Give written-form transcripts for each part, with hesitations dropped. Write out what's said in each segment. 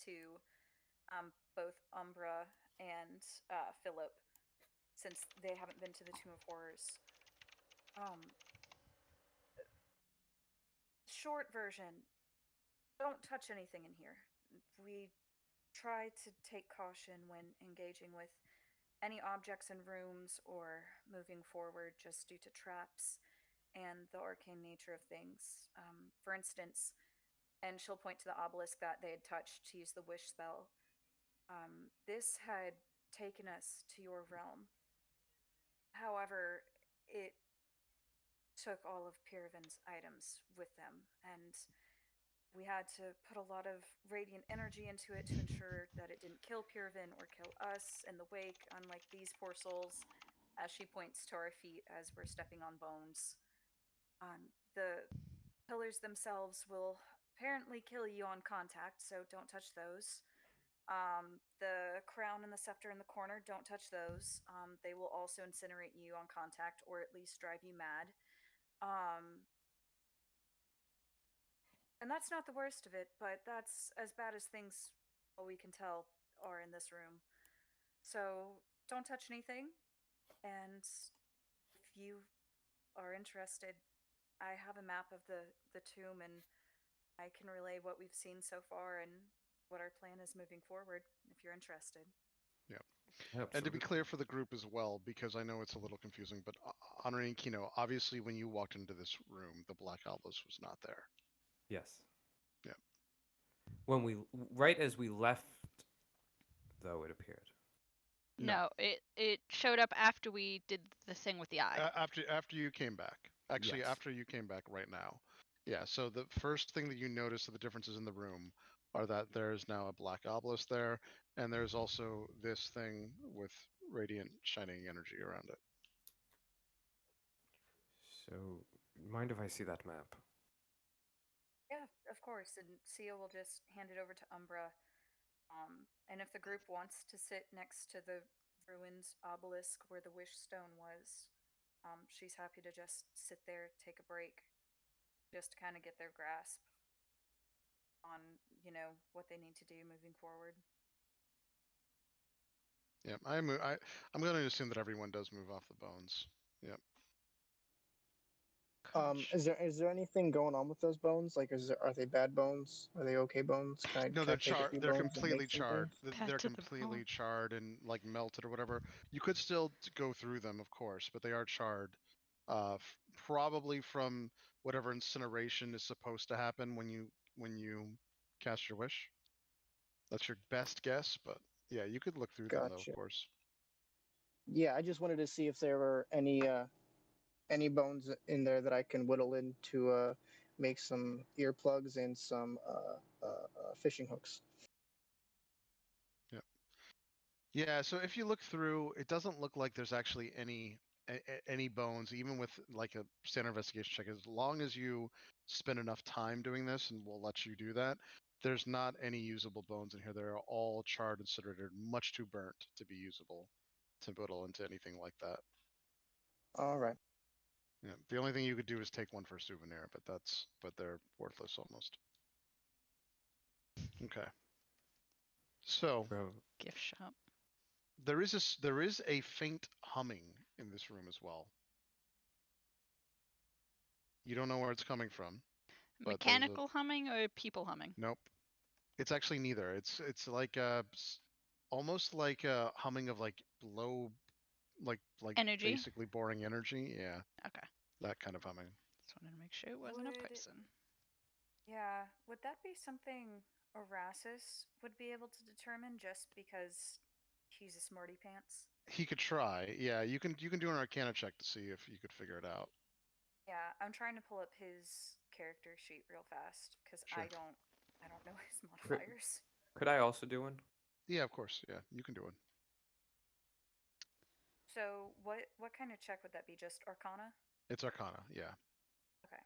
to both Umbra and Philip, since they haven't been to the Tomb of Horrors. Short version, don't touch anything in here. We try to take caution when engaging with any objects in rooms or moving forward just due to traps and the arcane nature of things. For instance, and she'll point to the obelisk that they had touched to use the wish spell. This had taken us to your realm. However, it took all of Piraven's items with them, and we had to put a lot of radiant energy into it to ensure that it didn't kill Piraven or kill us in the wake, unlike these poor souls, as she points to our feet as we're stepping on bones. The pillars themselves will apparently kill you on contact, so don't touch those. The crown and the scepter in the corner, don't touch those. They will also incinerate you on contact, or at least drive you mad. And that's not the worst of it, but that's as bad as things, all we can tell, are in this room. So don't touch anything. And if you are interested, I have a map of the tomb, and I can relay what we've seen so far and what our plan is moving forward, if you're interested. Yeah. Absolutely. And to be clear for the group as well, because I know it's a little confusing, but honoring Kino, obviously when you walked into this room, the Black Obelisk was not there. Yes. Yeah. Right as we left, though, it appeared. No, it showed up after we did the thing with the eye. After you came back. Actually, Yes. after you came back right now. Yeah, so the first thing that you notice of the differences in the room are that there's now a Black Obelisk there, and there's also this thing with radiant shining energy around it. So, mind if I see that map? Yeah, of course. And Sia will just hand it over to Umbra. And if the group wants to sit next to the ruined obelisk where the wish stone was, she's happy to just sit there, take a break, just to kind of get their grasp on, what they need to do moving forward. Yeah, I'm going to assume that everyone does move off the bones. Yep. Is there anything going on with those bones? Like, are they bad bones? Are they okay bones? No, they're charred. They're completely charred. Bad They're to the completely bone. charred and like melted or whatever. You could still go through them, of course, but they are charred. Probably from whatever incineration is supposed to happen when you cast your wish. That's your best guess, but yeah, you could look through them though, Gotcha. of course. Yeah, I just wanted to see if there were any bones in there that I can whittle in to make some earplugs and some fishing hooks. Yeah. Yeah. So if you look through, it doesn't look like there's actually any bones, even with like a standard investigation check. As long as you spend enough time doing this, and we'll let you do that, there's not any usable bones in here. They're all charred and considered much too burnt to be usable to whittle into anything like that. All right. Yeah, the only thing you could do is take one for a souvenir, but they're worthless almost. Okay. So Bro, Gift shop. there is a faint humming in this room as well. You don't know where it's coming from. But Mechanical humming or people humming? Nope. It's actually neither. It's like almost like a humming of like low, like Energy? basically boring energy. Yeah. Okay. That kind of humming. Just wanted to make sure it wasn't a person. Yeah, would that be something Erasmus would be able to determine just because he's a smarty pants? He could try. Yeah, you can do an Arcana check to see if you could figure it out. Yeah, I'm trying to pull up his character sheet real fast because Sure. I don't know his modifiers. could I also do one? Yeah, of course. Yeah, you can do it. So what kind of check would that be? Just Arcana? It's Arcana. Yeah. Okay.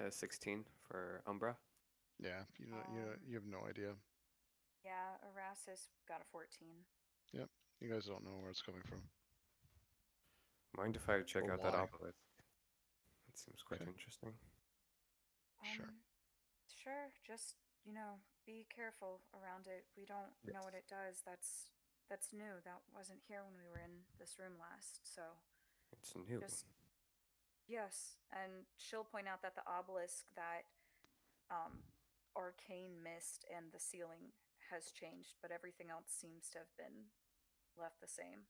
Uh, 16 for Umbra. Yeah. You have no idea. Yeah, Erasmus got a 14. Yep. You guys don't know where it's coming from. Mind if I check Or out that why? obelisk? It seems quite Okay. interesting. Sure. Sure. Just, be careful around it. We don't know what it does. That's new. That wasn't here when we were in this room last. So, It's new. just yes, and she'll point out that the obelisk that Arcane missed and the ceiling has changed, but everything else seems to have been left the same.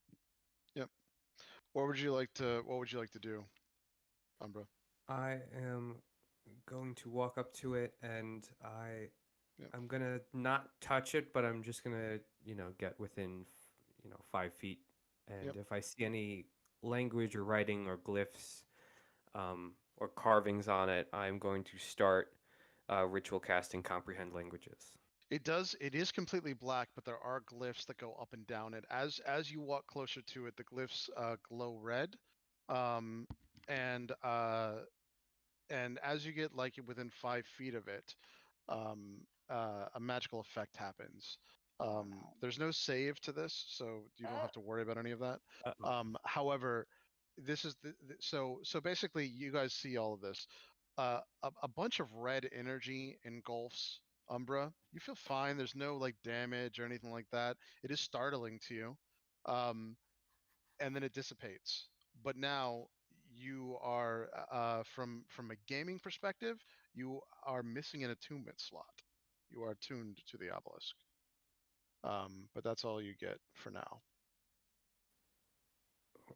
Yep. What would you like to do, Umbra? I am going to walk up to it and Yep. I'm gonna not touch it, but I'm just gonna, get within, 5 feet. And Yep. if I see any language or writing or glyphs, or carvings on it, I'm going to start ritual casting comprehend languages. It is completely black, but there are glyphs that go up and down it. As you walk closer to it, the glyphs glow red. And as you get like within 5 feet of it, a magical effect happens. No. There's no save to this, so you don't have to worry about any of that. Uh-oh. However, this is so basically you guys see all of this. A bunch of red energy engulfs Umbra. You feel fine. There's no like damage or anything like that. It is startling to you, and then it dissipates. But now you are from a gaming perspective, you are missing an attunement slot. You are tuned to the obelisk. But that's all you get for now.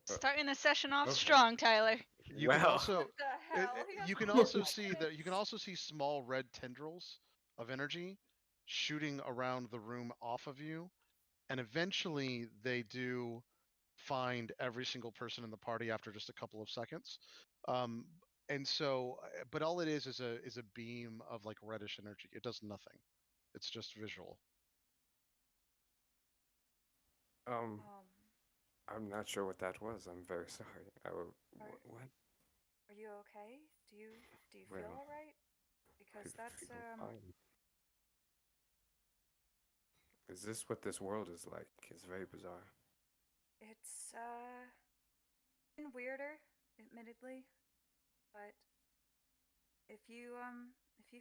Starting the session off Okay. strong, Tyler. You can Well, also What the hell? He has you can all also that see damage. you can also see small red tendrils of energy shooting around the room off of you, and eventually they do find every single person in the party after just a couple of seconds. And so, but all it is a beam of like reddish energy. It does nothing. It's just visual. um, I'm not sure what that was. I'm very sorry. What? Are you okay? Do you feel Well, all right? Because I that's feel fine. Is this what this world is like? It's very bizarre. it's been weirder, admittedly, but if you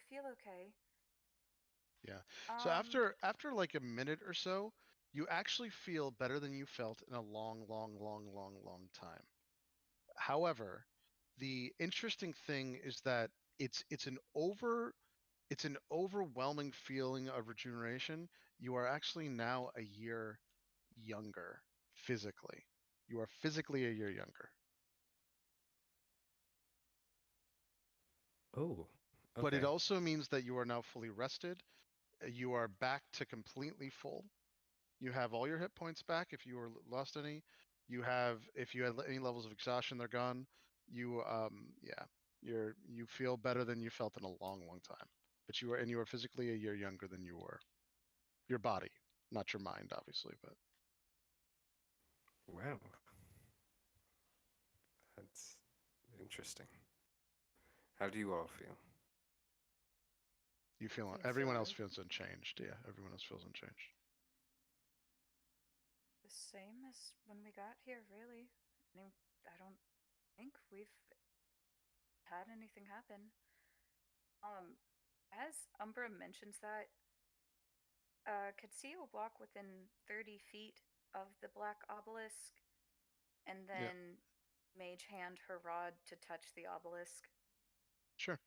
feel okay, Yeah. So after like a minute or so, you actually feel better than you felt in a long, long, long, long, long time. However, the interesting thing is that it's an overwhelming feeling of regeneration. You are actually now a year younger physically. You are physically a year younger. Oh, But it okay. also means that you are now fully rested. You are back to completely full. You have all your hit points back if you were lost any. You have if you had any levels of exhaustion, they're gone. You feel better than you felt in a long, long time. But you are physically a year younger than you were. Your body, not your mind, obviously, but Well, that's interesting. How do you all feel? you feel Do you everyone feel else feels unchanged. Yeah, everyone else feels unchanged. the same as when we got here, really. I mean, I don't think we've had anything happen. As Umbra mentions that, could see a walk within 30 feet of the black obelisk, and Yeah, then mage hand her rod to touch the obelisk. sure.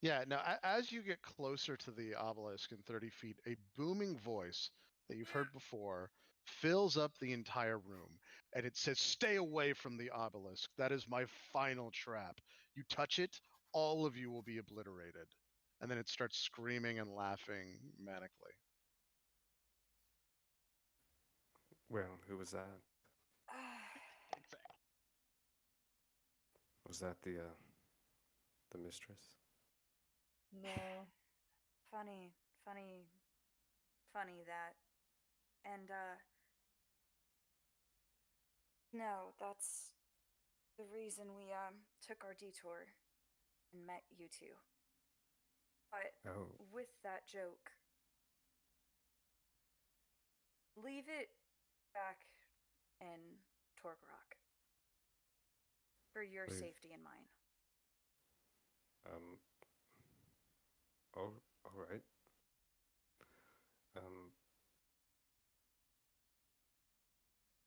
Yeah, now as you get closer to the obelisk in 30 feet, a booming voice that you've heard before fills up the entire room, and it says, "Stay away from the obelisk. That is my final trap. You touch it, all of you will be obliterated." And then it starts screaming and laughing manically. Well, who was that? Was that the mistress? No. Funny, funny, funny that. And, no, that's the reason we, took our detour and met you two. But Oh, with that joke, leave it back in Torgrok. for your Wait. safety and mine. Oh, all right.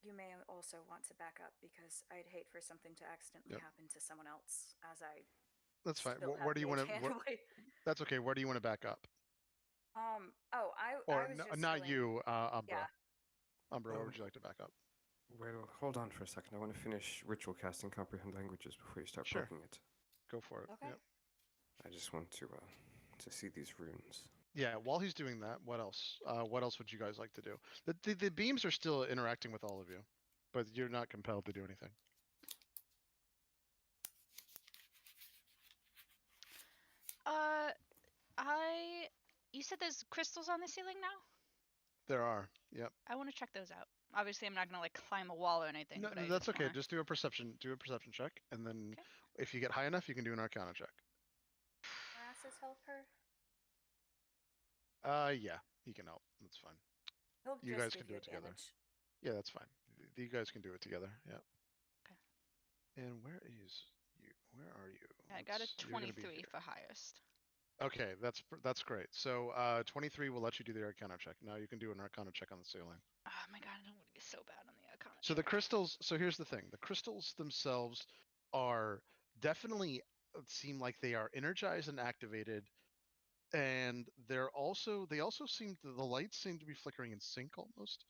You may also want to back up because I'd hate for something to accidentally Yep. happen to someone else as I That's fine. still have Where do you mage want to? hand away. That's okay. Where do you want to back up? Oh, I Or was just not feeling, you, Umbra. yeah. Umbra, where Oh. would you like to back up? Well, hold on for a second. I want to finish ritual casting comprehend languages before you start Sure. poking it. Go for it. Okay. Yep. I just want to see these runes. Yeah, while he's doing that, what else? What else would you guys like to do? The beams are still interacting with all of you, but you're not compelled to do anything. You said there's crystals on the ceiling now? There are. Yep. I want to check those out. Obviously, I'm not gonna like climb a wall or anything. No, but I that's just okay. wanna- Just do a perception check, and then Okay. if you get high enough, you can do an Arcana check. Erastus help her? Yeah, he can help. That's fine. He'll You just guys give can do you it together. advantage. Yeah, that's fine. You guys can do it together. Yeah. Okay. And where is you? Where are you? I got a You're gonna be 23 here. for highest. Okay, that's great. So 23 will let you do the Arcana check. Now you can do an Arcana check on the ceiling. Oh my god, I don't want to get so bad on the Arcana. So the check. crystals. So here's the thing: the crystals themselves are definitely seem like they are energized and activated, and they also seem to, the lights seem to be flickering in sync almost.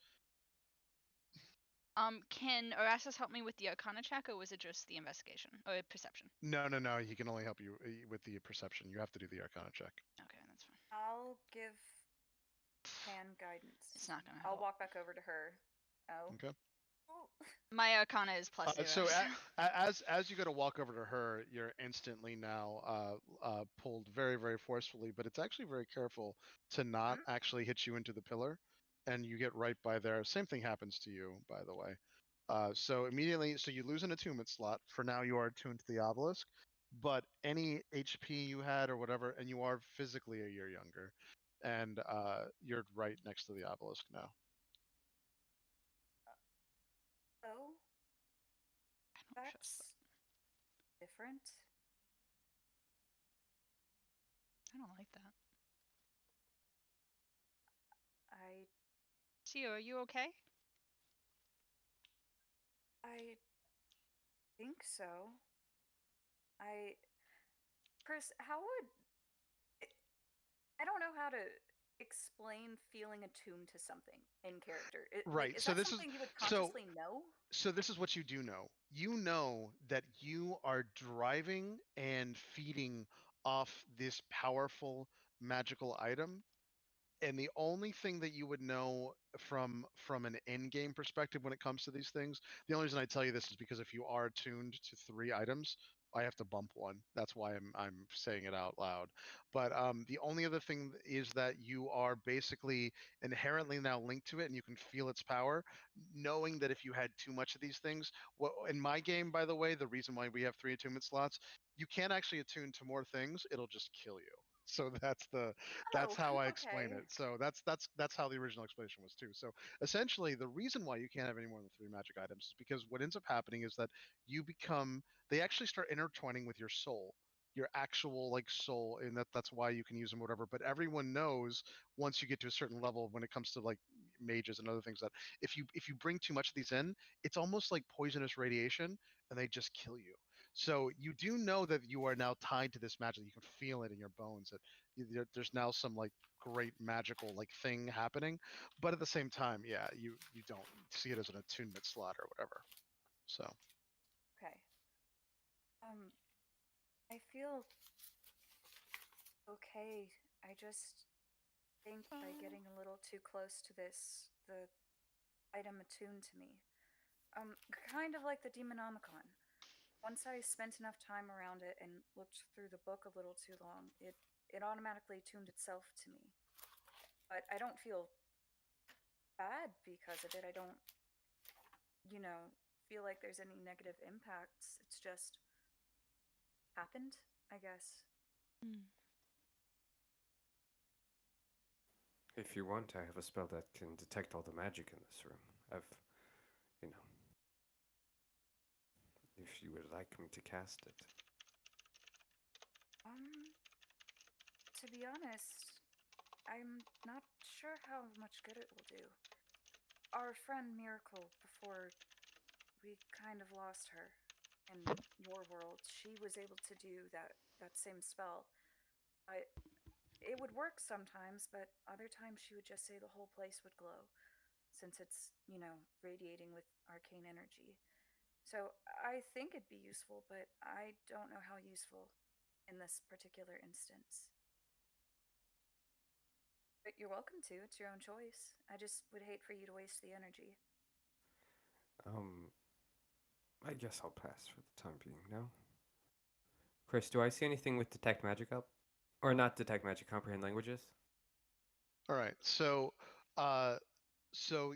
Can Erastus help me with the Arcana check, or was it just the investigation or perception? No. He can only help you with the perception. You have to do the Arcana check. Okay, that's fine. I'll give Pan guidance. It's not gonna I'll help. walk back over to her. Oh. Okay. Oh. My Arcana is plus 0. So as you go to walk over to her, you're instantly now pulled very, very forcefully, but it's actually very careful to not actually hit you into the pillar, and you get right by there. Same thing happens to you, by the way. So immediately, so you lose an attunement slot. For now, you are attuned to the obelisk, but any HP you had or whatever, and you are physically a year younger, and you're right next to the obelisk now. Oh. I don't trust That's different. I don't like that. I Sio, are you okay? think so. Chris, how would I don't know how to explain feeling attuned to something in character. Right, Is so that this is- something you would so- consciously know? So this is what you do know. You know that you are driving and feeding off this powerful magical item, and the only thing that you would know from an end game perspective when it comes to these things, the only reason I tell you this is because if you are attuned to 3 items, I have to bump one. That's why I'm saying it out loud. But the only other thing is that you are basically inherently now linked to it, and you can feel its power, knowing that if you had too much of these things, well, in my game, by the way, the reason why we have 3 attunement slots, you can't actually attune to more things; it'll just kill you. So that's how I explain okay. it. So that's how the original explanation was too. So essentially, the reason why you can't have any more than 3 magic items is because what ends up happening is that they actually start intertwining with your soul, your actual like soul, and that's why you can use them, whatever. But everyone knows once you get to a certain level, when it comes to like mages and other things, that if you bring too much of these in, it's almost like poisonous radiation, and they just kill you. So you do know that you are now tied to this magic. You can feel it in your bones that there's now some like great magical like thing happening. But at the same time, yeah, you don't see it as an attunement slot or whatever. So Okay. I feel okay. I just think by getting a little too close to this, the item attuned to me. Kind of like the Demonomicon. Once I spent enough time around it and looked through the book a little too long, it automatically tuned itself to me. But I don't feel bad because of it. I don't, feel like there's any negative impacts. It's just happened, I guess. If you want, I have a spell that can detect all the magic in this room. if you would like me to cast it. To be honest, I'm not sure how much good it will do. Our friend Miracle, before we kind of lost her in your world, she was able to do that same spell. It would work sometimes, but other times she would just say the whole place would glow, since it's, radiating with arcane energy. So I think it'd be useful, but I don't know how useful in this particular instance. But you're welcome to. It's your own choice. I just would hate for you to waste the energy. I guess I'll pass for the time being, no? Chris, do I see anything with detect magic up? Or not detect magic, comprehend languages? All right. So, so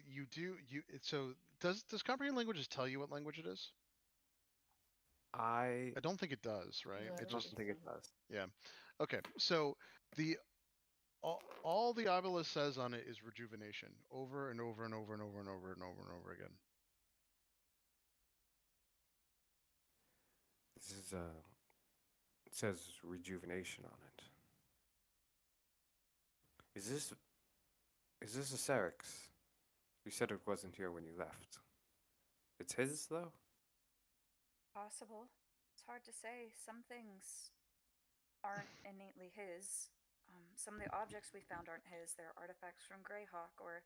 does comprehend languages tell you what language it is? I I don't think it does, right? No, I It don't just think it does. yeah. Okay. So the all the obelisk says on it is rejuvenation over and over and over and over and over and over and over again. This is it says rejuvenation on it. Is this a Serix? You said it wasn't here when you left. It's his though? Possible. It's hard to say. Some things aren't innately his. Some of the objects we found aren't his. They're artifacts from Greyhawk or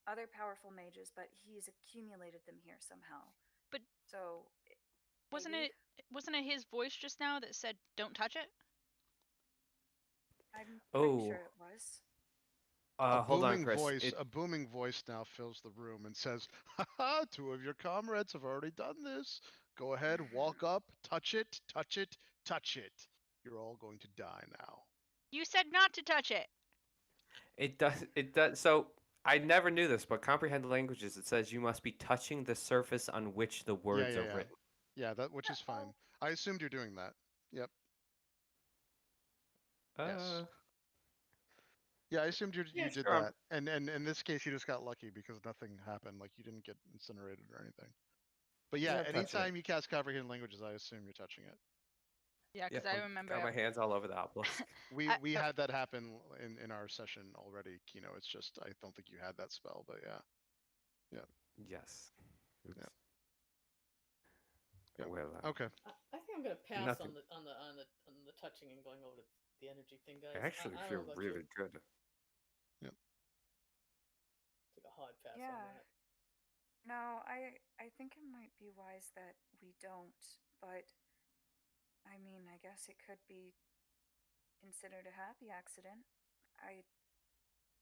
other powerful mages, but he's accumulated them here somehow. But so Wasn't maybe? wasn't it his voice just now that said don't touch it? I'm pretty Oh. sure it was. Hold on, Chris. A booming voice now fills the room and says, "Haha! 2 of your comrades have already done this. Go ahead, walk up, touch it, touch it, touch it. You're all going to die now." You said not to touch it. It does. So I never knew this, but comprehend languages. It says you must be touching the surface on which the words are written. Yeah, which is fine. I assumed you're doing that. Yep. Yes. Yeah, I assumed you Yes, did sure. that. And in this case, you just got lucky because nothing happened. Like you didn't get incinerated or anything. But yeah, Yeah, touch it. anytime you cast comprehend languages, I assume you're touching it. Yeah, because Yep, I I've remember. got my hands all over the obelisk. We had that happen in our session already. It's just I don't think you had that spell, but yeah. Yes. Oops. Yep. Yep. Well, Okay. I think I'm gonna pass Nothing. on the touching and going over to the energy thing, guys. I actually I don't feel know about really you. good. Take a hard pass on Yeah. that. No, I think it might be wise that we don't, but I mean, I guess it could be considered a happy accident. I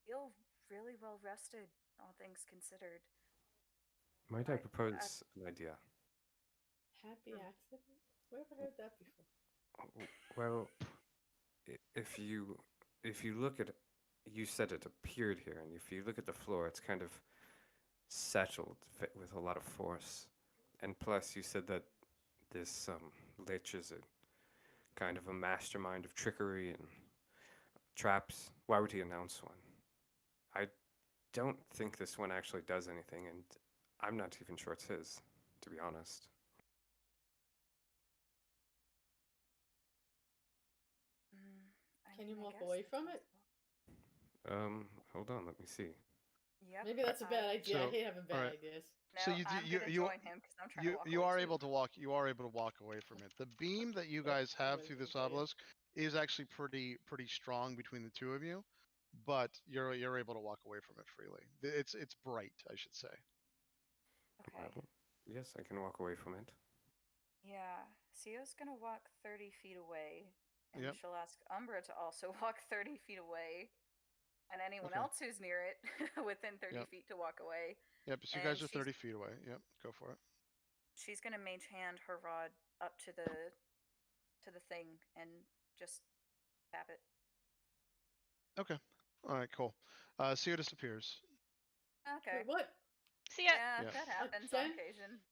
feel really well rested, all things considered. Might I Right, propose an idea? Happy accident? Where have I heard that before? Well, if you look at, you said it appeared here, and if you look at the floor, it's kind of settled with a lot of force, and plus you said that this lich is a kind of a mastermind of trickery and traps. Why would he announce one? I don't think this one actually does anything, and I'm not even sure it's his, to be honest. I Can mean, you I walk guess away that's from it? possible. Hold on, let me see. Yep. Maybe that's a bad idea. I So, hate having bad alright. ideas. No, So I'm gonna join him because I'm trying to walk you away are too. able to walk. You are able to walk away from it. The beam that you guys have through this obelisk is actually pretty strong between the two of you, but you're able to walk away from it freely. It's bright, I should say. Okay. Well, yes, I can walk away from it. Yeah. Sio's gonna walk 30 feet away, and Yep. she'll ask Umbra to also walk 30 feet away, and anyone Okay. else who's near it within 30 Yep. feet to walk away. Yep. So you And guys are 30 feet away. Yep. Go for it. She's gonna mage hand her rod up to the thing and just tap it. Okay. All right. Cool. Sio disappears. Okay. Wait, what? See ya. Yeah, Yep. that happens on Again? occasion.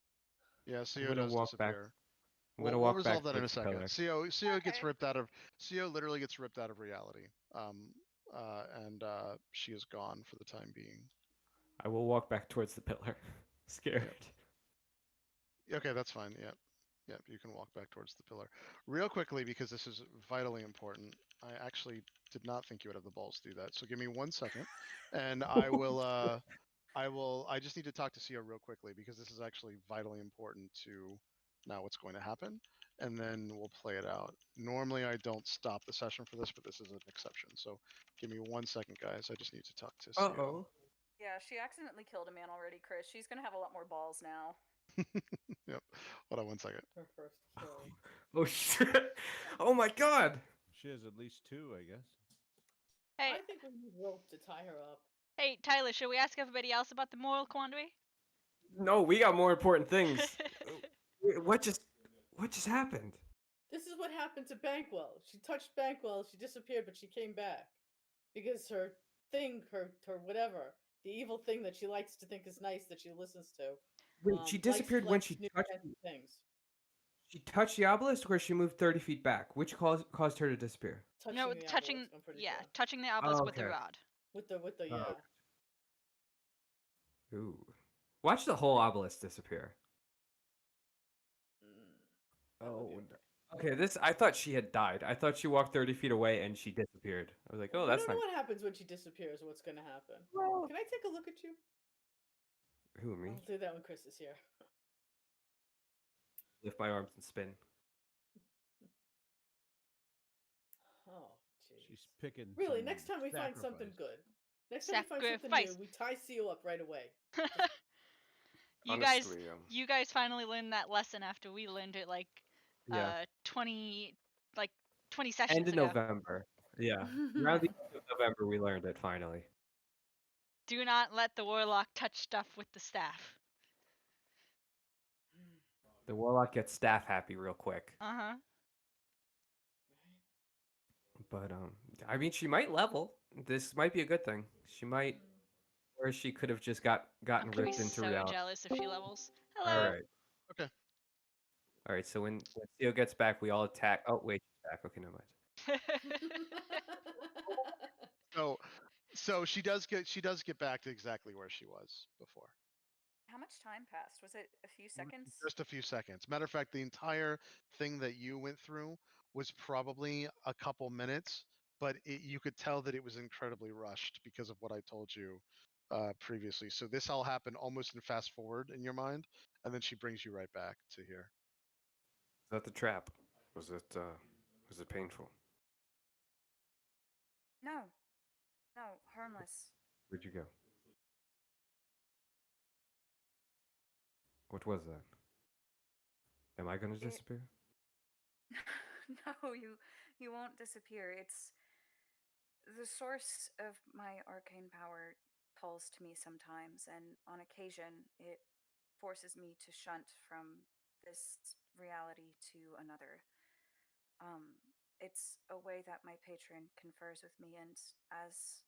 Yeah. I'm Sio gonna does walk back. disappear. I'm gonna We'll walk resolve back that in a towards the second. pillar. Sio gets Okay. ripped out of. Sio literally gets ripped out of reality. And she is gone for the time being. I will walk back towards the pillar, scared. Okay, that's fine. Yeah. Yep, you can walk back towards the pillar. Real quickly, because this is vitally important, I actually did not think you would have the balls to do that. So give me 1 second, and I will. I just need to talk to Cio real quickly because this is actually vitally important to now what's going to happen, and then we'll play it out. Normally, I don't stop the session for this, but this is an exception. So give me 1 second, guys. I just need to talk to Cio. Uh-oh. Yeah, she accidentally killed a man already, Chris. She's gonna have a lot more balls now. Yep. Hold on 1 second. Her first kill. Oh shit! Oh my god! She has at least 2, I guess. Hey, I think we need rope to tie her up. hey, Tyler, should we ask everybody else about the moral quandary? No, we got more important things. What just happened? This is what happened to Bankwell. She touched Bankwell, she disappeared, but she came back. Because her thing, her whatever, the evil thing that she likes to think is nice that she listens to. Wait, she disappeared when she new touched. things. She touched the obelisk, or she moved 30 feet back. Which caused her to disappear? No, the touching. obelisk, I'm pretty Yeah, sure. touching the obelisk with the okay. rod. With the Oh, yeah. Ooh. Watch the whole obelisk disappear. That would be Oh. okay. Okay, I thought she had died. I thought she walked 30 feet away and she disappeared. I was like, oh, We that's don't know not. what happens when she disappears. What's going to happen? Well- Can I take a look at you? Who, me? I'll do that when Chris is here. Lift my arms and spin. Oh, jeez. She's picking. Really, some next time we find something sacrifice. good. Next time we find something Sacrifice. new, we tie Seal up right away. Honestly, You guys finally learned that lesson after we learned it like yeah. 20 sessions End of ago. November. Yeah. Around the end of November, we learned it finally. Do not let the warlock touch stuff with the staff. The warlock gets staff happy real quick. Uh-huh. But I mean, she might level. This might be a good thing. She might, or she could have just gotten I'm gonna be ripped into so reality. jealous if she levels. All Hello. right. Okay. All right. So when Theo gets back, we all attack. Oh wait, she's back. Okay, never mind. So she does get back to exactly where she was before. How much time passed? Was it a few seconds? Just a few seconds. Matter of fact, the entire thing that you went through was probably a couple minutes, but you could tell that it was incredibly rushed because of what I told you previously. So this all happened almost in fast forward in your mind, and then she brings you right back to here. Is that the trap? Was it painful? No. No, harmless. Where'd you go? What was that? Am I gonna disappear? No, you won't disappear. It's the source of my arcane power calls to me sometimes, and on occasion it forces me to shunt from this reality to another. It's a way that my patron confers with me, and as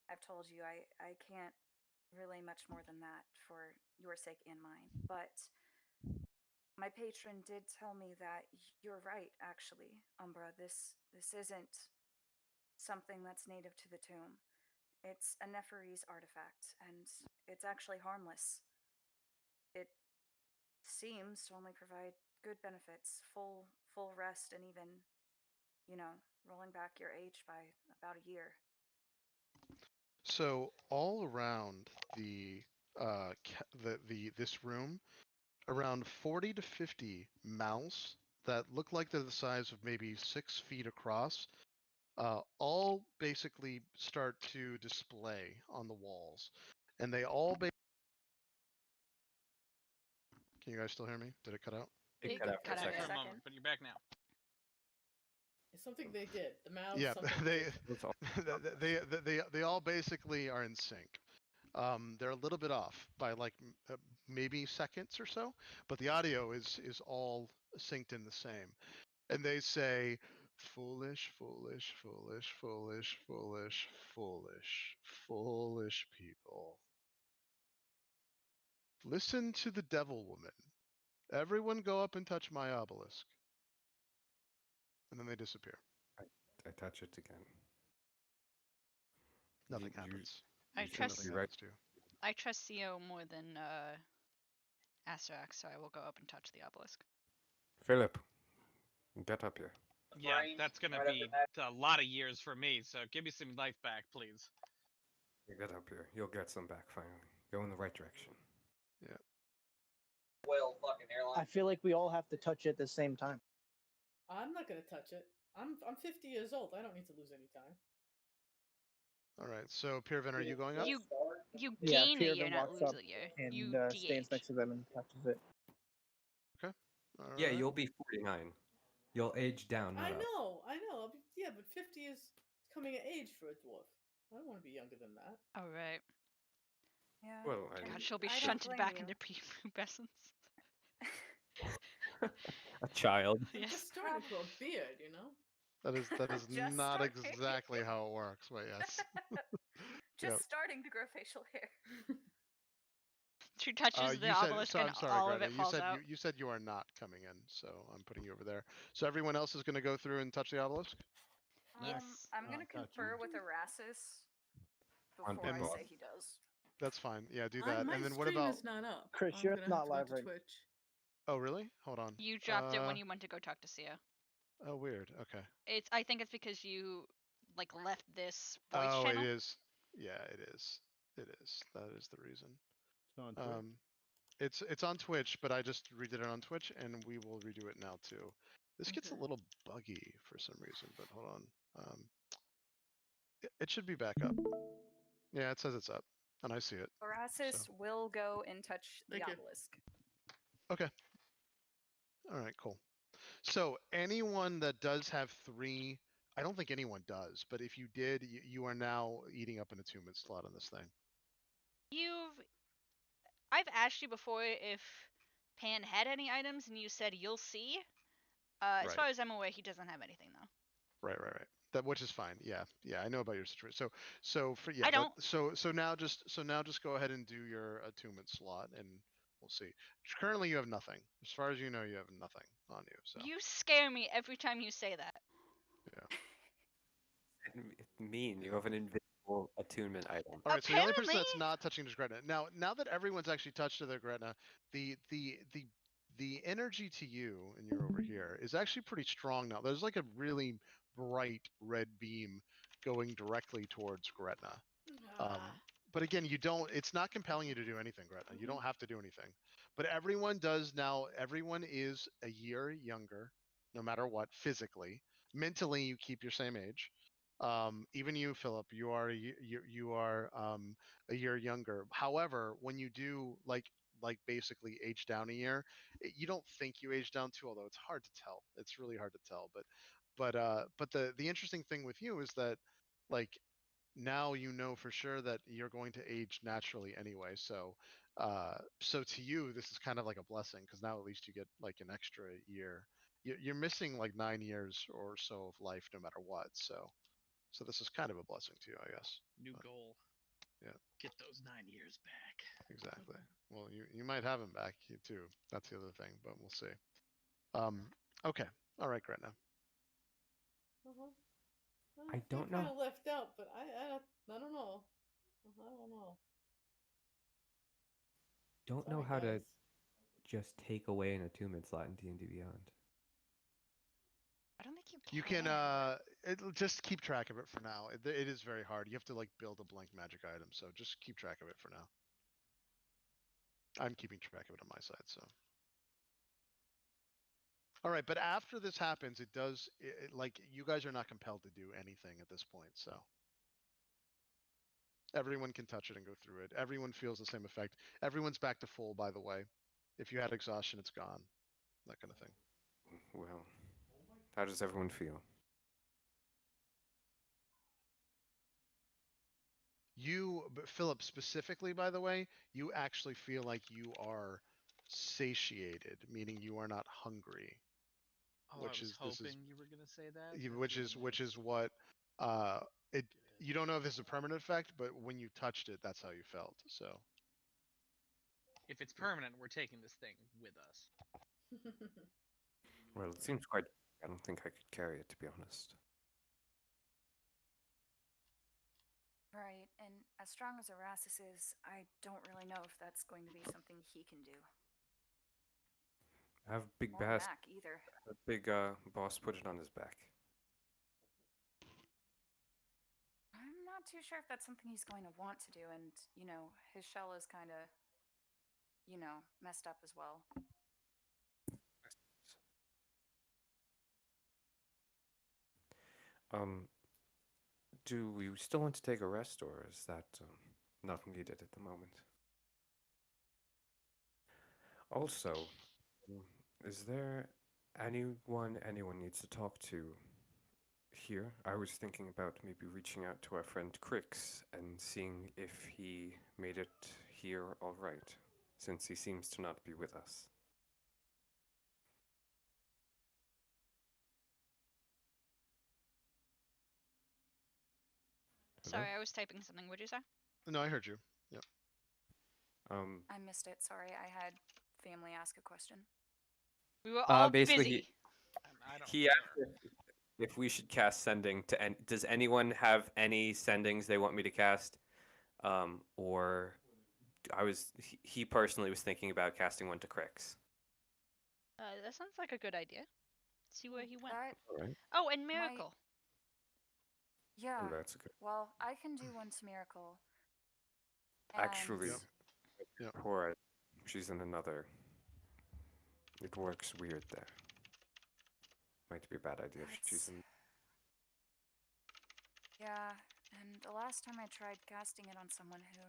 I've told you, I can't relay much more than that for your sake and mine. But my patron did tell me that you're right, actually, Umbra. This isn't something that's native to the tomb. It's a Neferese artifact, and it's actually harmless. It seems to only provide good benefits, full rest, and even, rolling back your age by about a year. So all around this room, around 40 to 50 mouths that look like they're the size of maybe 6 feet across, all basically start to display on the walls, and they all. Can you guys still hear me? Did it cut out? It cut out for a cut out second. for a For a second. moment, but you're back now. It's something they did. The mouths. Yeah, something they did. That's all. they all basically are in sync. They're a little bit off by like maybe seconds or so, but the audio is all synced in the same. And they say, "Foolish, foolish, foolish, foolish, foolish, foolish, foolish people. Listen to the devil woman. Everyone go up and touch my obelisk." And then they disappear. I touch it again. Nothing You- happens. I you trust- shouldn't be Nothing right. happens to you. I trust Theo more than Astarak, so I will go up and touch the obelisk. Philip, get up here. Yeah, that's gonna be a lot of years for me. So give me some life back, please. Get up here. You'll get some back finally. Go in the right direction. I feel like we all have to touch it at the same time. I'm not gonna touch it. I'm 50 years old. I don't need to lose any time. All right. So Pirvin, are you going up? You Yeah, gain a Pirvin year, not walks lose up a year. and You stands DH. next to them and touches it. All Yeah, right. you'll be 49. You'll age down. Not I up. know. Yeah, but 50 is coming of age for a dwarf. I don't want to be younger than that. All right. Yeah. Well, I and mean, God, she'll be I don't shunted blame back you. into prepubescence. a child. I'm Yes. just starting to grow a beard, you know? That is Just not starting. exactly how it works, but yes. Just Yep. starting to grow facial hair. She touches the You said, obelisk so and I'm sorry, all of Greta. it falls out. You said you are not coming in, so I'm putting you over there. So everyone else is going to go through and touch the obelisk. Yes. I'm gonna I'll touch confer him. with Erasmus On before I Pitbull. say he does. That's fine. Yeah, do that. My And then what stream about? is not up. Chris, I'm you're gonna not have to go live to right- Twitch. Oh, really? Hold on. You dropped it when you went to go talk to Sia. Oh, weird. Okay. I think it's because you left this voice Oh, channel. it is. Yeah, it is. It is. That is the reason. It's on Twitch. It's on Twitch, but I just redid it on Twitch, and we will redo it now too. This gets a Okay. little buggy for some reason, but hold on. It should be back up. Yeah, it says it's up, and I see it. Erasmus will go and touch the Thank you. obelisk. Okay. All right, cool. So anyone that does have 3, I don't think anyone does, but if you did, you are now eating up an attunement slot on this thing. I've asked you before if Pan had any items, and you said you'll see. As Right. far as I'm aware, he doesn't have anything though. Right. That, which is fine. Yeah, I know about your situation. So for yeah, I don't. so now just go ahead and do your attunement slot, and we'll see. Currently, you have nothing. As far as you know, you have nothing on you. So You scare me every time you say that. Mean. You have an invisible attunement item. all right. So the only person that's Apparently- not touching is Gretna. Now that everyone's actually touched to their Gretna, the energy to you, and you're over here, is actually pretty strong now. There's like a really bright red beam going directly towards Gretna. But again, it's not compelling you to do anything, Gretna. You don't have to do anything. But everyone does now. Everyone is a year younger, no matter what, physically. Mentally, you keep your same age. Even you, Philip, you are a year younger. However, when you do like basically age down a year, you don't think you age down too, although it's hard to tell. It's really hard to tell. But the interesting thing with you is that like now you know for sure that you're going to age naturally anyway. So to you, this is kind of like a blessing, because now at least you get like an extra year. You're missing like 9 years or so of life no matter what. So this is kind of a blessing to you, I guess. New goal. Yeah. Get those 9 years back. Exactly. Well, you might have him back too. That's the other thing, but we'll see. Okay. All right, Gretna. I don't know. Kind of left out, but I don't know. I don't know. Don't know Sorry, how to guys. just take away an attunement slot in D&D Beyond. I don't think You can just keep track of it for now. It is very hard. You have to like build a blank magic item, so just keep track of it for now. I'm keeping track of it on my side, so. All right, but after this happens, it does like you guys are not compelled to do anything at this point, so. Everyone can touch it and go through it. Everyone feels the same effect. Everyone's back to full, by the way. If you had exhaustion, it's gone. That kind of thing. Well, how does everyone feel? But Philip, specifically, by the way, you actually feel like you are satiated, meaning you are not hungry. Oh, Which I was is- this hoping is- you were gonna say that. Which is what it. You don't know if this is a permanent effect, but when you touched it, that's how you felt. So If it's permanent, we're taking this thing with us. Well, it seems quite... I don't think I could carry it, to be honest. Right, and as strong as Erasmus is, I don't really know if that's going to be something he can do. Have Big or Bass, Mac either. Big Boss put it on his back. I'm not too sure if that's something he's going to want to do, and, his shell is kind of, messed up as well. Do we still want to take a rest, or is that not needed at the moment? Also, is there anyone needs to talk to here? I was thinking about maybe reaching out to our friend Crix and seeing if he made it here all right, since he seems to not be with us. Hello? Sorry, I was typing something. What'd you say? No, I heard you. Yep. I missed it. Sorry, I had family ask a question. We were all basically busy. I don't He care. asked if we should cast sending to does anyone have any sendings they want me to cast? Or he personally was thinking about casting one to Crix. That sounds like a good idea. See where he went. That All right. Oh, and Miracle. Yeah. Oh, that's good. Well, I can do one to Miracle. Actually, and- Yep. poor she's in another. It works weird there. Might be a bad idea if she's in. Yeah, and the last time I tried casting it on someone who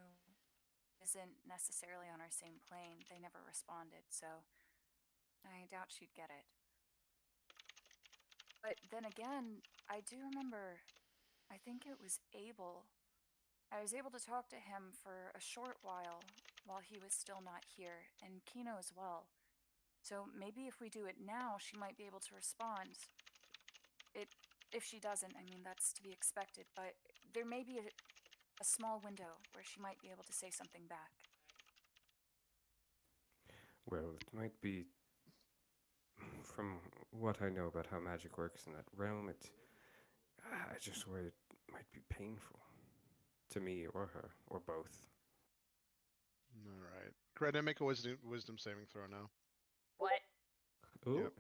isn't necessarily on our same plane, they never responded, so I doubt she'd get it. But then again, I do remember, I think it was Abel. I was able to talk to him for a short while he was still not here, and Kino as well. So maybe if we do it now, she might be able to respond. If she doesn't, I mean, that's to be expected, but there may be a small window where she might be able to say something back. Well, it might be. From what I know about how magic works in that realm, I just worry it might be painful to me or her or both. All right. Gretna, make a wisdom saving throw now. What? Ooh, Yep.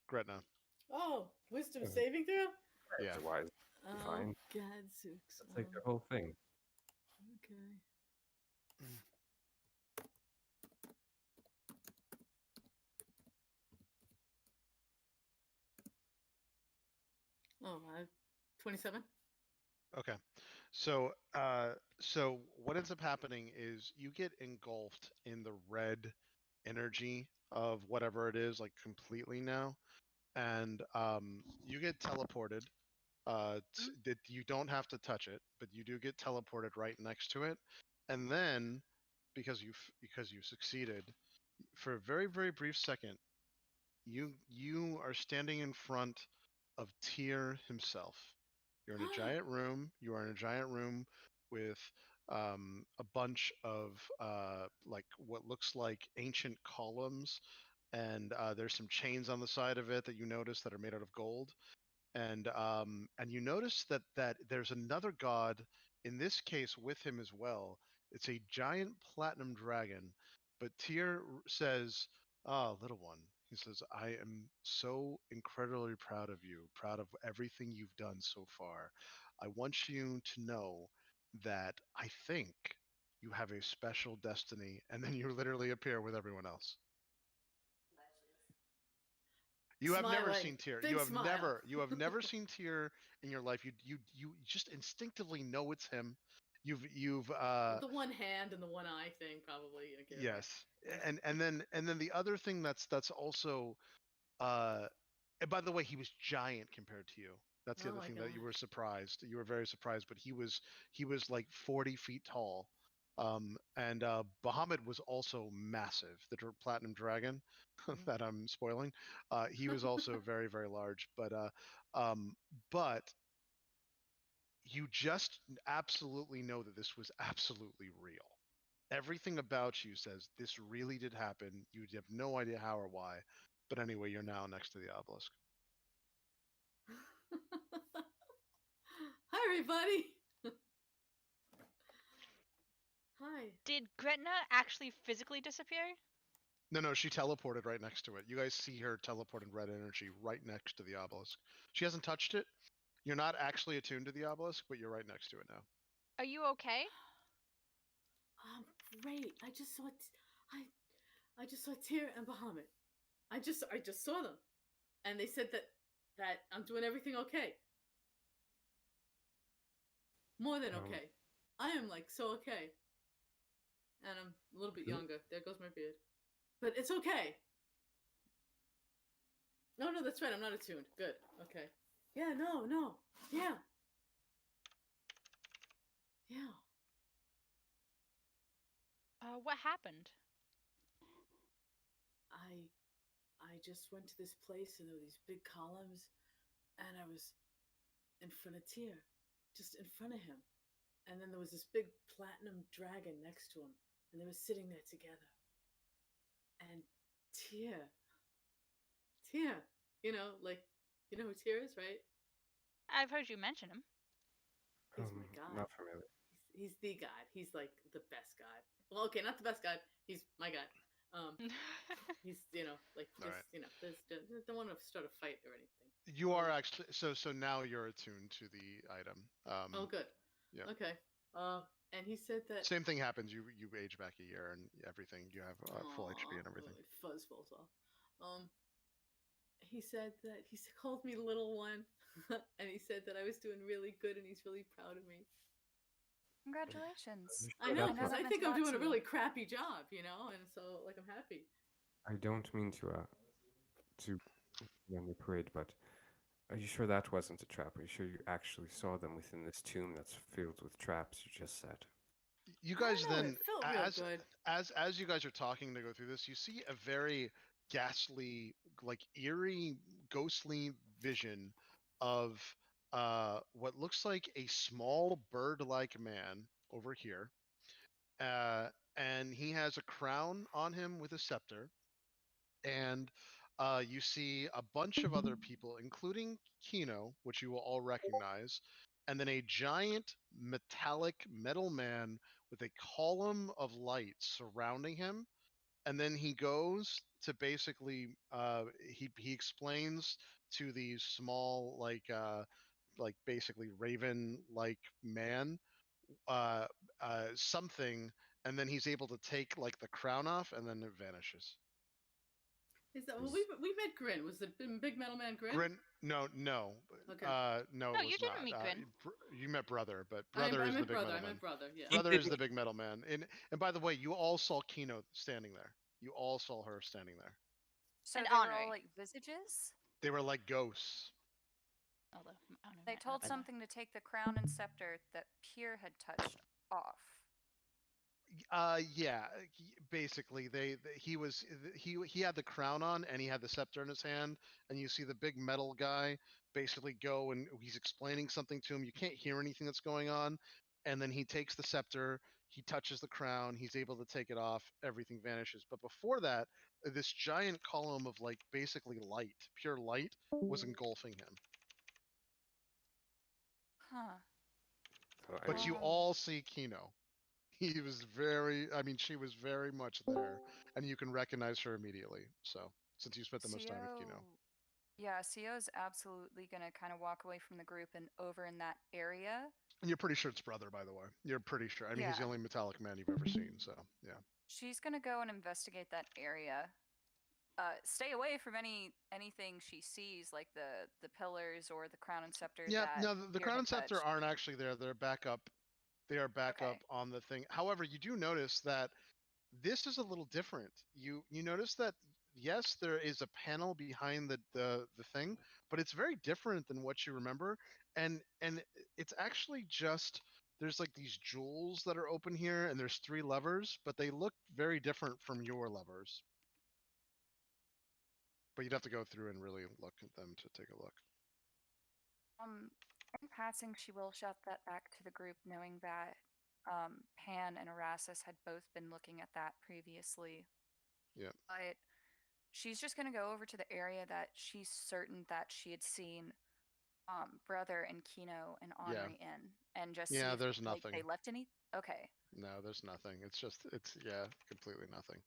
Gretna. Oh, wisdom Yeah. saving throw? Yeah. that's wise. Oh, Fine. Gadzooks. That's like the whole thing. Okay. Oh, 27? Okay. So, so what ends up happening is you get engulfed in the red energy of whatever it is, like completely now, and you get teleported. That you don't have to touch it, but you do get teleported right next to it, and then because you succeeded, for a very very brief second, you are standing in front of Tyr himself. You're in a giant room. You are in a giant room with a bunch of like what looks like ancient columns, and there's some chains on the side of it that you notice that are made out of gold. And you notice that there's another god, in this case with him as well. It's a giant platinum dragon, but Tyr says, "Ah, little one," he says, "I am so incredibly proud of you, proud of everything you've done so far. I want you to know that I think you have a special destiny," and then you literally appear with everyone else. You have never Smiling. seen Tyr. Big smile. You have never seen Tyr in your life. You just instinctively know it's him. You've The one hand and the one eye thing, probably. Okay. yes. And then the other thing that's also and by the way, he was giant compared to you. That's the Oh other my thing that you God. were surprised. You were very surprised, but he was like 40 feet tall. And Bahamut was also massive. The platinum dragon that I'm spoiling. He was also very very large. But you just absolutely know that this was absolutely real. Everything about you says this really did happen. You have no idea how or why. But anyway, you're now next to the obelisk. Hi, everybody. Hi. Did Gretna actually physically disappear? No, she teleported right next to it. You guys see her teleport in red energy right next to the obelisk. She hasn't touched it. You're not actually attuned to the obelisk, but you're right next to it now. Are you okay? Great. I just saw Tyr and Bahamut. I just saw them, and they said that I'm doing everything okay. More than okay. I am like so okay. And I'm a little bit younger. There goes my beard. But it's okay. No, that's right. I'm not attuned. Good. Okay. Yeah, no. Yeah. Yeah. What happened? I just went to this place and there were these big columns and I was in front of Tyr. Just in front of him. And then there was this big platinum dragon next to him. And they were sitting there together. And Tyr, you know who Tyr is, right? I've heard you mention him. He's my god. Not familiar. He's the god. He's like the best god. Well, okay, not the best god. He's my god. He's like just Alright. don't want to start a fight or anything. You are actually so now you're attuned to the item. Oh, good. Yeah. Okay. And he said that Same thing happens. You age back a year and everything. You have full HP and everything. Fuzz falls off. He said that he called me little one, and he said that I was doing really good, and he's really proud of me. Congratulations. I know, That's because what- I think meant I'm a lot doing a to really you. crappy job, and so like I'm happy. I don't mean to be on the parade, but are you sure that wasn't a trap? Are you sure you actually saw them within this tomb that's filled with traps? You just said. You I guys don't know, then, it felt real good. as you guys are talking to go through this, you see a very ghastly, like eerie, ghostly vision of what looks like a small bird-like man over here, and he has a crown on him with a scepter, and you see a bunch of other people, including Kino, which you will all recognize, and then a giant metallic metal man with a column of light surrounding him. And then he goes to basically he explains to the small like basically raven like man uh something, and then he's able to take like the crown off and then it vanishes. Is that we met Grin? Was the big metal man Grin? Grin, no, Okay. no, No, it was you didn't not. meet Grin. You met Brother, but Brother I is the meant big brother. metal I man. meant brother. Yeah. Brother is the big metal man. And by the way, you all saw Kino standing there. You all saw her standing there. So And they were Honor. all like visages? They were like ghosts. Although Honor They might told not be. something to take the crown and scepter that Pierre had touched off. Yeah, basically he had the crown on and he had the scepter in his hand, and you see the big metal guy basically go and he's explaining something to him. You can't hear anything that's going on, and then he takes the scepter, he touches the crown, he's able to take it off, everything vanishes. But before that, this giant column of like basically light, pure light, was engulfing him. Huh. So But you Um, all see Kino. He was she was very much there, and you can recognize her immediately. So, since you spent the most time with Kino. Yeah, Sio's absolutely gonna kind of walk away from the group and over in that area. And you're pretty sure it's Brother, by the way. You're pretty sure. I mean, he's the Yeah. only metallic man you've ever seen, so, yeah. She's gonna go and investigate that area. Stay away from anything she sees, like the pillars or the crown and scepter. Yeah, that no, the Pierre Crown had and Scepter touched. aren't actually there. They're back up. They are back Okay. up on the thing. However, you do notice that this is a little different. You notice that yes, there is a panel behind the thing, but it's very different than what you remember. And it's actually just there's like these jewels that are open here, and there's 3 levers, but they look very different from your levers. But you'd have to go through and really look at them to take a look. In passing, she will shout that back to the group, knowing that Pan and Erasmus had both been looking at that previously. Yeah. But she's just gonna go over to the area that she's certain that she had seen Brother and Kino and Yeah. Henri in, and just see Yeah, if, there's like, they nothing. left any. Okay. No, there's nothing. It's completely nothing.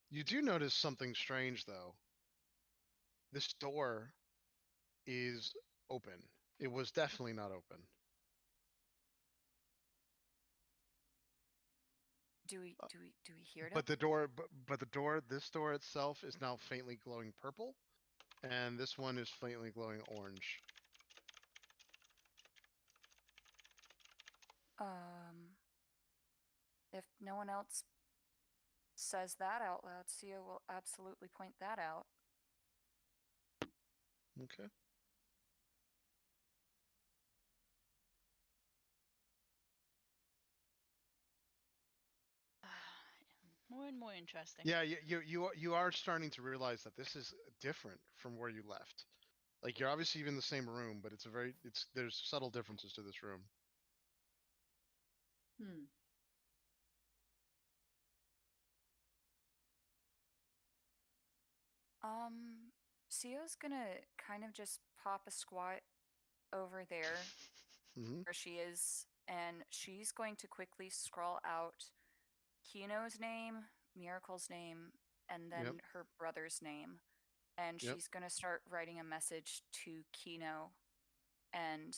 You do notice something strange, though. This door is open. It was definitely not open. Do we hear it? But the door, but the door, this door itself is now faintly glowing purple, and this one is faintly glowing orange. If no one else says that out loud, Sia will absolutely point that out. Okay. More and more interesting. Yeah, you are starting to realize that this is different from where you left. Like you're obviously in the same room, but there's subtle differences to this room. Hmm. Sia's gonna kind of just pop a squat over there Mm-hmm. where she is, and she's going to quickly scroll out Kino's name, Miracle's name, and then Yep. her brother's name. And Yep. she's going to start writing a message to Kino and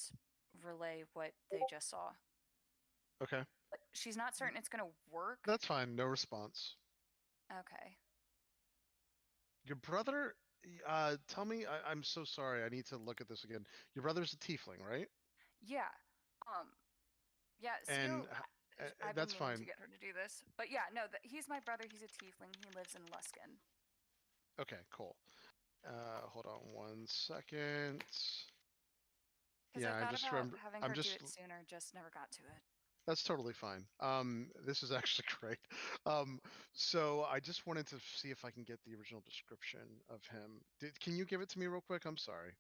relay what they just saw. Okay. But she's not certain it's going to work. That's fine. No response. Okay. Your brother, tell me, I'm so sorry. I need to look at this again. Your brother's a tiefling, right? Yeah. Yeah, And I've that's been meaning to fine. get her to do this. But yeah, no, he's my brother. He's a tiefling. He lives in Luskin. Okay, cool. Hold on 1 second. Because Yeah, I I thought just about remember. having I'm her do just. it sooner, just never got to it. That's totally fine. This is actually great. So I just wanted to see if I can get the original description of him. Can you give it to me real quick? I'm sorry.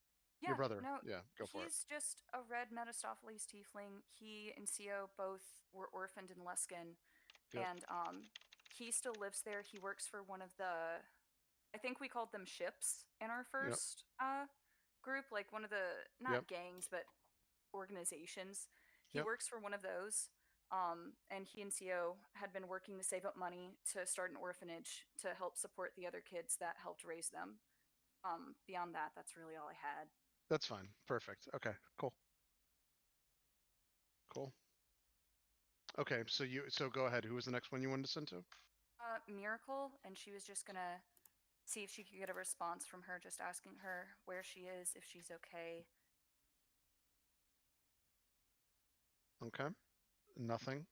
Yeah, Your brother. no, Yeah, go for it. he's just a red Metastopheles tiefling. He and Sio both were orphaned in Luskin, Yep. and he still lives there. He works for one of the, I think we called them ships in our first group, like one of the not Yep. gangs but organizations. He Yep. works for one of those. And he and Sio had been working to save up money to start an orphanage to help support the other kids that helped raise them. Beyond that, that's really all I had. That's fine. Perfect. Okay, cool. Cool. Okay, so go ahead. Who was the next one you wanted to send to? Miracle, and she was just gonna see if she could get a response from her, just asking her where she is, if she's okay. Okay. Nothing.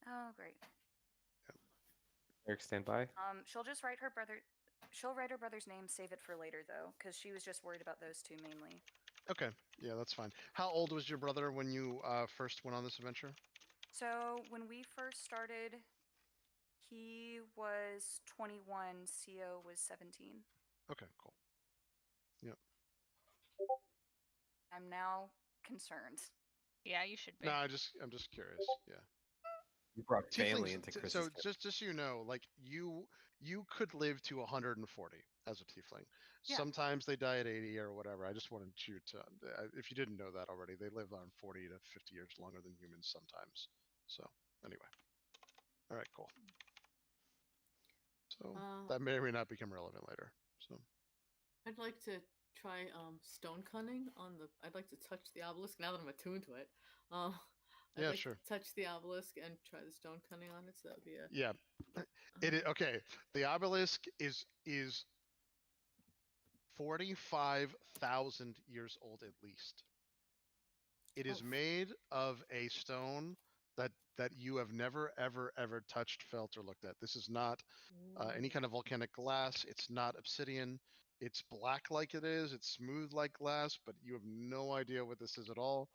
Oh, great. Eric, stand by. She'll just write her brother. She'll write her brother's name, save it for later though, because she was just worried about those two mainly. Okay. Yeah, that's fine. How old was your brother when you first went on this adventure? So when we first started, he was 21. Sio was 17. Okay, cool. Yep. I'm now concerned. Yeah, you should be. No, I'm just curious. Yeah. You brought family Tieflings, into so Chris's. just so you know, like you could live to 140 as a tiefling. Yeah. Sometimes they die at 80 or whatever. I just wanted you to, if you didn't know that already, they live on 40 to 50 years longer than humans sometimes. So anyway, all right, cool. So that may or may not become relevant later. So I'd like to try stone cunning on the. I'd like to touch the obelisk now that I'm attuned to it. I'd yeah, like sure. to touch the obelisk and try the stone cunning on it. So that would be a. Yeah, it is okay. The obelisk is 45,000 years old at least. It is made of a stone that you have never ever touched, felt, or looked at. This is not any kind of volcanic glass. It's not obsidian. It's black like it is. It's smooth like glass, but you have no idea what this is at all.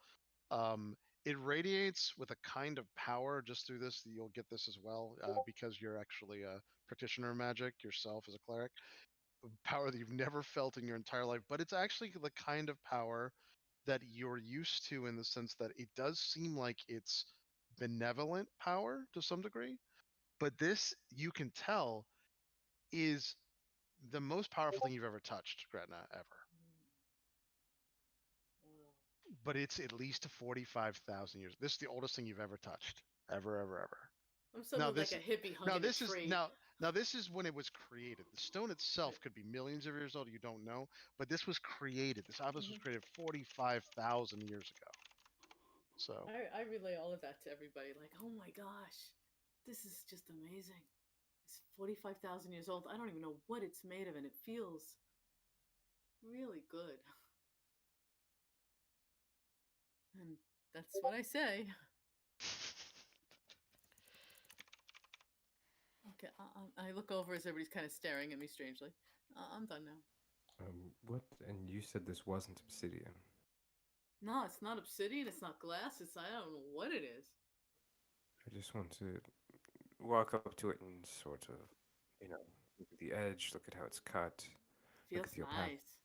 It radiates with a kind of power just through this. You'll get this as well because you're actually a practitioner of magic yourself as a cleric. Power that you've never felt in your entire life, but it's actually the kind of power that you're used to in the sense that it does seem like it's benevolent power to some degree, but this you can tell is the most powerful thing you've ever touched, Gretna, ever. But it's at least 45,000 years. This is the oldest thing you've ever touched, ever. I'm sort of like a hippie hugging a tree. Now, this is when it was created. The stone itself Right. could be millions of years old. You don't know, but this was created. This obelisk was Mhm. created 45,000 years ago. So I relay all of that to everybody. Like, oh my gosh, this is just amazing. It's 45,000 years old. I don't even know what it's made of, and it feels really good. And that's what I say. Okay, I look over as everybody's kind of staring at me strangely. I'm done now. What? And you said this wasn't obsidian. No, it's not obsidian. It's not glass. I don't know what it is. I just want to walk up to it and sort of, look at the edge, look at how it's cut. Feels at the opaque. nice.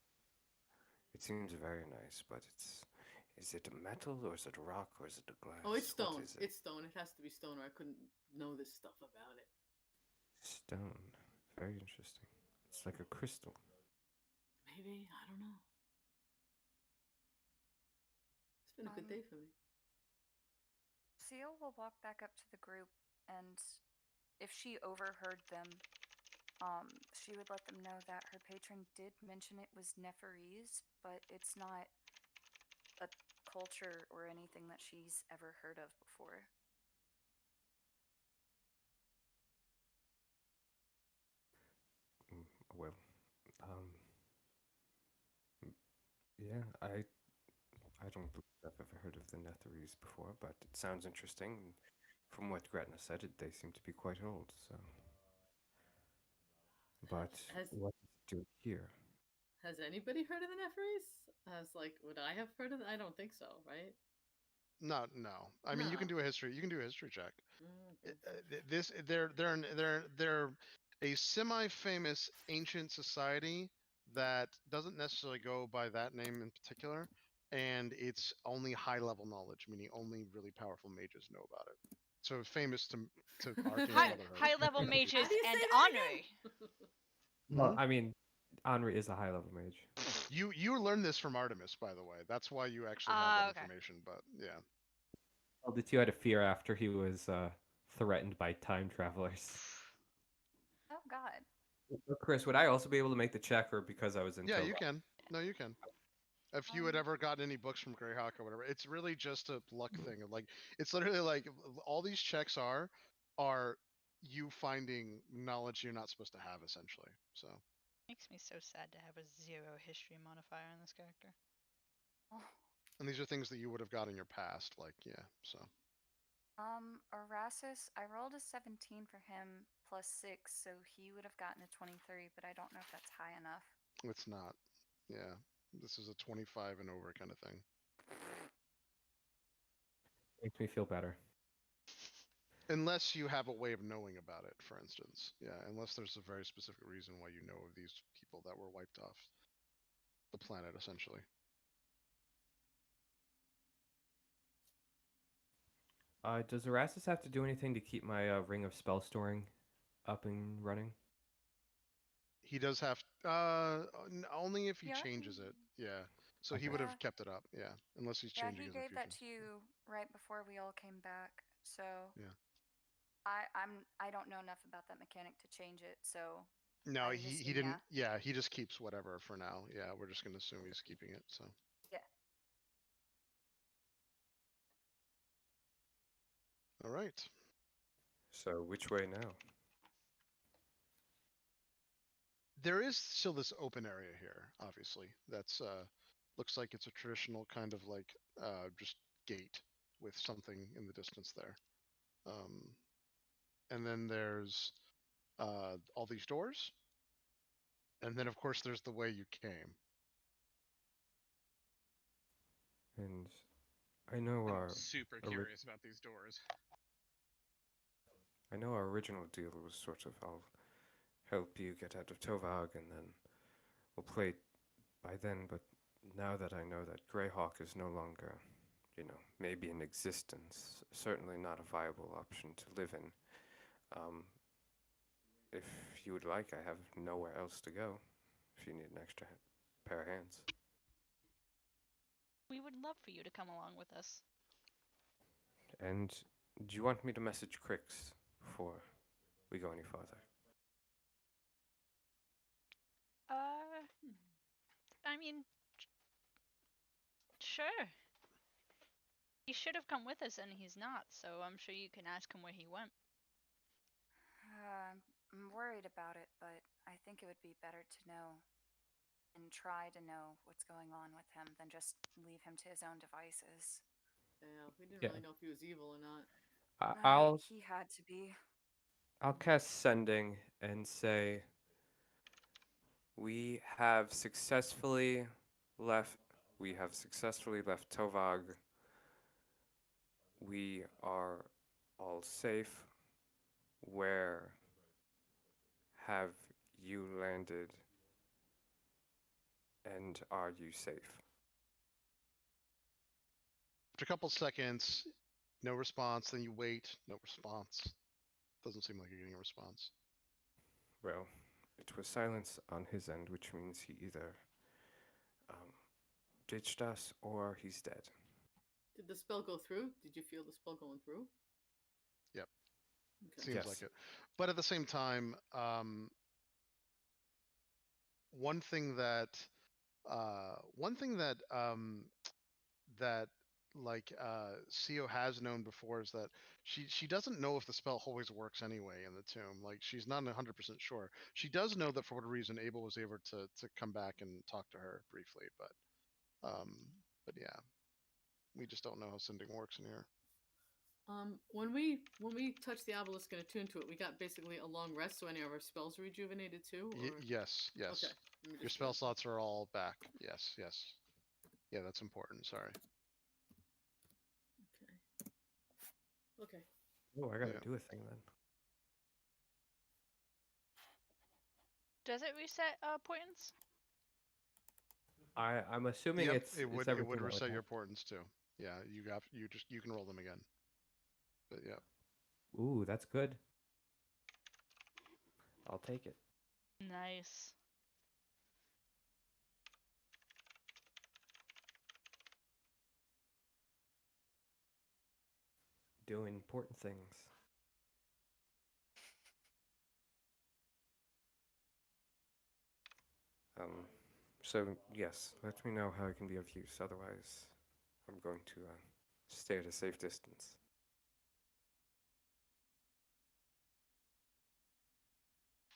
It seems very nice, but is it a metal or is it a rock or is it a glass? Oh, it's What stone. is it? It's stone. It has to be stone, or I couldn't know this stuff about it. Stone. Very interesting. It's like a crystal. Maybe, I don't know. It's been a good day for me. Seal will walk back up to the group, and if she overheard them, she would let them know that her patron did mention it was Neferese, but it's not a culture or anything that she's ever heard of before. Well, yeah, I don't believe I've ever heard of the Netherese before, but it sounds interesting. And from what Gretna said, they seem to be quite old. So, but what does it do here? Has anybody heard of the Neferese? Would I have heard of it? I don't think so, right? no. I mean, you can No. do a history. You can do a history check. Okay. They're a semi-famous ancient society that doesn't necessarily go by that name in particular, and it's only high-level knowledge, meaning only really powerful mages know about it. So famous to Arcane Brotherhood. High level mages How do you and say that Henri. again? Well, I mean, Henri is a high level mage. You learned this from Artemis, by the way. That's why you actually have that Okay. information. But yeah. Well, the two had a fear after he was threatened by time travelers. Oh God. Chris, would I also be able to make the check, or because I was in? Yeah, Tova? you can. No, you can. If you had ever gotten any books from Greyhawk or whatever, it's really just a luck thing. Like it's literally like all these checks are you finding knowledge you're not supposed to have, essentially. So Makes me so sad to have a 0 history modifier on this character. and these are things that you would have got in your past, like yeah. So Erasmus, I rolled a 17 for him plus 6, so he would have gotten a 23, but I don't know if that's high enough. it's not. Yeah, this is a 25 and over kind of thing. Makes me feel better. Unless you have a way of knowing about it, for instance. Yeah, unless there's a very specific reason why you know of these people that were wiped off the planet, essentially. Does Erasmus have to do anything to keep my ring of spell storing up and running? He does have only if he Yeah. changes it. Yeah. So he Okay. would Yeah. have kept it up. Yeah, unless he's Yeah, changing he his gave that infusions. to you right before we all came back. So Yeah. I don't know enough about that mechanic to change it. So No, I'm he guessing, didn't. Yeah, he just keeps whatever for now. Yeah, we're just gonna assume he's keeping it. So Yeah. all right. So which way now? There is still this open area here, obviously. That's looks like it's a traditional kind of like just gate with something in the distance there. And then there's all these doors. And then of course there's the way you came. And I know I'm our super curious about these doors. I know our original deal was sort of I'll help you get out of Tovag and then we'll play by then, but now that I know that Greyhawk is no longer, maybe in existence, certainly not a viable option to live in. If you would like, I have nowhere else to go if you need an extra pair of hands. We would love for you to come along with us. And do you want me to message Crix before we go any farther? I mean, sure. He should have come with us, and he's not. So I'm sure you can ask him where he went. I'm worried about it, but I think it would be better to know and try to know what's going on with him than just leave him to his own devices. Yeah, we didn't Yeah. really know if he was evil or not. He had to be. I'll cast Sending and say, we have successfully left Tovag. We are all safe. Where have you landed? And are you safe? After a couple seconds, no response. Then you wait, no response. Doesn't seem like you're getting a response. Well, it was silence on his end, which means he either ditched us or he's dead. Did the spell go through? Did you feel the spell going through? Yep. Okay. Seems Yes. like it. But at the same time, one thing that Sio has known before is that she doesn't know if the spell always works anyway in the tomb. Like, she's not 100% sure. She does know that for whatever reason Abel was able to come back and talk to her briefly, but yeah, we just don't know how sending works in here. When we touched the obelisk and attuned to it, we got basically a long rest, so any of our spells rejuvenated too. Or... Yes. Okay. Your spell slots are all back. Yes. Yeah, that's important. Sorry. Okay. Oh, I gotta Yeah. do a thing then. Does it reset portents? I'm assuming Yep, it's it would everything that reset your have. portents too. Yeah, you can roll them again. But yeah. Ooh, that's good. I'll take it. Nice. Doing important things. So yes, let me know how I can be of use. Otherwise, I'm going to stay at a safe distance.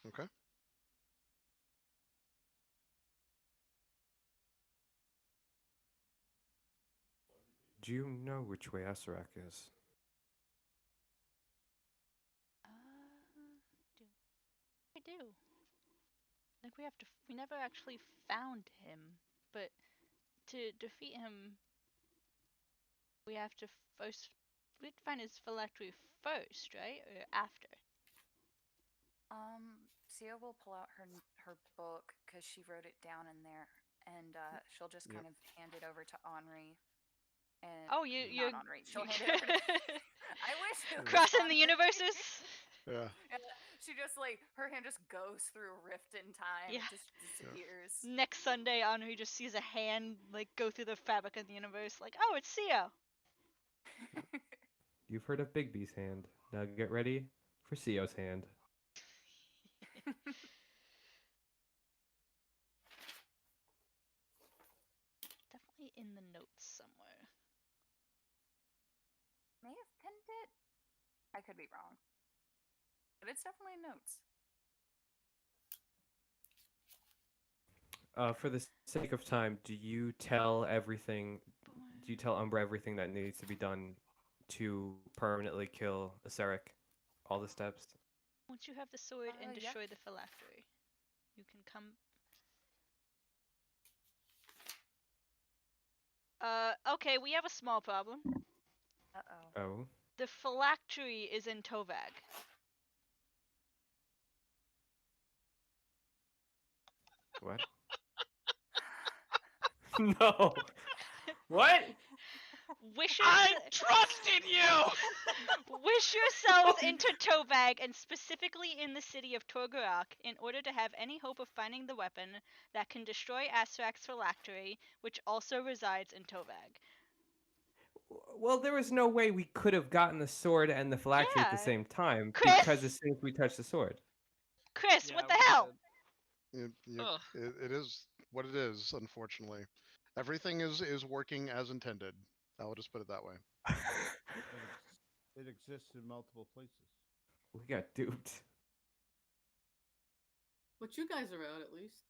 Okay. Do you know which way Asarak is? I do. Like we never actually found him, but to defeat him, we have to we'd find his phylactery first, right? Or after? Sio will pull out her book because she wrote it down in there, and she'll just kind of hand it over to Henri. And Oh, you're not Henri. She'll hand it over to I wish it was crossing the Henri. universes. Yeah. And she just her hand just goes through a rift in time. Yeah. It just disappears. Next Sunday, Henri just sees a hand go through the fabric of the universe. Like, oh, it's Sio. You've heard of Bigby's hand. Now get ready for Sio's hand. Definitely in the notes somewhere. May have pinned it. I could be wrong. But it's definitely in notes. For the sake of time, do you tell Umbra everything that needs to be done to permanently kill Asarik? All the steps? Once you have the sword and Yeah. destroy the phylactery, you can come. Okay, we have a small problem. Uh-oh. Oh. The phylactery is in Tovag. What? No. What? I trusted you! Wish yourselves into Tovag, and specifically in the city of Torgorak, in order to have any hope of finding the weapon that can destroy Asarak's phylactery, which also resides in Tovag. Well, there was no way we could have gotten the sword and the phylactery at the Yeah. same time, Chris! because as soon as we touched the sword. Chris, Yeah, what the we hell? did. It is what it is, unfortunately. Everything is working as intended. I will just put it that way. It exists in multiple places. We got duped. But you guys are out at least.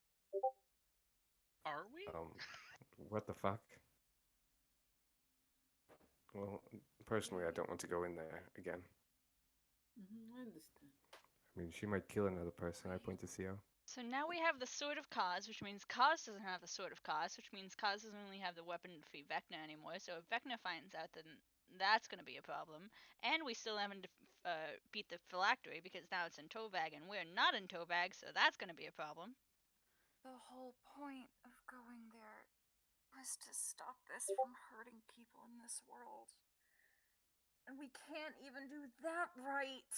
Are we? What the fuck? Well, personally, I don't want to go in there again. I understand. I mean, she might kill another person. I point to Theo. So now we have the Sword of Kaz, which means Kaz doesn't have the Sword of Kaz, which means Kaz doesn't really have the weapon to defeat Vecna anymore. So if Vecna finds out, then that's going to be a problem. And we still haven't beat the phylactery because now it's in Tovag, and we're not in Tovag, so that's going to be a problem. The whole point of going there was to stop this from hurting people in this world. And we can't even do that right.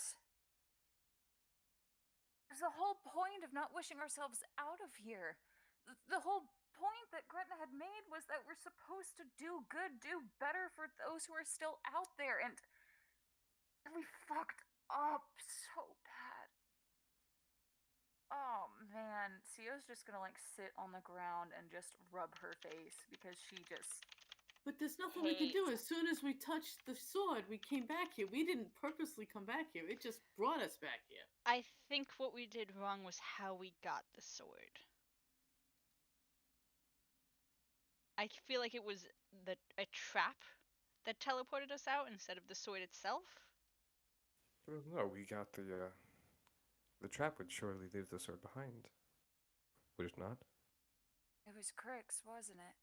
There's the whole point of not wishing ourselves out of here. The whole point that Gretna had made was that we're supposed to do good, do better for those who are still out there, and we fucked up so bad. Oh man, Sio's just gonna like sit on the ground and just rub her face because she just. But there's nothing we can do. As soon as we touched the sword, we came back here. We didn't purposely come back here. It just brought us back here. I think what we did wrong was how we got the sword. I feel like it was a trap that teleported us out instead of the sword itself. Well, no, we got the trap would surely leave the sword behind. Would it not? It was Crix, wasn't it?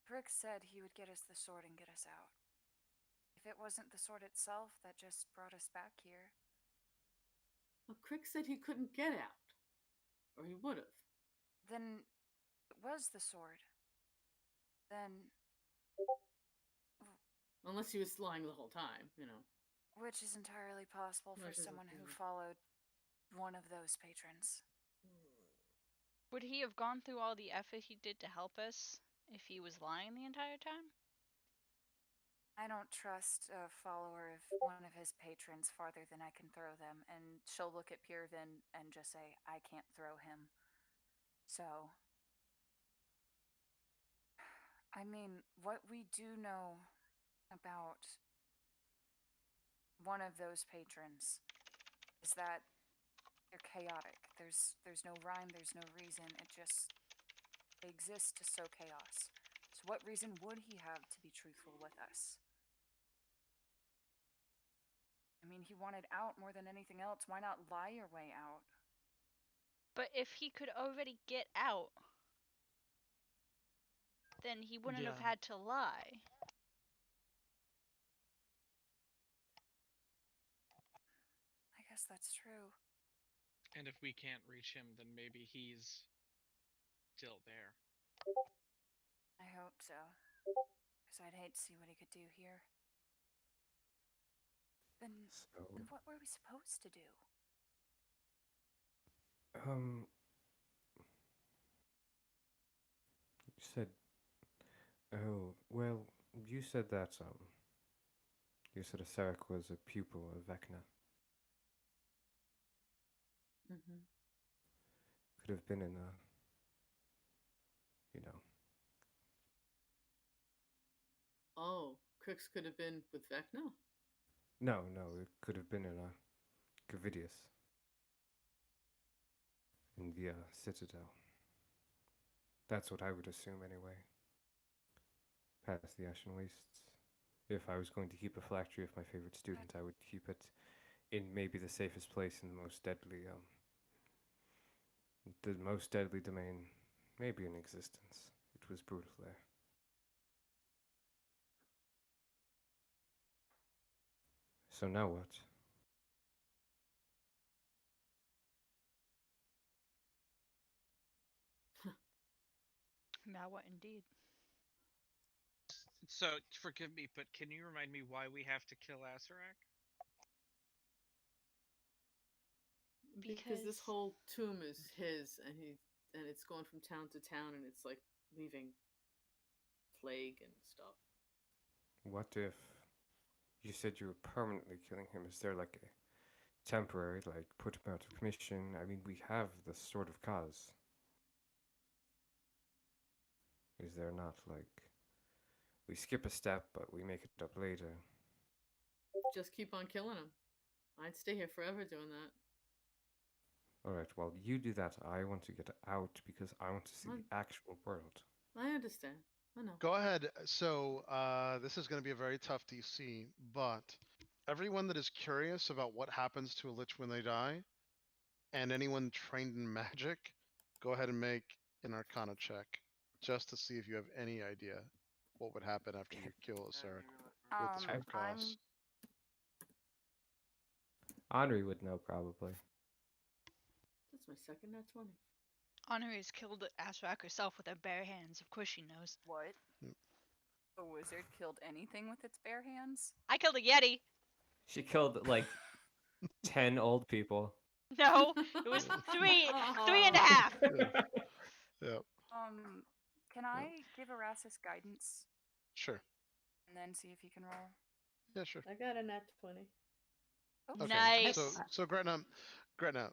Crix said he would get us the sword and get us out. If it wasn't the sword itself that just brought us back here. Well, Crick said he couldn't get out. Or he would have. Then it was the sword. Then. Unless he was lying the whole time, you know. Which is entirely possible for someone who followed one of those patrons. Would he have gone through all the effort he did to help us if he was lying the entire time? I don't trust a follower of one of his patrons farther than I can throw them, and she'll look at Pirvin and just say, I can't throw him. So, I mean, what we do know about one of those patrons is that they're chaotic. There's no rhyme, there's no reason. It just exists to sow chaos. So what reason would he have to be truthful with us? I mean, he wanted out more than anything else. Why not lie your way out? But if he could already get out, then he wouldn't have had to lie. I guess that's true. And if we can't reach him, then maybe he's still there. I hope so. Because I'd hate to see what he could do here. Then what were we supposed to do? You said, oh, well, you said that, you said Asarik was a pupil of Vecna. Could have been in a, you know. Oh, Crix could have been with Vecna? No, it could have been in a Gavidius. In the Citadel. That's what I would assume anyway. Past the Ashen Wastes. If I was going to keep a phylactery of my favorite student, I would keep it in maybe the safest place in the most deadly domain maybe in existence. It was brutal there. So now what? Now what indeed? So, forgive me, but can you remind me why we have to kill Asarak? Because this whole tomb is his, and it's going from town to town, and it's like leaving plague and stuff. What if you said you were permanently killing him? Is there like a temporary, like put him out of commission? I mean, we have the Sword of Kaz. Is there not? Like, we skip a step, but we make it up later. Just keep on killing him. I'd stay here forever doing that. Alright, well, you do that. I want to get out because I want to see Fine. the actual world. I understand. I know. Go ahead. So this is going to be a very tough DC, but everyone that is curious about what happens to a lich when they die, and anyone trained in magic, go ahead and make an Arcana check, just to see if you have any idea what would happen after you kill a Sarek with the Sword of Cost. Henri would know, probably. That's my second nat 20. Honore's killed Azrak herself with her bare hands. Of course she knows. What? Mm. A wizard killed anything with its bare hands? I killed a Yeti. She killed, like, 10 old people. No, it was three and a half. Yep. Can I give Erasmus guidance Sure. and then see if he can roll? Yeah, sure. I got a nat 20. Oh, Okay. Nice. So Gretna,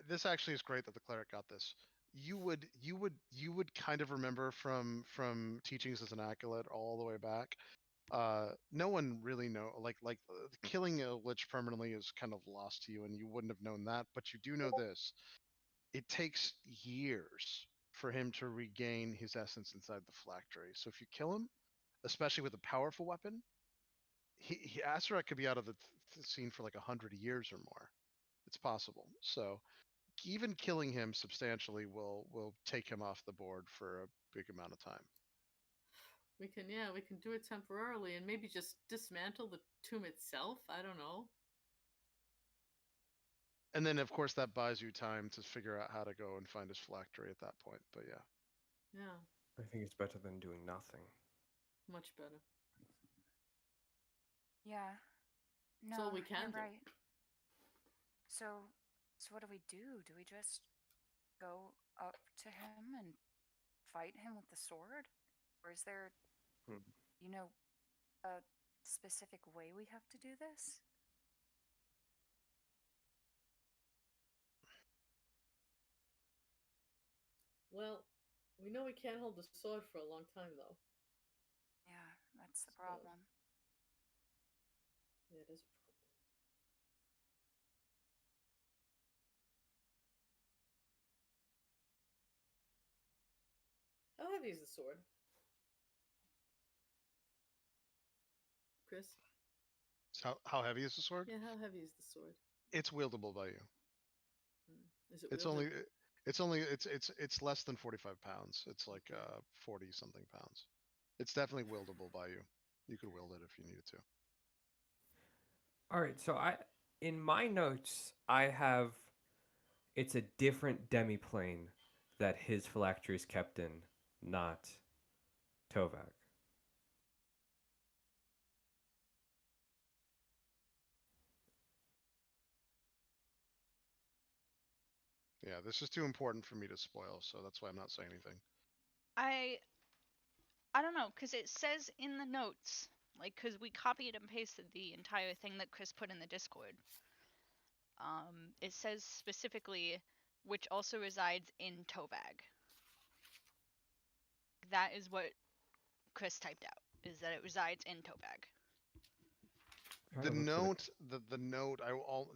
this actually is great that the cleric got this. You would kind of remember from teachings as an acolyte all the way back. No one really killing a lich permanently is kind of lost to you, and you wouldn't have known that. But you do know this: it takes years for him to regain his essence inside the phylactery. So if you kill him, especially with a powerful weapon, Asarak could be out of the scene for like 100 years or more. It's possible. So even killing him substantially will take him off the board for a big amount of time. We can do it temporarily and maybe just dismantle the tomb itself. I don't know. And then of course that buys you time to figure out how to go and find his phylactery at that point. But yeah. Yeah, I think it's better than doing nothing. much better. yeah. No, That's all we can you're do. right. So what do? Do we just go up to him and fight him with the sword? Or is there, Hmm. a specific way we have to do this? Well, we know we can't hold the sword for a long time, though. Yeah, that's the So- problem. Yeah, it is a problem. How heavy is the sword? Chris? So how heavy is the sword? Yeah, how heavy is the sword? It's wieldable by you. Is it It's wielded- it's less than 45 pounds. It's like 40 something pounds. It's definitely wieldable by you. You could wield it if you needed to. Alright, so in my notes, I have it's a different demiplane that his phylactery is kept in, not Tovak. Yeah, this is too important for me to spoil, so that's why I'm not saying anything. I don't know, because it says in the notes, like, because we copied and pasted the entire thing that Chris put in the Discord. It says specifically, which also resides in Tovag. That is what Chris typed out, is that it resides in Tovag. The note, the note,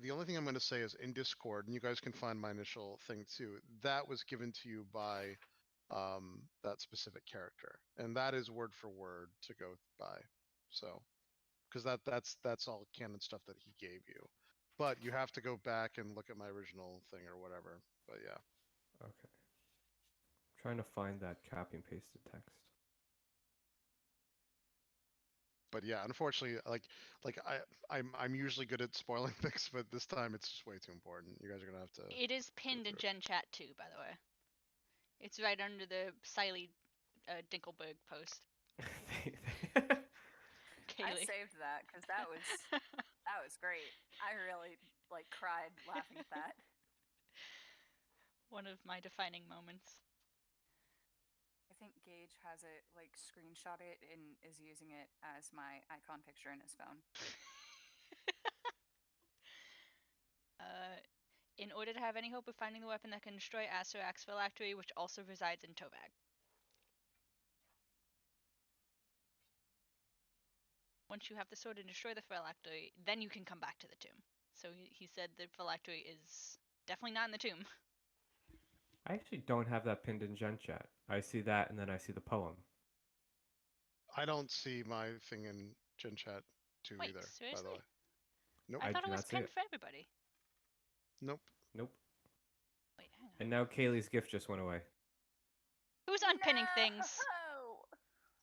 the only thing I'm going to say is in Discord, and you guys can find my initial thing too. That was given to you by that specific character, and that is word for word to go by. So, because that's all canon stuff that he gave you, but you have to go back and look at my original thing or whatever. But yeah. Okay. I'm trying to find that copy and pasted text. But yeah, unfortunately, I'm usually good at spoiling things, but this time it's just way too important. You guys are gonna have to. It is pinned in through Gen Chat too, by the way. It's right under the Siley Dinkelberg post. I Kaylee. saved that because that was great. I really cried laughing at that. One of my defining moments. I think Gage has it screenshot it and is using it as my icon picture in his phone. In order to have any hope of finding the weapon that can destroy Asarak's phylactery, which also resides in Tovag. once you have the sword and destroy the phylactery, then you can come back to the tomb. So he said the phylactery is definitely not in the tomb. I actually don't have that pinned in Gen Chat. I see that, and then I see the poem. I don't see my thing in Gen Chat too Wait, either, by the seriously? way. Nope. I thought do it was not see pinned it. for everybody. Nope. Nope. Wait, hang on. And now Kaylee's gift just went away. Who's unpinning things?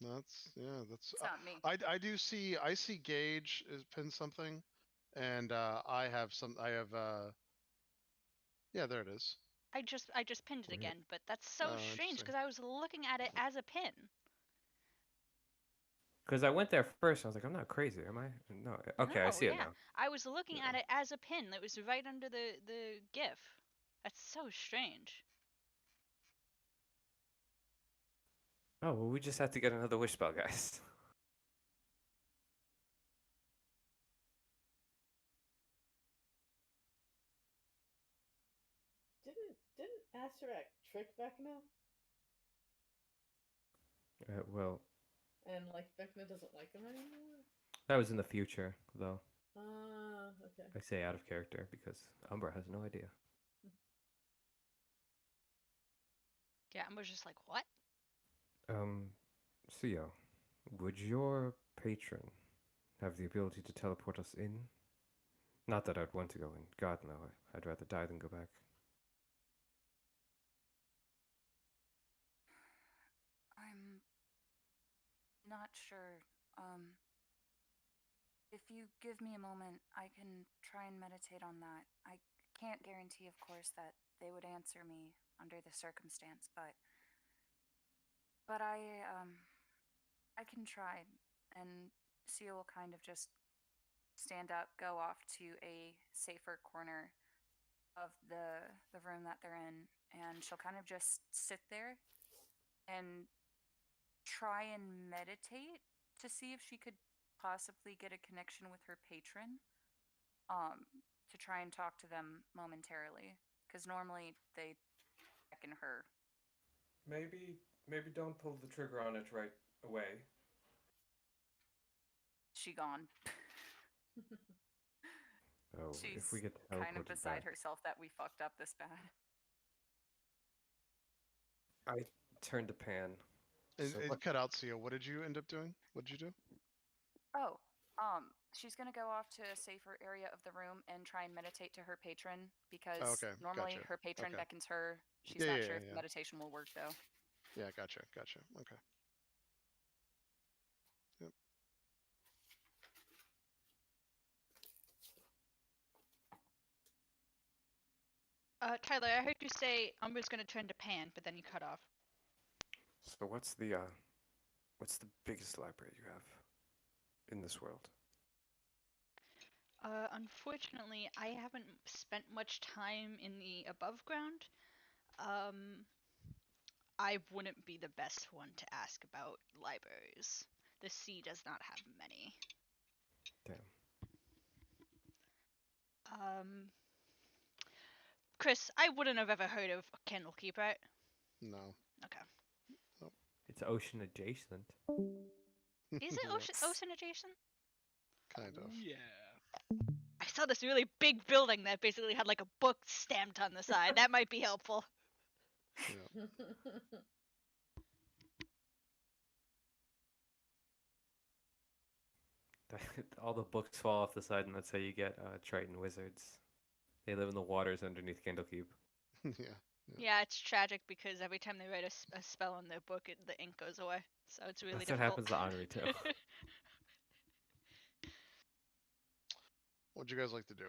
No! That's that's. It's not me. I do see. I see Gage is pinned something, and I have some. I have. Yeah, there it is. I just pinned it Weird. again, but that's so Oh, strange interesting. because I was looking at it as a pin. Because I went there first, and I was like, I'm not crazy, am I? No. Okay, I No, see it yeah. now. I was looking Yeah. at it as a pin that was right under the GIF. That's so strange. Oh, well, we just have to get another wish spell, guys. Didn't Asarak trick Vecna? Well, And like Vecna doesn't like him anymore? that was in the future, though. Ah, okay. I say out of character because Umbra has no idea. Yeah, I was just like, what? Theo, would your patron have the ability to teleport us in? Not that I'd want to go in. God, no. I'd rather die than go back. I'm not sure. If you give me a moment, I can try and meditate on that. I can't guarantee, of course, that they would answer me under the circumstance, but I can try, and Seal will kind of just stand up, go off to a safer corner of the room that they're in, and she'll kind of just sit there and try and meditate to see if she could possibly get a connection with her patron, to try and talk to them momentarily, because normally they beckon her. Maybe don't pull the trigger on it right away. She gone. Oh, She's if we get kind of teleported beside back. herself that we fucked up this bad. I turned to Pan. It, So it what- cut out, Sia. What did you end up doing? What did you do? Oh, she's gonna go off to a safer area of the room and try and meditate to her patron, because Okay, normally gotcha. her patron Okay. beckons her. She's Yeah, not yeah, sure yeah, if yeah. meditation will work though. Yeah, gotcha. Okay. Yep. Tyler, I heard you say Umbra's gonna turn to Pan, but then you cut off. So what's the biggest library you have in this world? Unfortunately, I haven't spent much time in the above ground. I wouldn't be the best one to ask about libraries. The sea does not have many. Damn. Chris, I wouldn't have ever heard of Candlekeep, right? No. Okay. It's ocean adjacent. Is it Yeah, ocean adjacent? kind of. Yeah. I saw this really big building that basically had like a book stamped on the side. That might be helpful. Yeah. All the books fall off the side, and that's how you get Triton wizards. They live in the waters underneath Candlekeep. Yeah. Yeah, it's tragic because every time they write a spell in their book, the ink goes away. So it's really That's what difficult. happens to Henri too. What'd you guys like to do?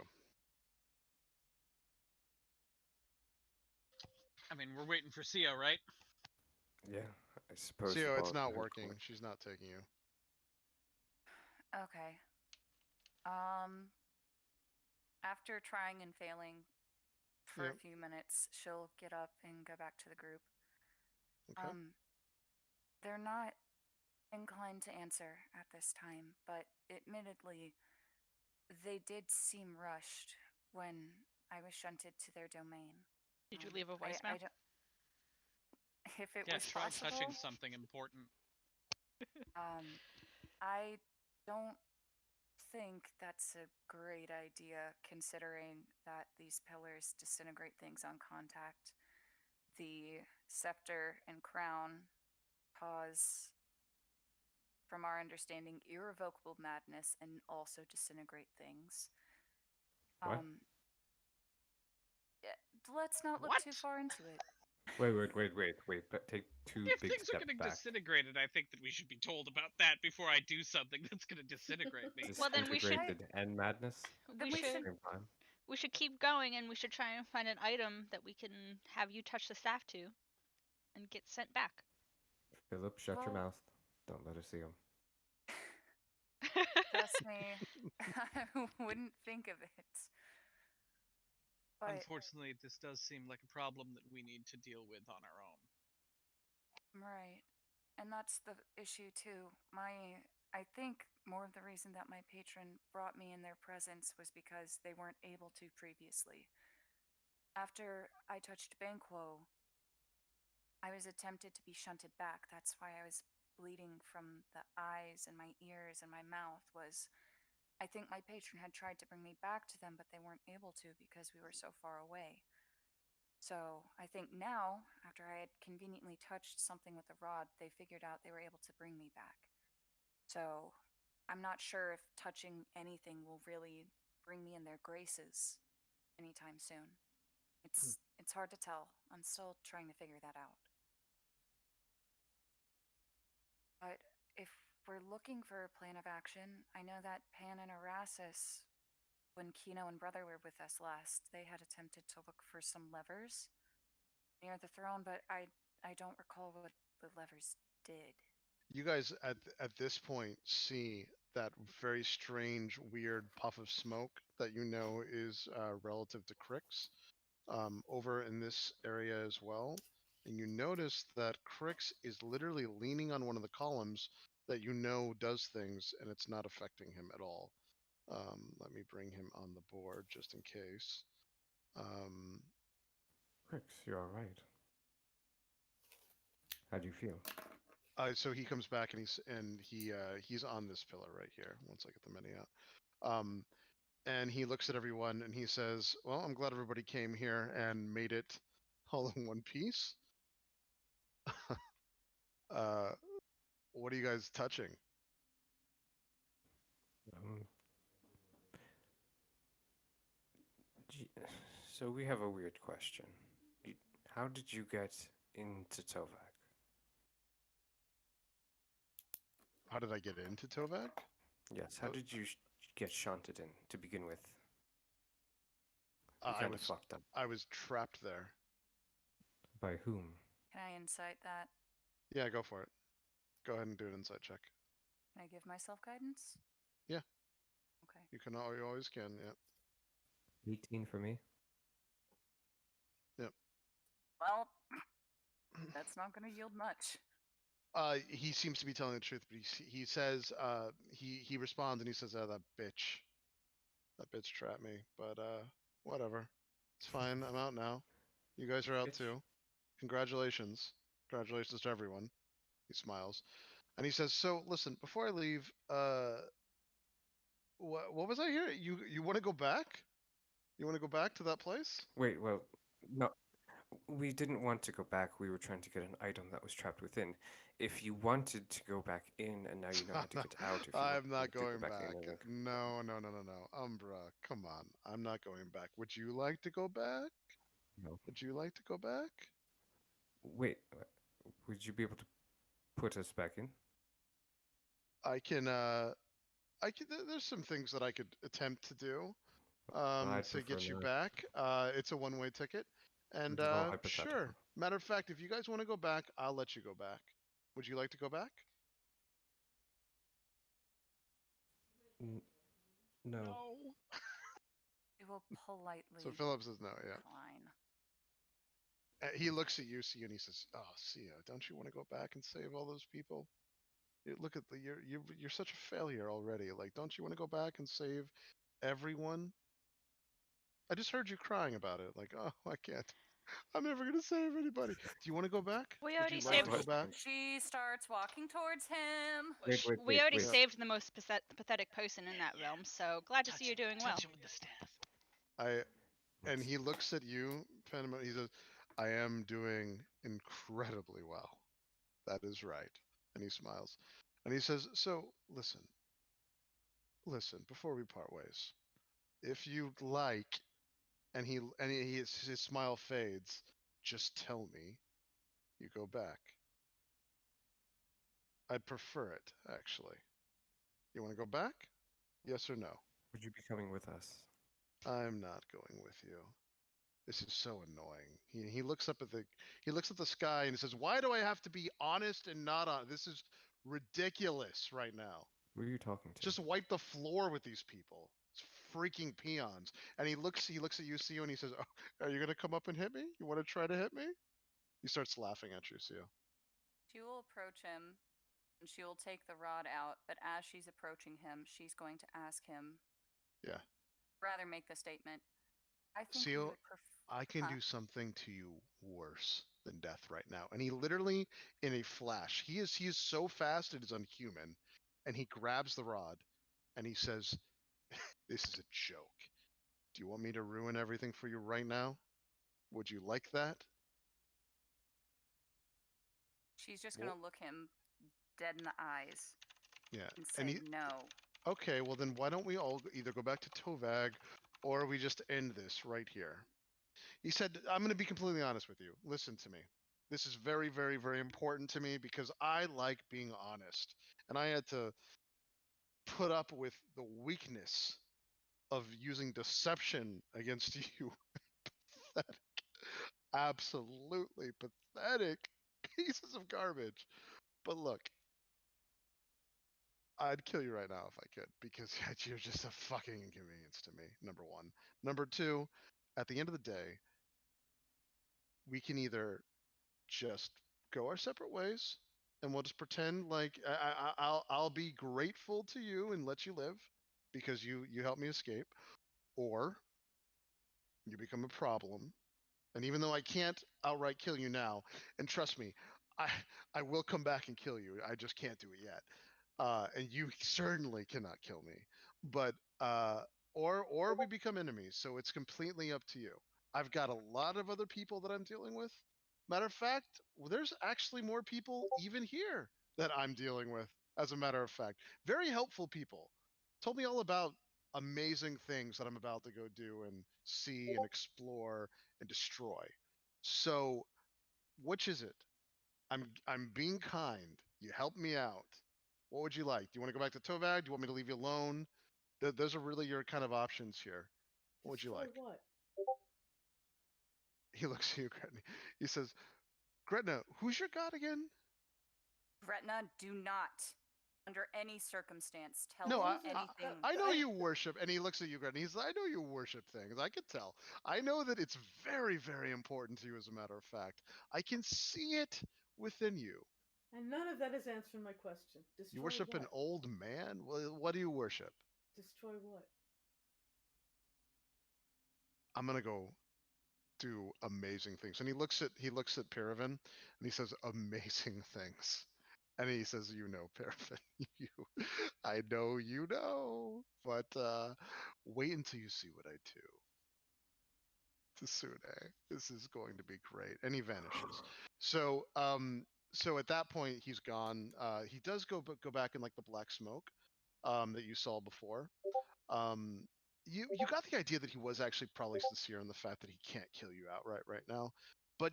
I mean, we're waiting for Cio, right? Yeah, I suppose. Sia, the it's ball not is in working. court. She's not taking you. Okay. After trying and failing for Yep. a few minutes, she'll get up and go back to the group. Okay. They're not inclined to answer at this time, but admittedly, they did seem rushed when I was shunted to their domain. Did you leave a I voicemail? don't. If it Yeah, was try possible, touching something important. I don't think that's a great idea, considering that these pillars disintegrate things on contact. The scepter and crown cause, from our understanding, irrevocable madness and also disintegrate things. What? Yeah, let's not look too What? far into it. Wait. But take two If big things are steps getting back. disintegrated, I think that we should be told about that before I do something that's gonna disintegrate me. Well, then we should- Disintegrated and madness Then We we at the should- same time. We should keep going, and we should try and find an item that we can have you touch the staff to, and get sent back. Philip, shut your Well- mouth. Don't let her see him. Trust me, I wouldn't think of it. But Unfortunately, this does seem like a problem that we need to deal with on our own. right. And that's the issue too. I think more of the reason that my patron brought me in their presence was because they weren't able to previously. After I touched Banquo, I was attempted to be shunted back. That's why I was bleeding from the eyes and my ears and my mouth. I think my patron had tried to bring me back to them, but they weren't able to because we were so far away. So I think now, after I had conveniently touched something with the rod, they figured out they were able to bring me back. So I'm not sure if touching anything will really bring me in their graces anytime soon. It's hard to tell. I'm still trying to figure that out. But if we're looking for a plan of action, I know that Pan and Erasmus, when Kino and Brother were with us last, they had attempted to look for some levers near the throne, but I don't recall what the levers did. You guys at this point see that very strange, weird puff of smoke that you know is relative to Crix over in this area as well. And you notice that Crix is literally leaning on one of the columns that you know does things, and it's not affecting him at all. Let me bring him on the board just in case. Crix, you're all right. How do you feel? So he comes back and he's on this pillar right here. Once I get the menu out, and he looks at everyone and he says, "Well, I'm glad everybody came here and made it all in one piece." What are you guys touching? Um, so we have a weird question. How did you get into Tovak? How did I get into Tovak? Yes, how Oh. did you get shunted in to begin with? You I kind of was fucked up. I was trapped there. By whom? Can I insight that? Yeah, go for it. Go ahead and do an insight check. Can I give myself guidance? Yeah. Okay. You always can. Yeah. 18 for me. Well, that's not going to yield much. He seems to be telling the truth, but he says he responds and he says, "Oh, that bitch trapped me." But whatever, it's fine. I'm out now. You guys are out Bitch. too. Congratulations to everyone. He smiles, and he says, "So listen, before I leave, what was I hearing? You want to go back? You want to go back to that place?" Wait, well, no. We didn't want to go back. We were trying to get an item that was trapped within. If you wanted to go back in and now you know how to get out, if you I'm not wanted to go going back. in and then No. Umbra, come on. I'm not going back. Would you like to go back? No. Would you like to go back? Wait, would you be able to put us back in? I can. There's some things that I could attempt to do. I'd To get prefer you not. back. It's a one-way ticket, and This is all sure. hypothetical. Matter of fact, if you guys want to go back, I'll let you go back. Would you like to go back? No. We will politely So Philip says no. Yeah. decline. He looks at you, Sia, and he says, "Oh, Sia, don't you want to go back and save all those people? Look at you're such a failure already. Like, don't you want to go back and save everyone? I just heard you crying about it. Like, oh, I can't. I'm never gonna save anybody. Do you want to go back? We Would already you like saved- to go back? She starts walking towards him. Wait, wait, We wait, already wait. saved the most pathetic person in that realm, so glad to see you're doing well. Touch him with the staff. And he looks at you, Penman. He says, "I am doing incredibly well. That is right." And he smiles, and he says, "So listen, before we part ways, if you'd like," and his smile fades. "Just tell me, you go back. I'd prefer it, actually. You want to go back? Yes or no?" Would you be coming with us? "I'm not going with you. This is so annoying." He looks up at the sky and he says, "Why do I have to be honest and not on? This is ridiculous right now. Who are you talking to? Just wipe the floor with these people. It's freaking peons." And he looks at Yucio and he says, "Oh, are you gonna come up and hit me? You want to try to hit me?" He starts laughing at Yucio. She will approach him and she will take the rod out, but as she's approaching him, she's going to ask him. Yeah. Rather make the statement. I think Seal, you would I can Huh? do something to you worse than death right now. And he literally, in a flash, he is so fast it is unhuman. And he grabs the rod and he says, "This is a joke. Do you want me to ruin everything for you right now? Would you like that?" She's just Well- going to look him dead in the eyes Yeah. and say And he, no. okay, well then why don't we all either go back to Tovag or we just end this right here? He said, "I'm going to be completely honest with you. Listen to me. This is very, very, very important to me because I like being honest. And I had to put up with the weakness of using deception against you." Pathetic. Absolutely pathetic pieces of garbage. But look, I'd kill you right now if I could because you're just a fucking inconvenience to me, number one. Number two, at the end of the day, we can either just go our separate ways and we'll just pretend like I'll be grateful to you and let you live because you helped me escape, or you become a problem. And even though I can't outright kill you now, and trust me, I I will come back and kill you. I just can't do it yet. And you certainly cannot kill me. But or we become enemies. So it's completely up to you. I've got a lot of other people that I'm dealing with. Matter of fact, there's actually more people even here that I'm dealing with. As a matter of fact, very helpful people. Told me all about amazing things that I'm about to go do and see and explore and destroy. So, which is it? I'm being kind. You helped me out. What would you like? Do you want to go back to Tovag? Do you want me to leave you alone? Those are really your kind of options here. What would you Destroy like? What? He looks at you, Gretna. He says, "Gretna, who's your god again?" Gretna, do not, under any circumstance, tell No, him anything. I know you worship, and he looks at you, Gretna. He's, "I know you worship things. I can tell. I know that it's very, very important to you, as a matter of fact. I can see it within you. And none of that is answering my question. Destroy You worship what? an old man? Well, what do you worship?" Destroy what? "I'm gonna go do amazing things." And he looks at Paraven and he says, "Amazing things." And he says, "You know, Paraven, I know you know, but wait until you see what I do. Tsune, this is going to be great." And he vanishes. So so at that point he's gone. He does go back in like the black smoke that you saw before. Um, you got the idea that he was actually probably sincere in the fact that he can't kill you outright right now, but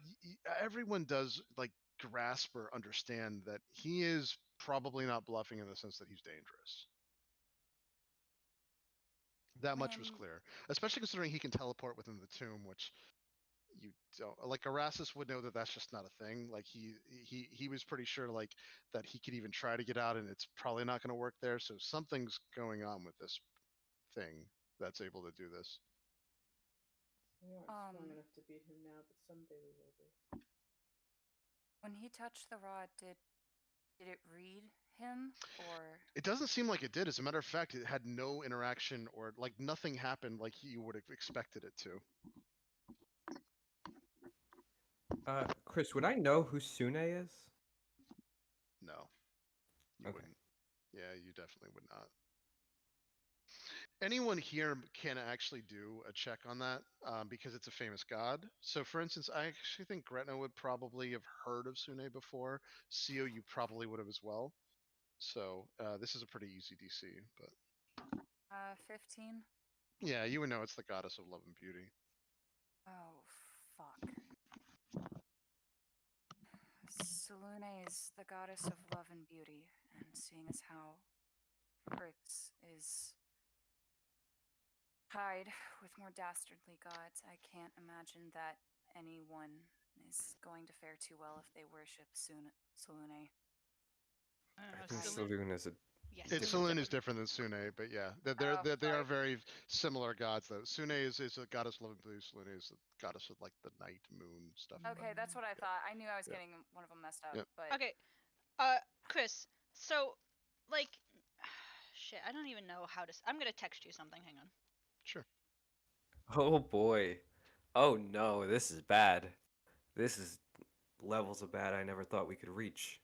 everyone does like grasp or understand that he is probably not bluffing in the sense that he's dangerous. That much was clear, especially considering he can teleport within the tomb, which you don't like. Erasmus would know that that's just not a thing. Like he was pretty sure like that he could even try to get out, and it's probably not going to work there. So something's going on with this thing that's able to do this. We aren't strong enough to beat him now, but someday we will be. When he touched the rod, did it read him, or It doesn't seem like it did. As a matter of fact, it had no interaction or like nothing happened like you would have expected it to. Chris, would I know who Sune is? No, you Okay. wouldn't. Yeah, you definitely would not. Anyone here can actually do a check on that because it's a famous god. So, for instance, I actually think Gretna would probably have heard of Sune before. Sio, you probably would have as well. So, this is a pretty easy DC. But 15. yeah, you would know it's the goddess of love and beauty. Oh, fuck. Selune is the goddess of love and beauty, and seeing as how Crix is tied with more dastardly gods, I can't imagine that anyone is going to fare too well if they worship Selune. I think Saloon- Saloon is a Yes. It's Different. Selene is different than Sune, but yeah, they are very similar gods though. Sune is a goddess of love and beauty. Selene is a goddess of like the night, moon stuff. Okay, that's what I thought. I knew I was Yeah. getting one of them messed up, Yep. but Okay. Chris. So, like, shit. I don't even know how to. I'm gonna text you something. Hang on. Sure. Oh boy. Oh no, this is bad. This is levels of bad I never thought we could reach.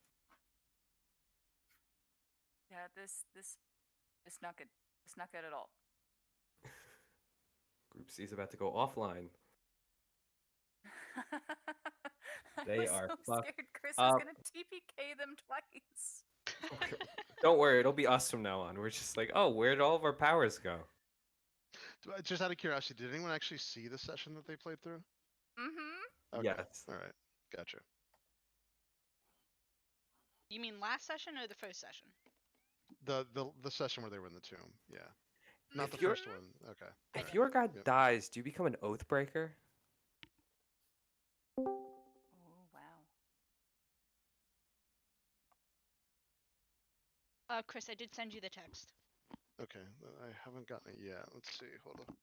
yeah, this not good. It's not good at all. Group C is about to go offline. I They was are so fucked scared Chris was up. gonna TPK them twice. Don't worry, it'll be us from now on. We're just like, oh, where'd all of our powers go? Just out of curiosity, did anyone actually see the session that they played through? Mm-hmm. Okay. Yes. All right. Gotcha. You mean last session or the first session? The session where they were in the tomb. Yeah. Not If the you're- first one. Okay. If alright. your god Yep. dies, do you become an oath breaker? Oh wow. Chris, I did send you the text. Okay. I haven't gotten it yet. Let's see. Hold on.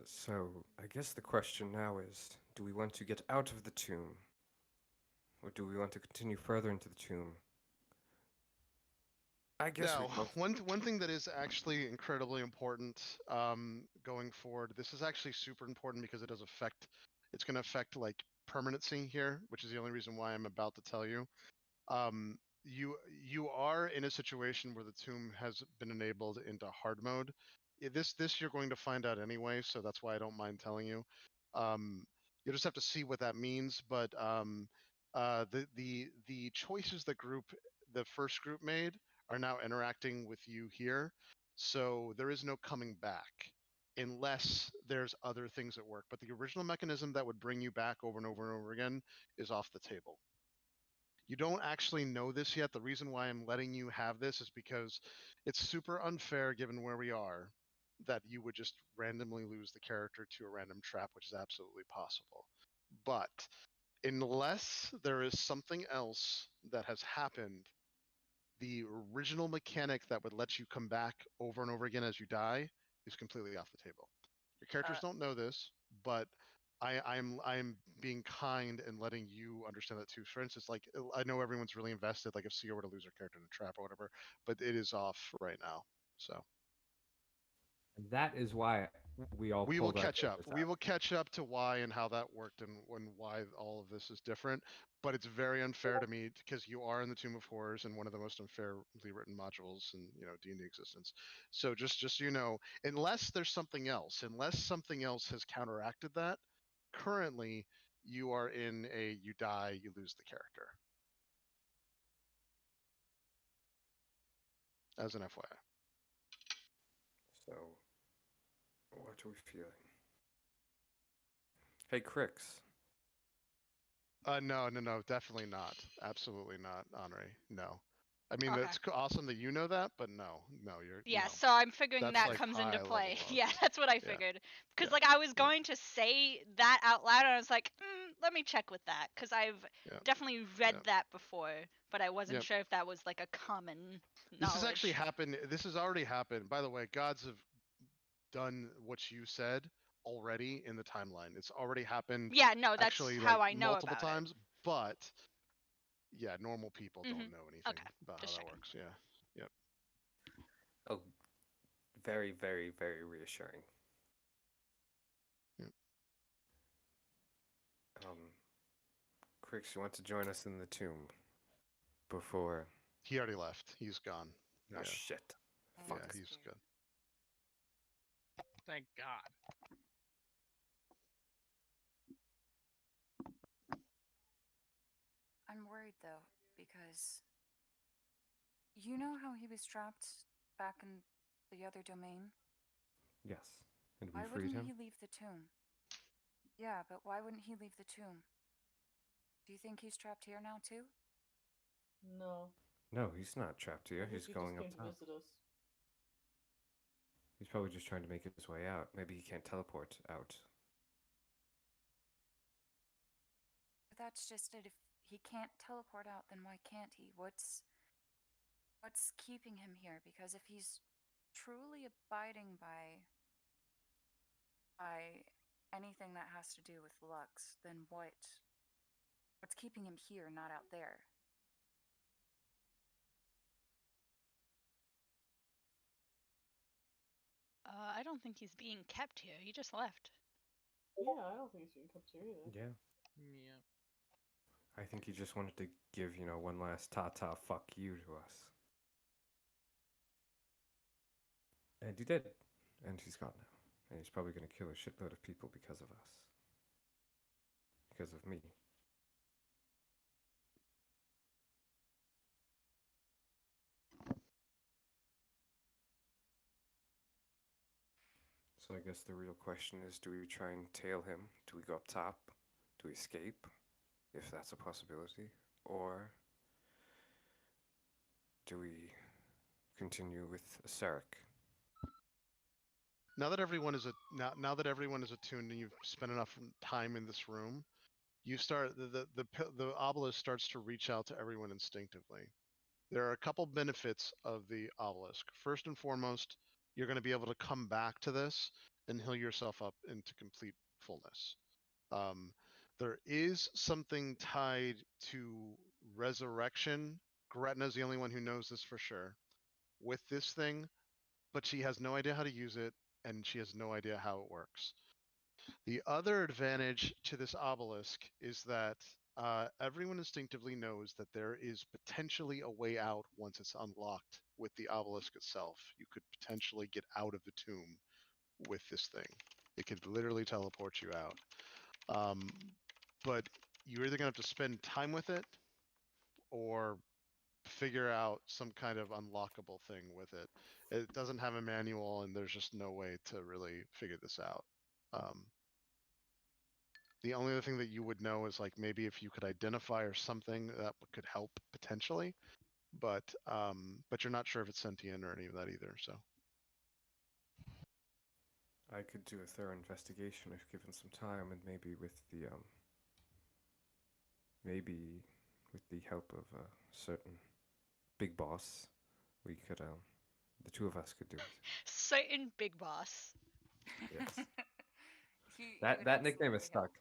So, I guess the question now is, do we want to get out of the tomb? Or do we want to continue further into the tomb? I guess we Now, both- one thing that is actually incredibly important going forward. This is actually super important because it does affect. It's going to affect like permanency here, which is the only reason why I'm about to tell you. You are in a situation where the tomb has been enabled into hard mode. This you're going to find out anyway, so that's why I don't mind telling you. You just have to see what that means, but the choices the first group made are now interacting with you here, so there is no coming back unless there's other things at work. But the original mechanism that would bring you back over and over and over again is off the table. You don't actually know this yet. The reason why I'm letting you have this is because it's super unfair given where we are that you would just randomly lose the character to a random trap, which is absolutely possible. But unless there is something else that has happened, the original mechanic that would let you come back over and over again as you die is completely off the table. Your characters don't know this, but I'm being kind and letting you understand that too. For instance, like I know everyone's really invested, like if Sio were to lose her character in a trap or whatever, but it is off right now. So that is why we all we will pulled our catch up. favorites We out. will catch up to why and how that worked and why all of this is different. But it's very unfair to me because you are in the Tomb of Horrors and one of the most unfairly written modules in D&D existence. So just so you know, unless something else has counteracted that, currently you are in a you die, you lose the character. As an FYI. So, what are we feeling? Hey, Crix. No, definitely not. Absolutely not, Henri. No. I mean, Okay. it's awesome that you know that, but no, you're Yeah, no. so I'm figuring That's, that like, comes high into level play. up. Yeah, that's what I Yeah. figured. Because Yeah. like I was going to say that out loud, and I was like, let me check with that, because I've Yeah. definitely read Yeah. that before, but I wasn't Yep. sure if that was like a common knowledge. This has actually happened. This has already happened. By the way, gods have done what you said already in the timeline. It's already happened. Yeah, no, that's actually, how like, I know multiple about times. But yeah, normal people don't know anything Okay, about how just that checking. works. Yeah. Yep. Oh, very, very, very reassuring. Yep. Crix, you want to join us in the tomb before? He already left. He's gone. Oh Yeah. shit! Oh, Yeah, that's he's weird. good. Thank God. I'm worried though, because you know how he was trapped back in the other domain? Yes, and we Why freed wouldn't him. he leave the tomb? Yeah, but why wouldn't he leave the tomb? Do you think he's trapped here now too? No. No, he's not trapped here. I think He's he going just up came to top. visit us. He's probably just trying to make his way out. Maybe he can't teleport out. But that's just it. If he can't teleport out, then why can't he? What's keeping him here? Because if he's truly abiding by anything that has to do with Lux, then what's keeping him here, not out there? I don't think he's being kept here. He just left. Yeah, I don't think he's being kept here either. Yeah. Yeah. I think he just wanted to give, one last ta-ta fuck you to us. And he did. And he's gone now. And he's probably going to kill a shitload of people because of us. Because of me. So I guess the real question is, do we try and tail him? Do we go up top? Do we escape? If that's a possibility. Or do we continue with Sarek? Now that everyone is now that everyone is attuned and you've spent enough time in this room, you start the obelisk starts to reach out to everyone instinctively. There are a couple benefits of the obelisk. First and foremost, you're going to be able to come back to this and heal yourself up into complete fullness. There is something tied to resurrection. Gretna's the only one who knows this for sure with this thing, but she has no idea how to use it and she has no idea how it works. The other advantage to this obelisk is that everyone instinctively knows that there is potentially a way out once it's unlocked with the obelisk itself. You could potentially get out of the tomb with this thing. It could literally teleport you out. But you're either going to have to spend time with it or figure out some kind of unlockable thing with it. It doesn't have a manual and there's just no way to really figure this out. The only other thing that you would know is like maybe if you could identify or something that could help potentially, but you're not sure if it's sentient or any of that either. So I could do a thorough investigation if given some time, and maybe with the help of a certain big boss, we could the two of us could do it. Certain big boss. Yes. He That would nickname is absolutely stuck. help.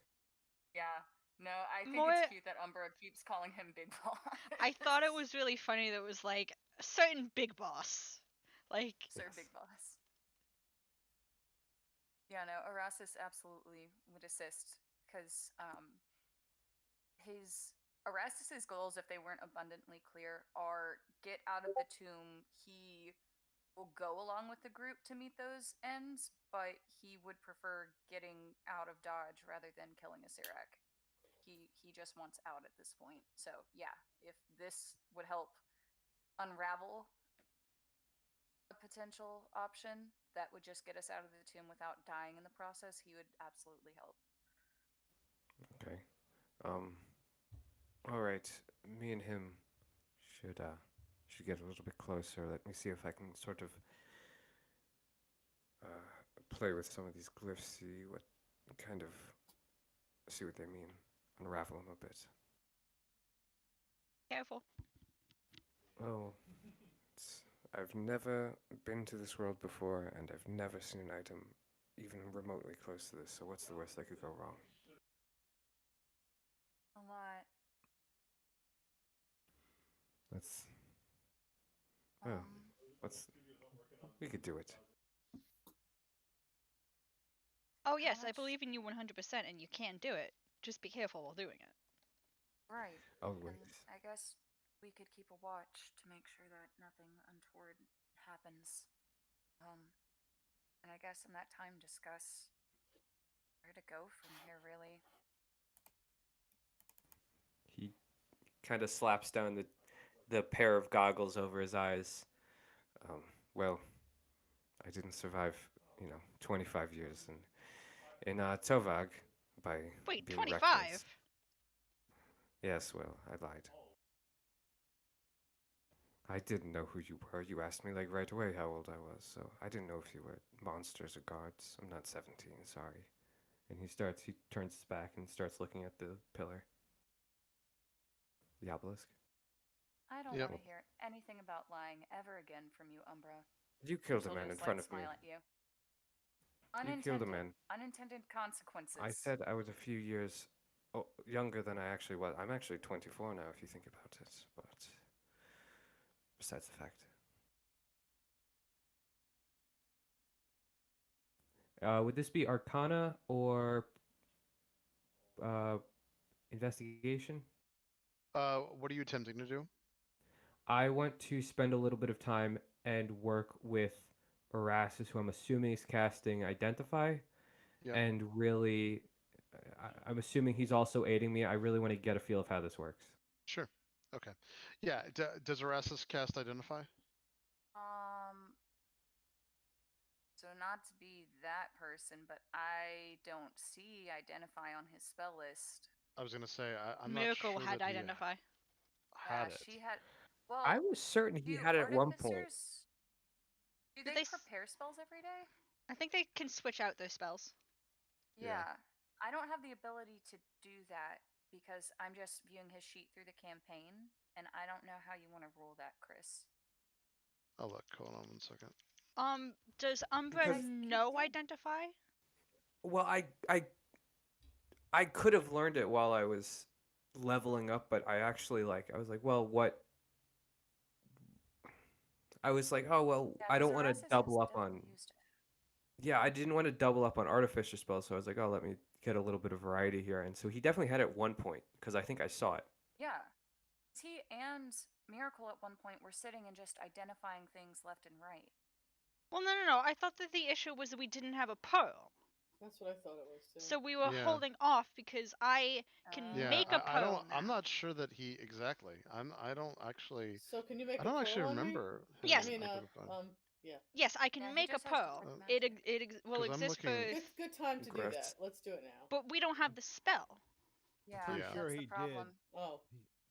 Yeah. No, I think More- it's cute that Umbra keeps calling him Big Boss. I thought it was really funny that it was like certain big boss. Like Sir Yes. Big Boss. Yeah, no, Erastus absolutely would assist because Erastus's goals, if they weren't abundantly clear, are get out of the tomb. He will go along with the group to meet those ends, but he would prefer getting out of Dodge rather than killing a Sirak. He just wants out at this point. So yeah, if this would help unravel a potential option that would just get us out of the tomb without dying in the process, he would absolutely help. Okay. All right. Me and him should get a little bit closer. Let me see if I can sort of play with some of these glyphs, see what they mean, unravel them a bit. careful. Oh, I've never been to this world before, and I've never seen an item even remotely close to this, so what's the worst that could go wrong? A lot. Let's... Well, we could do it. Oh yes, I much- believe in you 100%, and you can do it. just be careful while doing it. Right. Always. And I guess we could keep a watch to make sure that nothing untoward happens. And I guess in that time discuss where to go from here, really. He kind of slaps down the pair of goggles over his eyes. Well, I didn't survive, 25 years in Tovag by Wait, being 25? reckless. Yes, well, I lied. I didn't know who you were. You asked me like right away how old I was, so I didn't know if you were monsters or guards. I'm not 17, sorry. And he turns his back and starts looking at the pillar. The obelisk. I don't Yep. want to hear anything about lying ever again from you, Umbra. You killed a She'll man in just, front like, of me. smile at you. You killed a man. Unintended consequences. I said I was a few years younger than I actually was. I'm actually 24 now, if you think about it. But besides the fact. Would this be Arcana or investigation? What are you attempting to do? I want to spend a little bit of time and work with Erastus, who I'm assuming is casting Identify. Yep. And really, I'm assuming he's also aiding me. I really want to get a feel of how this works. Sure. Okay. Yeah. Does Erastus cast Identify? So not to be that person, but I don't see Identify on his spell list. I was gonna say I'm Miracle not sure had that he identify. had it. She had. Well, I was certain he do had it at one point. artificers- Do Did they they s- prepare spells every day? I think they can switch out their spells. Yeah. Yeah. I don't have the ability to do that because I'm just viewing his sheet through the campaign, and I don't know how you want to rule that, Chris. Oh look, hold on 1 second. Does Umbra Because- know identify? Well, I could have learned it while I was leveling up, but I actually I was like, well, what? I was like, oh well, Yeah, I don't 'cause want Erastus to double has up on. definitely used it. Yeah, I didn't want to double up on artificer spells, so I was like, oh, let me get a little bit of variety here. And so he definitely had it at one point because I think I saw it. Yeah. He and Miracle at one point were sitting and just identifying things left and right. Well, no. I thought that the issue was that we didn't have a pearl. That's what I thought it was too. So we were Yeah. holding off because I can Yeah, make a I don't. pearl I'm now. not sure that he exactly. I don't actually. So can you make I don't a actually pearl on me? remember. him Yes. I mean, identifying. yeah. Yes, I can Yeah, he make a just has to pearl. click It magic. will 'Cause I'm exist for, looking- Good time to do Gross. that. Let's do it now. but we don't have the spell. Yeah, Pretty Yeah. sure that's he the problem. Oh,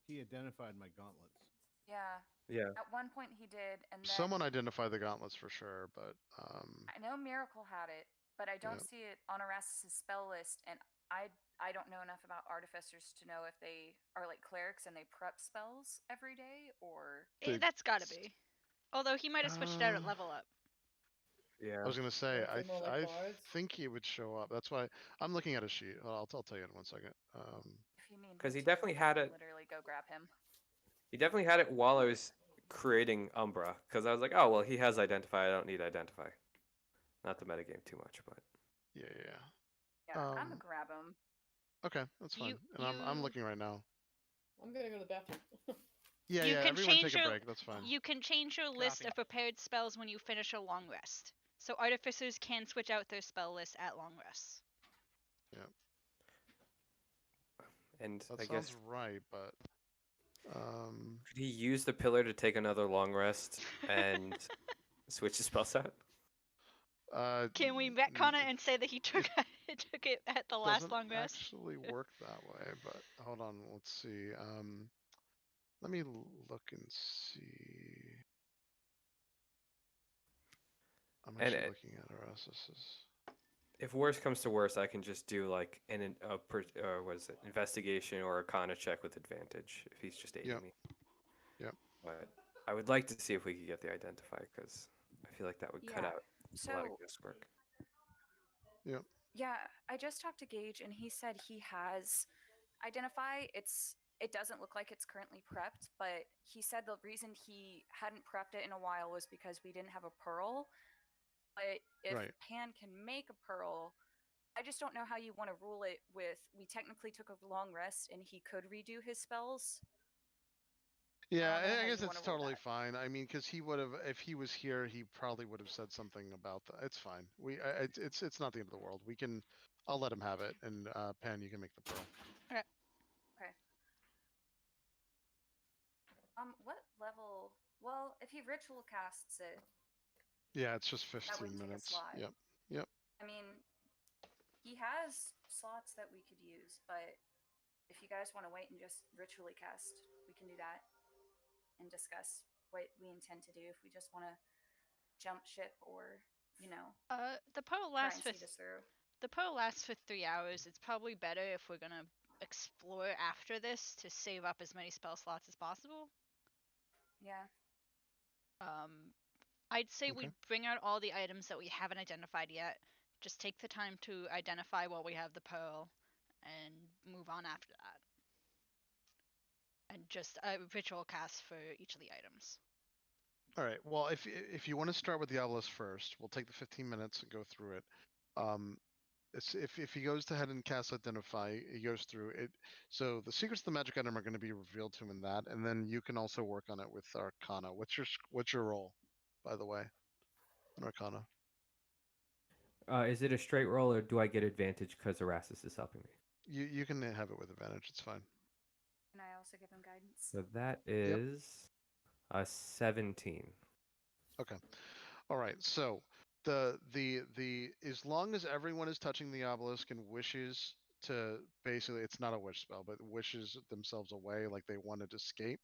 He identified my gauntlets. Yeah, Yeah. at one point he did, and then Someone identified the gauntlets for sure, but I know Miracle had it, but I don't Yep. see it on Erastus' spell list, and I don't know enough about artificers to know if they are like clerics and they prep spells every day, or That's gotta be. Although he might have switched out at Uh, level up. Yeah. I was gonna say Or if they're more like I bards? think he would show up. That's why I'm looking at a sheet. Well, I'll tell you in 1 second. if you need. 'Cause me he to, definitely I had can it- Literally go grab him. He definitely had it while I was creating Umbra because I was like, oh well, he has Identify. I don't need Identify. Not the metagame too much, but Yeah. Yeah, I'm gonna Um, grab him. Okay, that's fine. You- And I'm you- looking right now. I'm gonna go to the bathroom. Yeah, You can everyone change take a your- break. That's fine. You can change your list Copy. of prepared spells when you finish a long rest. So artificers can switch out their spell list at long rests. and That I sounds guess right, but could he use the pillar to take another long rest and switch his spells out? Can we n- retcon it n- and say that he took took it at the last doesn't long rest? actually work that way, but hold on, let's see. Let me look and see. I'm And actually it- looking at Erastus's. If worse comes to worse, I can just do like what is it, investigation or Arcana check with advantage if he's just aiding Yep. me. Yep. But I would like to see if we could get the Identify because I feel like that would cut Yeah, out a lot So of guesswork. yeah, I just talked to Gage, and he said he has Identify. It doesn't look like it's currently prepped, but he said the reason he hadn't prepped it in a while was because we didn't have a pearl. But if Right. Pan can make a pearl, I just don't know how you want to rule it with we technically took a long rest and he could redo his spells. Yeah, don't know how I guess you it's wanna rule totally that. fine. I mean, because he would have, if he was here, he probably would have said something about that. It's fine. It's not the end of the world. We can, I'll let him have it, and Pan, you can make the pearl. Okay. What level? Well, if he ritual casts it, Yeah, it's just that 15 wouldn't take a minutes. slot. Yep. I mean, he has slots that we could use, but if you guys want to wait and just ritually cast, we can do that and discuss what we intend to do. If we just want to jump ship or, The pearl try lasts and for see this through. the pearl lasts for 3 hours. It's probably better if we're gonna explore after this to save up as many spell slots as possible. Yeah. I'd say we Okay. bring out all the items that we haven't identified yet. Just take the time to identify while we have the pearl, and move on after that. And just a ritual cast for each of the items. All right. Well, if you want to start with the obelisk first, we'll take the 15 minutes and go through it. If he goes ahead and casts identify, he goes through it. So the secrets of the magic item are going to be revealed to him in that, and then you can also work on it with Arcana. What's your role, by the way, in Arcana? Is it a straight roll, or do I get advantage because Erastus is helping me? You can have it with advantage. It's fine. Can I also give him guidance? So that is a 17. Okay. All right. So the as long as everyone is touching the obelisk and wishes to, basically, it's not a wish spell, but wishes themselves away, like they wanted to escape,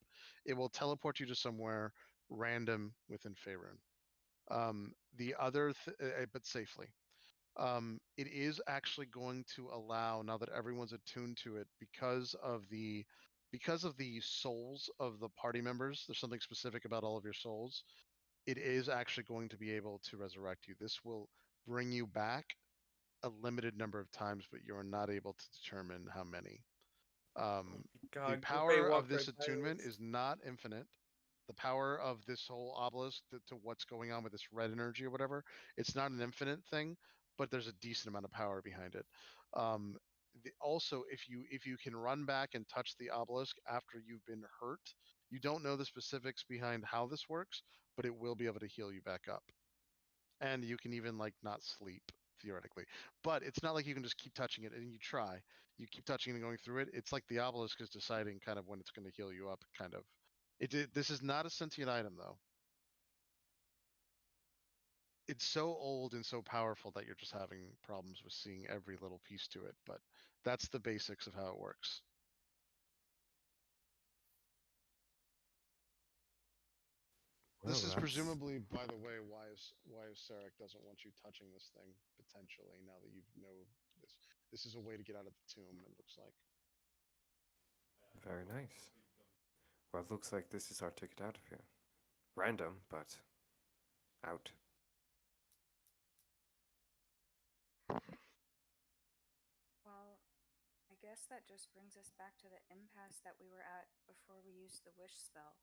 it will teleport you to somewhere random within Faerun. The other but safely. It is actually going to allow, now that everyone's attuned to it, because of the souls of the party members, there's something specific about all of your souls. It is actually going to be able to resurrect you. This will bring you back a limited number of times, but you are not able to determine how many. The power of this attunement is not infinite. The power of this whole obelisk to what's going on with this red energy or whatever, it's not an infinite thing, but there's a decent amount of power behind it. Also, if you can run back and touch the obelisk after you've been hurt, you don't know the specifics behind how this works, but it will be able to heal you back up. And you can even not sleep theoretically. But it's not like you can just keep touching it, and you try. You keep touching it and going through it. It's like the obelisk is deciding kind of when it's going to heal you up, kind of. This is not a sentient item, though. It's so old and so powerful that you're just having problems with seeing every little piece to it. But that's the basics of how it works. This is presumably, by the way, why Sarek doesn't want you touching this thing, potentially, now that you know this. This is a way to get out of the tomb, it looks like. Very nice. Well, it looks like this is our ticket out of here. Random, but out. Well, I guess that just brings us back to the impasse that we were at before we used the wish spell.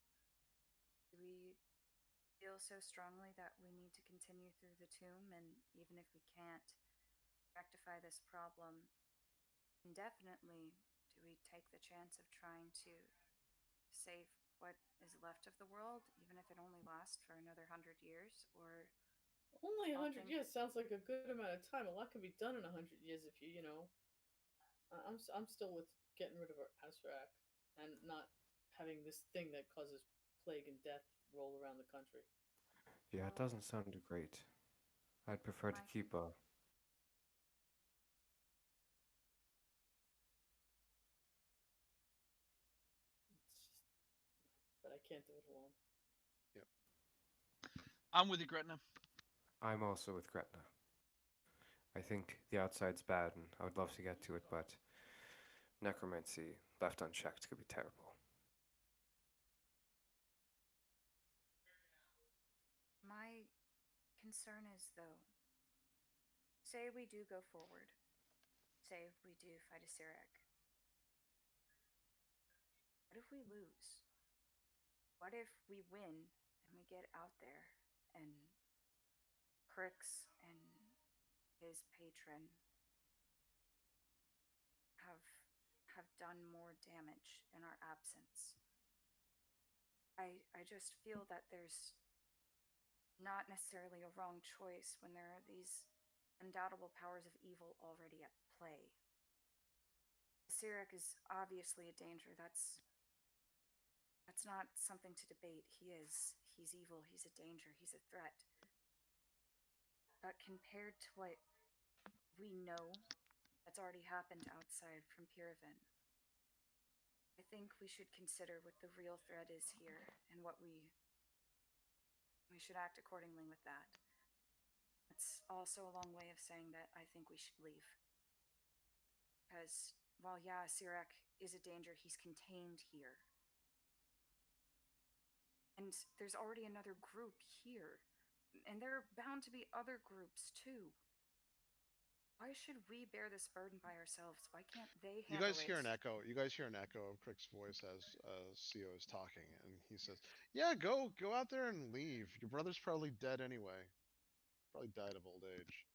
Do we feel so strongly that we need to continue through the tomb, and even if we can't rectify this problem indefinitely, do we take the chance of trying to save what is left of the world, even if it only lasts for another 100 years? Or only I'll 100 think- years sounds like a good amount of time. A lot can be done in 100 years if you know. I'm still with getting rid of Azrak and not having this thing that causes plague and death roll around the country. Yeah, it doesn't sound great. I'd prefer to keep a. But I can't do it alone. Yep. I'm with you, Gretna. I'm also with Gretna. I think the outside's bad, and I would love to get to it, but necromancy left unchecked could be terrible. My concern is, though, say we do go forward. Say we do fight a Sirak. What if we lose? What if we win and we get out there and Crix and his patron done more damage in our absence. I just feel that there's not necessarily a wrong choice when there are these undoubtable powers of evil already at play. Sirak is obviously a danger. That's not something to debate. He's evil, he's a danger, he's a threat. But compared to what we know that's already happened outside from Piraven, I think we should consider what the real threat is here and what we should act accordingly with that. It's also a long way of saying that I think we should leave. Because while yeah, Sirak is a danger, he's contained here. And there's already another group here. And there are bound to be other groups too. Why should we bear this burden by ourselves? Why can't they You handle guys hear an it? echo. You guys hear an echo of Crick's voice as CO is talking, and he says, "Yeah, go out there and leave. Your brother's probably dead anyway. Probably died of old age.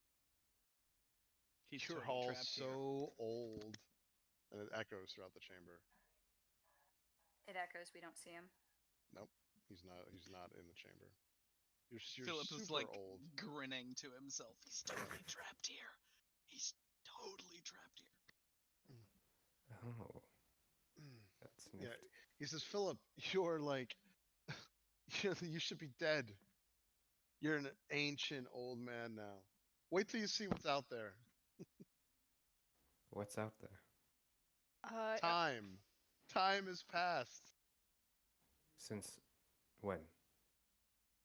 He's You're totally all trapped here. so old." And it echoes throughout the chamber. It echoes, we don't see him. Nope, he's not in the chamber. You're Philip super is like old. grinning to himself. He's totally trapped here. He's totally trapped here. Oh, that's nifty. Yeah, he says, "Philip, you're like, you should be dead. You're an ancient old man now. Wait till you see what's out there. What's out there? Time has passed Since when?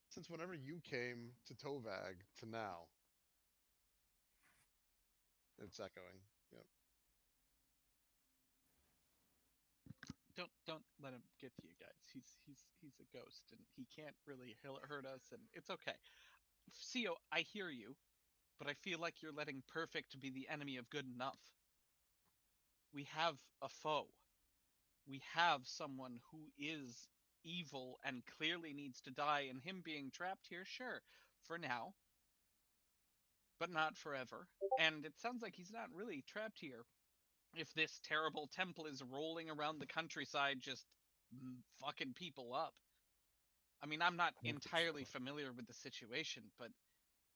since whenever you came to Tovag to now." It's echoing. Yep. Don't let him get to you guys. He's a ghost and he can't really hurt us, and it's okay. CO, I hear you, but I feel like you're letting perfect be the enemy of good enough. We have a foe. We have someone who is evil and clearly needs to die, and him being trapped here, sure, for now, but not forever. And it sounds like he's not really trapped here. If this terrible temple is rolling around the countryside just fucking people up. I mean, I'm not entirely familiar with the situation, but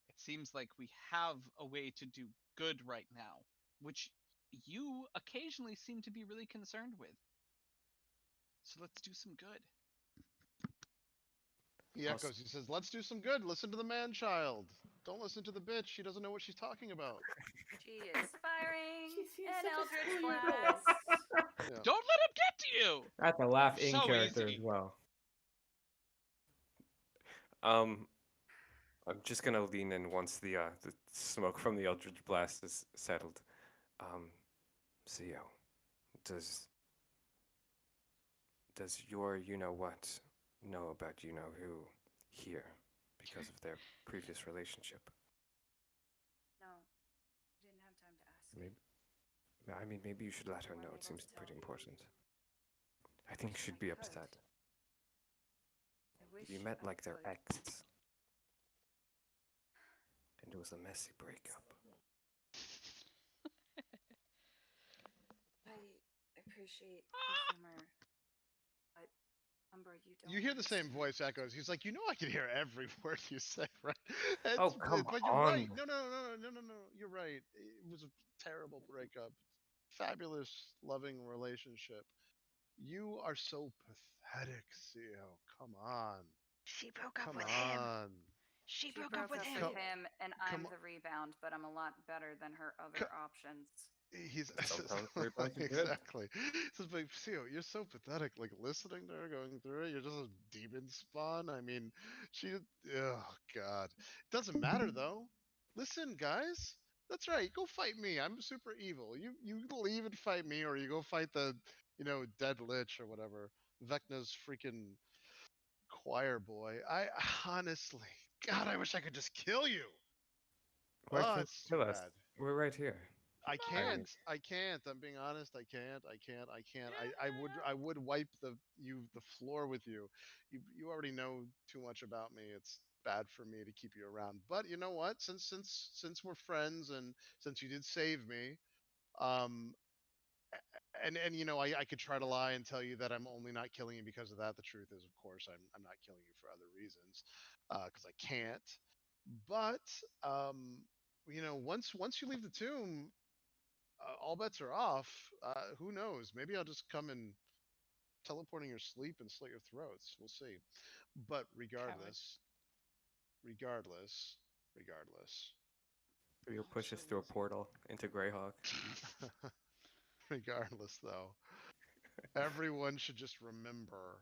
it seems like we have a way to do good right now, which you occasionally seem to be really concerned with. So let's do some good. He echoes. He says, "Let's do some good. Listen to the man-child. Don't listen to the bitch. She doesn't know what she's talking about." She is firing She's an such a Eldritch sweet Blast. Yeah. Don't let him get to you! That's a laugh in So character easy. as well. I'm just gonna lean in once the smoke from the Eldritch Blast is settled. CO, does your you-know-what know about you-know-who here because of their previous relationship? No, I didn't have time to ask. Maybe, I mean, maybe you should let her Weren't know. It able seems to pretty tell. important. I think Wish she'd I be could. upset. I wish You met I like their could. ex. And it was a messy breakup. I appreciate the humor, but Umbra, you don't. You hear the same understand. voice echoes. He's like, "I can hear every word you say, right?" Oh, come but you're right. on. No. You're right. It was a terrible breakup. Fabulous, loving relationship. You are so pathetic, CO. Come on. She broke up Come with him. on. She She broke broke up with up him. with him, and I'm come on. the rebound, but I'm a lot better than her other Co- options. He's Sometimes rebounds are good. exactly. Says, but CO, you're so pathetic. Like listening to her going through it, you're just a demon spawn. I mean, oh god, it doesn't matter though. Listen, guys, that's right. Go fight me. I'm super evil. You leave and fight me, or you go fight the dead lich or whatever. Vecna's freaking choir boy. I honestly, God, I wish I could just kill you. Why Oh, can't it's you too kill us? bad. We're right here. I I mean- can't. I can't. I'm being honest. I can't. I would wipe the floor with you. You already know too much about me. It's bad for me to keep you around. But you know what? Since we're friends and since you did save me, um, and you know, I could try to lie and tell you that I'm only not killing you because of that. The truth is, of course, I'm not killing you for other reasons, because I can't. But you know, once you leave the tomb, all bets are off. Who knows? Maybe I'll just come and teleport in your sleep and slit your throats. We'll see. But regardless, You'll push us through a portal into Greyhawk. regardless, though, everyone should just remember.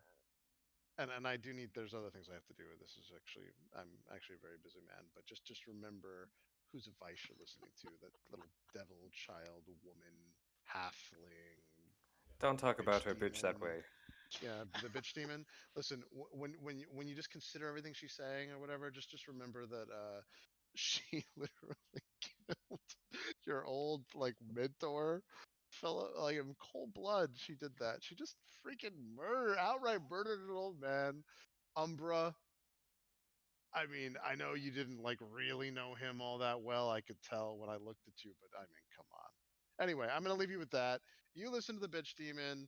And I do need. There's other things I have to do. This is actually. I'm actually a very busy man. But just remember whose advice you're listening to. That little devil, child, woman, halfling. Don't talk about her, bitch bitch, that demon. way. Yeah, the bitch demon. Listen, when you just consider everything she's saying or whatever, just remember that she literally killed your old like mentor fellow, like in cold blood. She did that. She just freaking outright murdered an old man. Umbra. I mean, I know you didn't like really know him all that well. I could tell when I looked at you, but I mean, come on. Anyway, I'm gonna leave you with that. You listen to the bitch demon,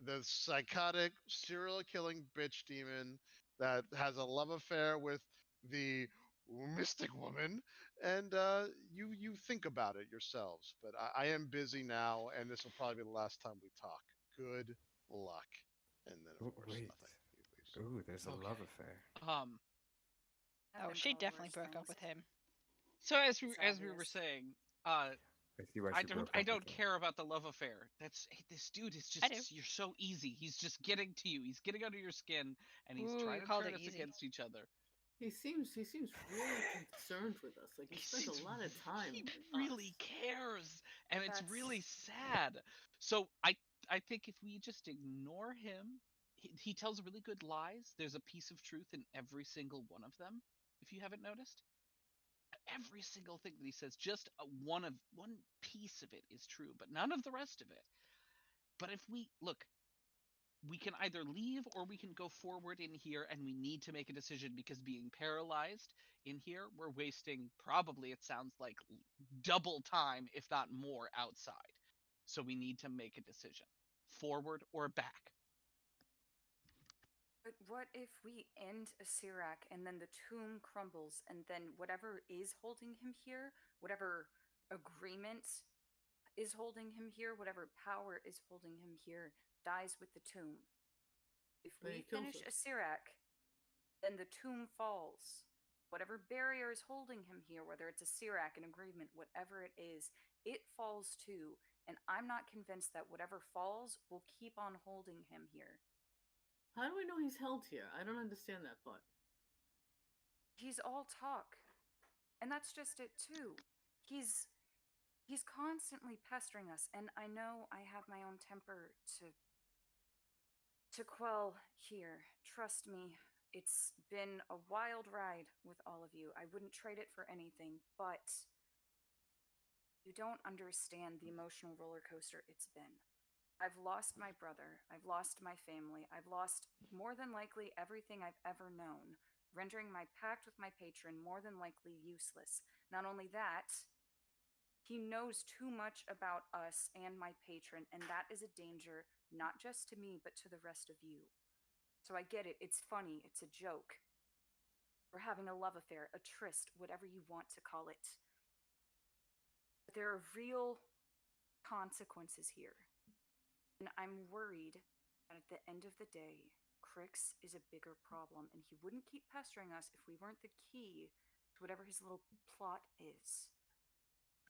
the psychotic serial killing bitch demon that has a love affair with the mystic woman, and you think about it yourselves. But I am busy now, and this will probably be the last time we talk. Good luck. And then of course Wait. nothing. He leaves. Ooh, there's a love Okay. affair. I've Oh, been she called definitely worse broke up things. with him. So as we It's were obvious. saying, I see why I she don't broke I up don't with him. care about the love affair. This dude is I do. just you're so easy. He's just getting to you. He's getting under your skin, and he's Ooh, trying you to called turn it us easy. against each other. He seems really concerned with us. Like he spent He's- a lot of time He with really us. cares, and it's That's really sad. So I think if we just ignore him, he tells really good lies. There's a piece of truth in every single one of them. If you haven't noticed, every single thing that he says, just one piece of it is true, but none of the rest of it. But if we look, we can either leave or we can go forward in here, and we need to make a decision because being paralyzed in here, we're wasting probably, it sounds like, double time, if not more, outside. So we need to make a decision, forward or back. But what if we end a Sirac and then the tomb crumbles and then whatever is holding him here, whatever agreement is holding him here, whatever power is holding him here, dies with the tomb? If Then we he kills finish us. a Sirac, then the tomb falls. Whatever barrier is holding him here, whether it's a Sirac, an agreement, whatever it is, it falls too. And I'm not convinced that whatever falls will keep on holding him here. How do we know he's held here? I don't understand that part. He's all talk. And that's just it too. He's constantly pestering us, and I know I have my own temper to quell here. Trust me, it's been a wild ride with all of you. I wouldn't trade it for anything, but you don't understand the emotional roller coaster it's been. I've lost my brother. I've lost my family. I've lost more than likely everything I've ever known, rendering my pact with my patron more than likely useless. Not only that, he knows too much about us and my patron, and that is a danger not just to me, but to the rest of you. So I get it. It's funny. It's a joke. We're having a love affair, a tryst, whatever you want to call it. But there are real consequences here. And I'm worried that at the end of the day, Crix is a bigger problem, and he wouldn't keep pestering us if we weren't the key to whatever his little plot is.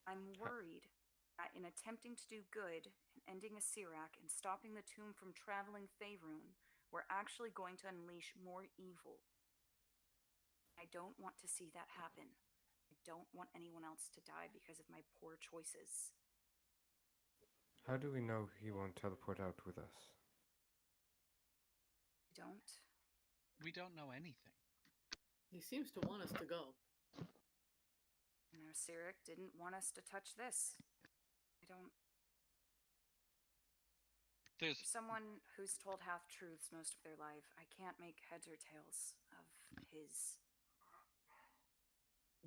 I'm worried that in attempting to do good and ending a Sirac and stopping the tomb from traveling Faerun, we're actually going to unleash more evil. I don't want to see that happen. I don't want anyone else to die because of my poor choices. How do we know he won't teleport out with us? Don't. We don't know anything. He seems to want us to go. No, Sirik didn't want us to touch this. I don't. There's Someone who's told half truths most of their life, I can't make heads or tails of his.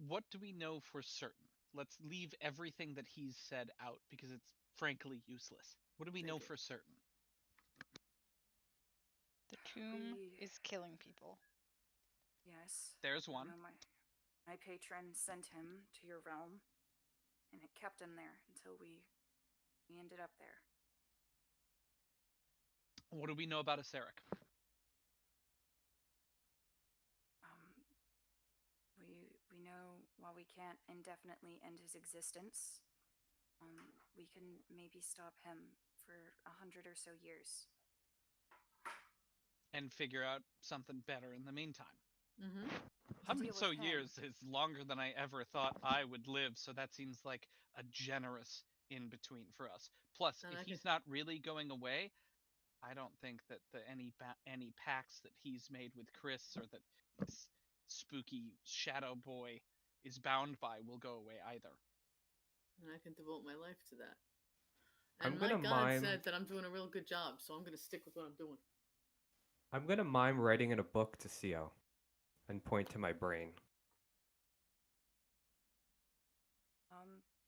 What do we know for certain? Let's leave everything that he's said out because it's frankly useless. What do we know for certain? The tomb We- is killing people. Yes. There's I one. know my patron sent him to your realm, and it kept him there until we ended up there. What do we know about Aseric? We know while we can't indefinitely end his existence, we can maybe stop him for 100 or so years. And figure out something better in the meantime. Mm-hmm. 100 deal so with him. years is longer than I ever thought I would live, so that seems like a generous in between for us. Plus, And if I he's could- not really going away, I don't think that any pacts that he's made with Chris or that this spooky shadow boy is bound by will go away either. And I can devote my life to that. I'm And my gonna God mime- said that I'm doing a real good job, so I'm gonna stick with what I'm doing. I'm gonna mime writing in a book to Sio, and point to my brain.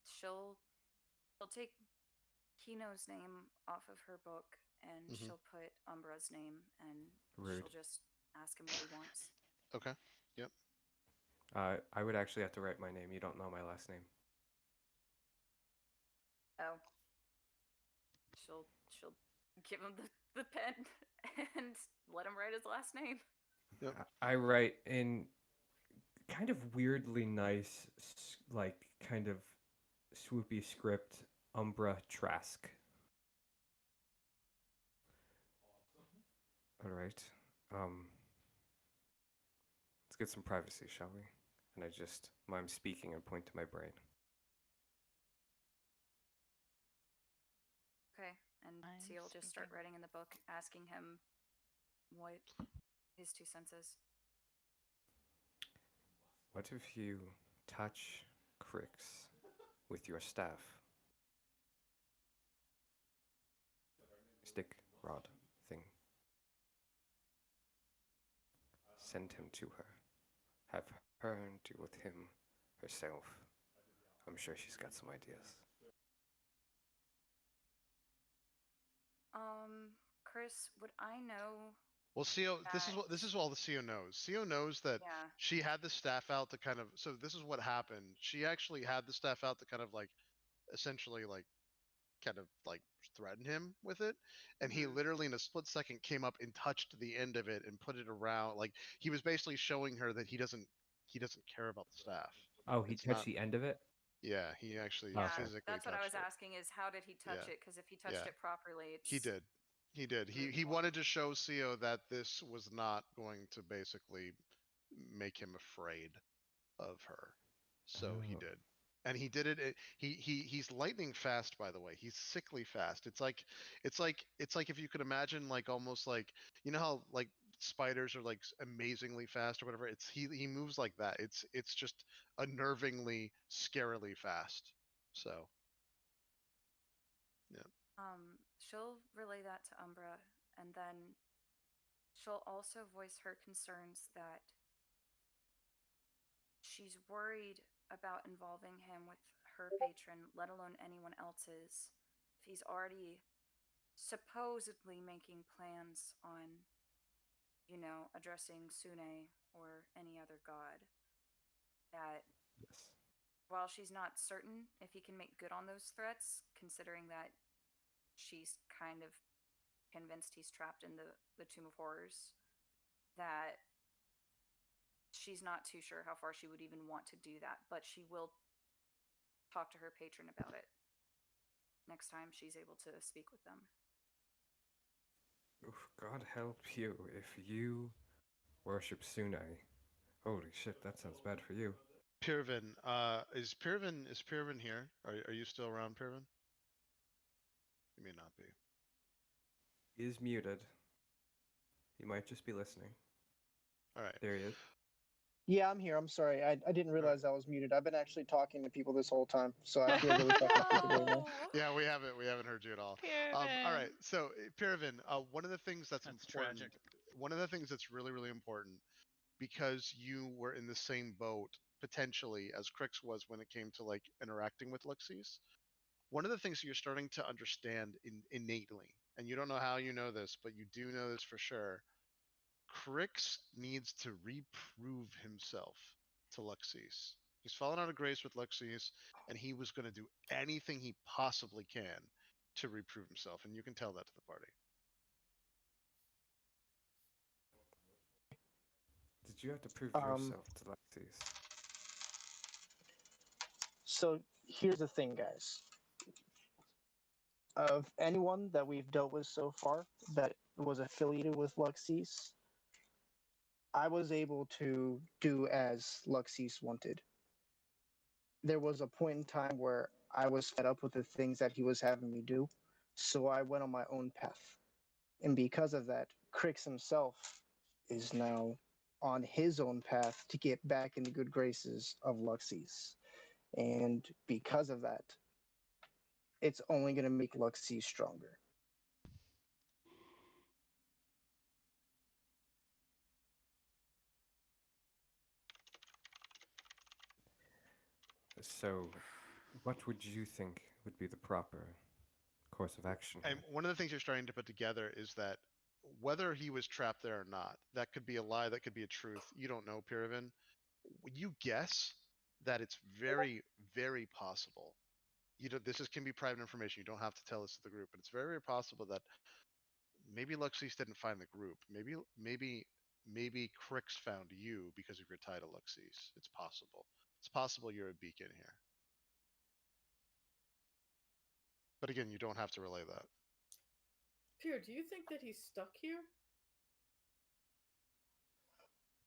She'll take Kino's name off of her book, and Mhm. she'll put Umbra's name, and Rude. she'll just ask him what he wants. Okay. Yep. I would actually have to write my name. You don't know my last name. Oh. She'll give him the pen and let him write his last name. Yep. I write in kind of weirdly nice, like kind of swoopy script, Umbra Trask. All right. Let's get some privacy, shall we? And I just mime speaking and point to my brain. Okay, and I'm Seal will just start speaking. writing in the book, asking him what his 2 cents is. What if you touch Crix with your staff? Stick rod thing. Send him to her. Have her deal with him herself. I'm sure she's got some ideas. Chris, would I know? Well, Sio, this That- is all the Sio knows. Sio knows that Yeah. she had the staff out to kind of. So this is what happened. She actually had the staff out to kind of like, essentially like, kind of like threaten him with it, and he Mhm. literally in a split second came up and touched the end of it and put it around. Like he was basically showing her that he doesn't care about the staff. Oh, he It's touched not- the end of it? Yeah, he actually Yeah, Okay. physically that's what I was touched it. asking is how did he touch Yeah. it? Because if he touched Yeah. it properly, it's He did. He did. He Really he cool. wanted to show Sio that this was not going to basically make him afraid of her. So he Oh. did. And he did it. He's lightning fast, by the way. He's sickly fast. It's like if you could imagine like almost like, you know how like spiders are like amazingly fast or whatever. It's he moves like that. It's just unnervingly, scarily fast. So she'll relay that to Umbra, and then she'll also voice her concerns that she's worried about involving him with her patron, let alone anyone else's, if he's already supposedly making plans on, addressing Sune or any other god. That Yes. while she's not certain if he can make good on those threats, considering that she's kind of convinced he's trapped in the Tomb of Horrors, that she's not too sure how far she would even want to do that, but she will talk to her patron about it next time she's able to speak with them. Oof, God help you if you worship Sune. Holy shit, that sounds bad for you. Pirvin, is Pirvin here? Are you still around, Pirvin? You may not be. He is muted. He might just be listening. All right. There he is. Yeah, I'm here. I'm sorry. I didn't realize I was muted. I've been actually talking to people this whole time, so I feel really fucking stupid right now. Yeah, we haven't heard you at all. All right. So Pirvin, one of the things that's important. tragic. One of the things that's really, really important, because you were in the same boat potentially as Crix was when it came to like interacting with Luxies. one of the things that you're starting to understand innately, and you don't know how you know this, but you do know this for sure. Crix needs to reprove himself to Luxis. He's fallen out of grace with Luxis, and he was going to do anything he possibly can to reprove himself, and you can tell that to the party. Did you have to prove Um, yourself to Lexis? So here's the thing, guys. Of anyone that we've dealt with so far that was affiliated with Luxis, I was able to do as Luxis wanted. There was a point in time where I was fed up with the things that he was having me do, so I went on my own path. And because of that, Crix himself is now on his own path to get back in the good graces of Luxis. And because of that, it's only going to make Luxis stronger. So, what would you think would be the proper course of action And here? one of the things you're starting to put together is that whether he was trapped there or not, that could be a lie, that could be a truth. You don't know, Pyravin. You guess that it's very, very possible. Can be private information. You don't have to tell this to the group, but it's very, very possible that maybe Luxis didn't find the group. Maybe Crix found you because of your tie to Luxis. It's possible. It's possible you're a beacon here. But again, you don't have to relay that. Pierre, do you think that he's stuck here?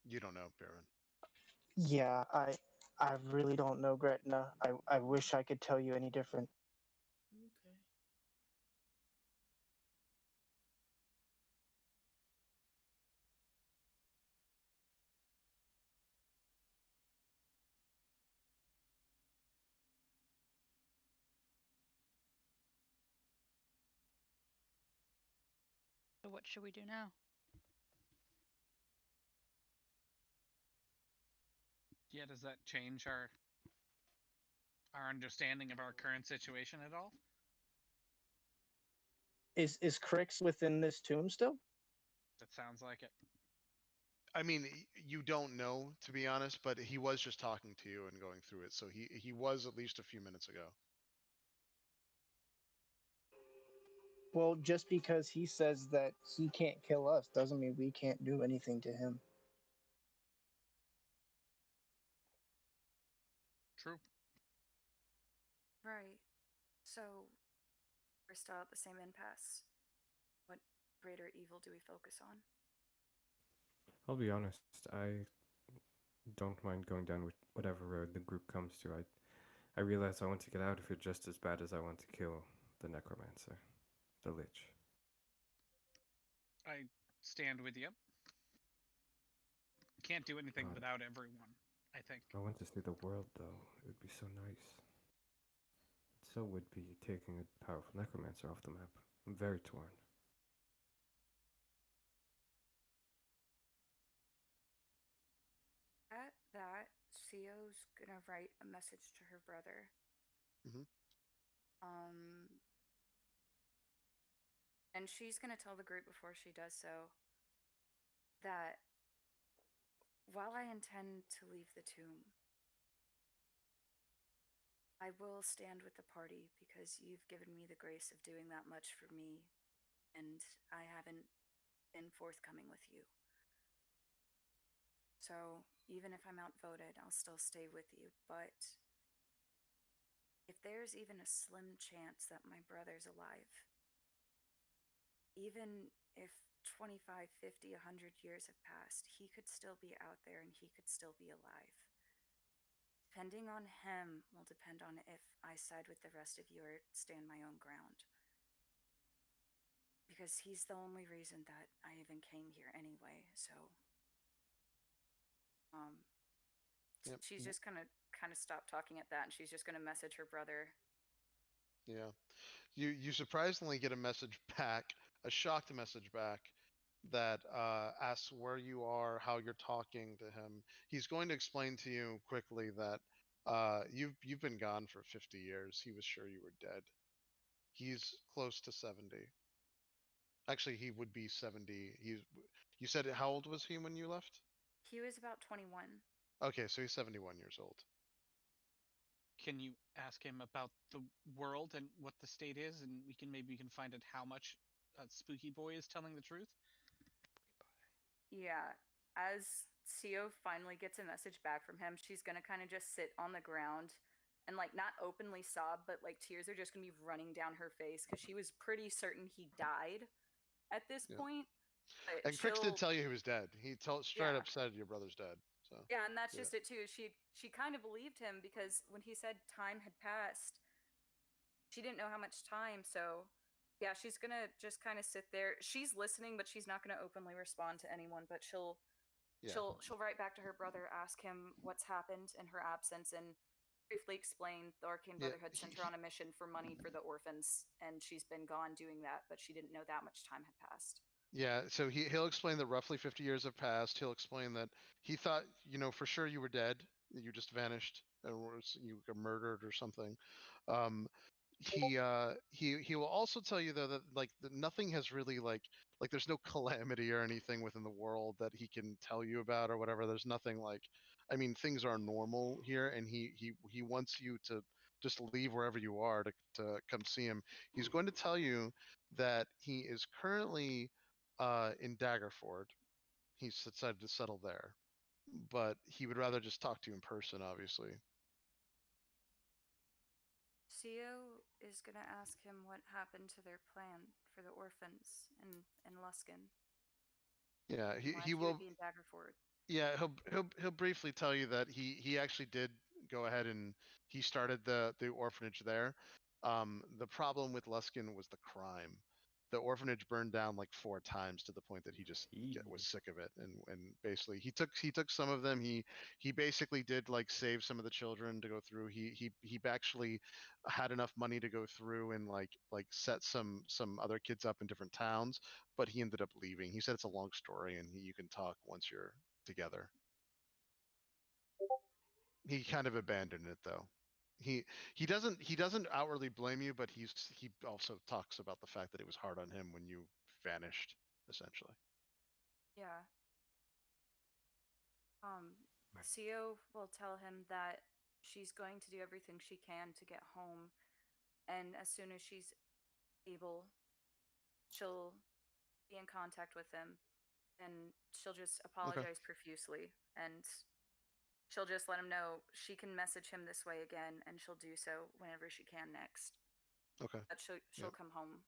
You don't know, Baron. Yeah, I really don't know, Gretna. I wish I could tell you any different. Okay. So what should we do now? Yeah, does that change our understanding of our current situation at all? Is Crix within this tomb still? That sounds like it. I mean, you don't know, to be honest, but he was just talking to you and going through it, so he was at least a few minutes ago. Well, just because he says that he can't kill us doesn't mean we can't do anything to him. True. Right. So we're still at the same impasse. What greater evil do we focus on? I'll be honest, I don't mind going down with whatever road the group comes to. I realize I want to get out of here just as bad as I want to kill the necromancer, the lich. I stand with you. Can't do anything God. without everyone, I think. I want to see the world, though. It would be so nice. It so would be taking a powerful necromancer off the map. I'm very torn. At that, Sio's gonna write a message to her brother. Mhm. And she's gonna tell the group before she does so that while I intend to leave the tomb, I will stand with the party because you've given me the grace of doing that much for me, and I haven't been forthcoming with you. So even if I'm outvoted, I'll still stay with you. But if there's even a slim chance that my brother's alive, even if 25, 50, 100 years have passed, he could still be out there and he could still be alive. Depending on him will depend on if I side with the rest of you or stand my own ground. Because he's the only reason that I even came here anyway, so Yep. she's just gonna kind of stop talking at that, and she's just gonna message her brother. Yeah. You surprisingly get a message back, a shocked message back, that asks where you are, how you're talking to him. He's going to explain to you quickly that You've been gone for 50 years. He was sure you were dead. He's close to 70. Actually, he would be 70. You said how old was he when you left? He was about 21. Okay, so he's 71 years old. Can you ask him about the world and what the state is, and we can find out how much Spooky Boy is telling the truth? Yeah. As Sio finally gets a message back from him, she's gonna kind of just sit on the ground and like not openly sob, but like tears are just gonna be running down her face because she was pretty certain he died at this Yeah. point. But And Crix did she'll, tell you he was dead. He straight yeah, up said your brother's dead. So yeah, and that's yeah. just it too. She kind of believed him because when he said time had passed, she didn't know how much time. So yeah, she's gonna just kind of sit there. She's listening, but she's not gonna openly respond to anyone. But she'll Yeah. she'll write back to her brother, ask him what's happened in her absence, and briefly explain the Arcane Yeah, Brotherhood sent her on a mission for money for the orphans, and she's been gone doing that, but she didn't know that much time had passed. Yeah, so he'll explain that roughly 50 years have passed. He'll explain that he thought, for sure you were dead. You just vanished, or you were murdered or something. Um, he will also tell you though that that nothing has really like there's no calamity or anything within the world that he can tell you about or whatever. There's nothing like, I mean, things are normal here, and he wants you to just leave wherever you are to come see him. He's going to tell you that he is currently in Daggerford. He's decided to settle there, but he would rather just talk to you in person, obviously. Sio is gonna ask him what happened to their plan for the orphans in Luskin. Yeah, And why he would will. be in Daggerford. Yeah, he'll briefly tell you that he actually did go ahead and he started the orphanage there. The problem with Luskin was the crime. The orphanage burned down like 4 times to the point that he just was sick of it, and basically he took some of them. He basically did like save some of the children to go through. He actually had enough money to go through and like set some other kids up in different towns, but he ended up leaving. He said it's a long story, and you can talk once you're together. He kind of abandoned it though. He doesn't outwardly blame you, but he also talks about the fact that it was hard on him when you vanished, essentially. Yeah. Sio will tell him that she's going to do everything she can to get home, and as soon as she's able, she'll be in contact with him, and she'll just apologize profusely, and she'll just let him know she can message him this way again, and she'll do so whenever she can next. Okay. But she'll come home.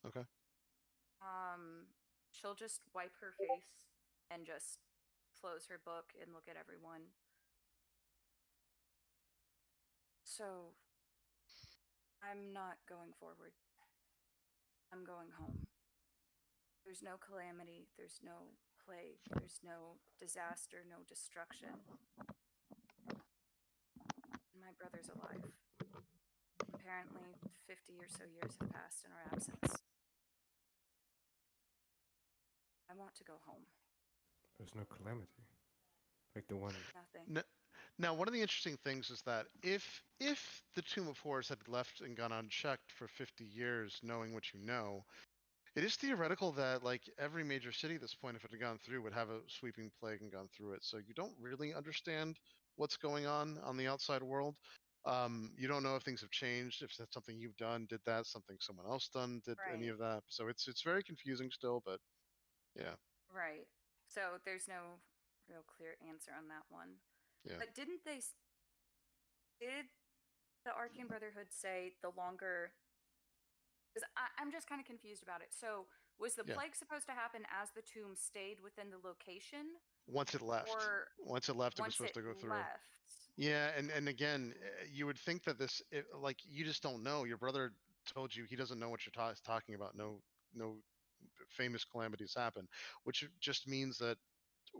Okay. She'll just wipe her face and just close her book and look at everyone. So, I'm not going forward. I'm going home. There's no calamity, there's no plague, there's no disaster, no destruction. My brother's alive. Apparently, 50 or so years have passed in our absence. I want to go home. There's no calamity. Like the one. Nothing. Now, one of the interesting things is that if the Tomb of Horrors had left and gone unchecked for 50 years, knowing what you know, it is theoretical that like every major city at this point, if it had gone through, would have a sweeping plague and gone through it. So you don't really understand what's going on the outside world. You don't know if things have changed, if that's something you've done, did that, something someone else done, did any of that. So it's very confusing still, but yeah. Right. So there's no real clear answer on that one. Yeah. But did the Arcane Brotherhood say the longer? Because I'm just kind of confused about it. So was the plague supposed to happen as the tomb stayed within the location? Once it left. Or once it left, it was once supposed to go through. left? Yeah, and again, you would think that like you just don't know. Your brother told you he doesn't know what you're talking about. No famous calamities happen, which just means that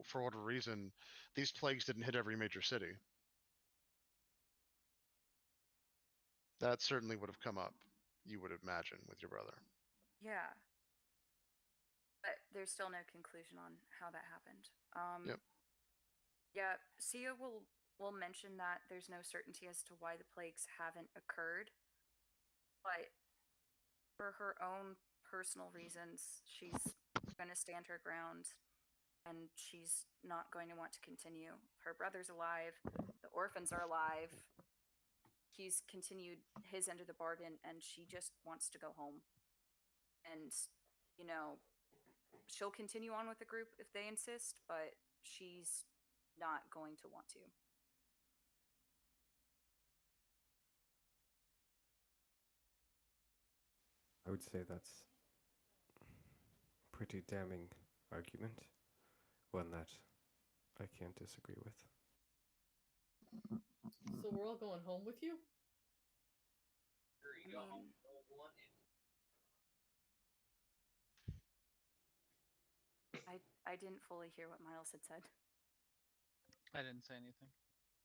for whatever reason, these plagues didn't hit every major city. That certainly would have come up, you would imagine, with your brother. Yeah. But there's still no conclusion on how that happened. Yep. Yeah, Sia will will mention that there's no certainty as to why the plagues haven't occurred, but for her own personal reasons, she's going to stand her ground and she's not going to want to continue. Her brother's alive, the orphans are alive. He's continued his end of the bargain and she just wants to go home. And, you know, she'll continue on with the group if they insist, but she's not going to want to. I would say that's a pretty damning argument, one that I can't disagree with. So we're all going home with you? I didn't fully hear what Miles had said. I didn't say anything.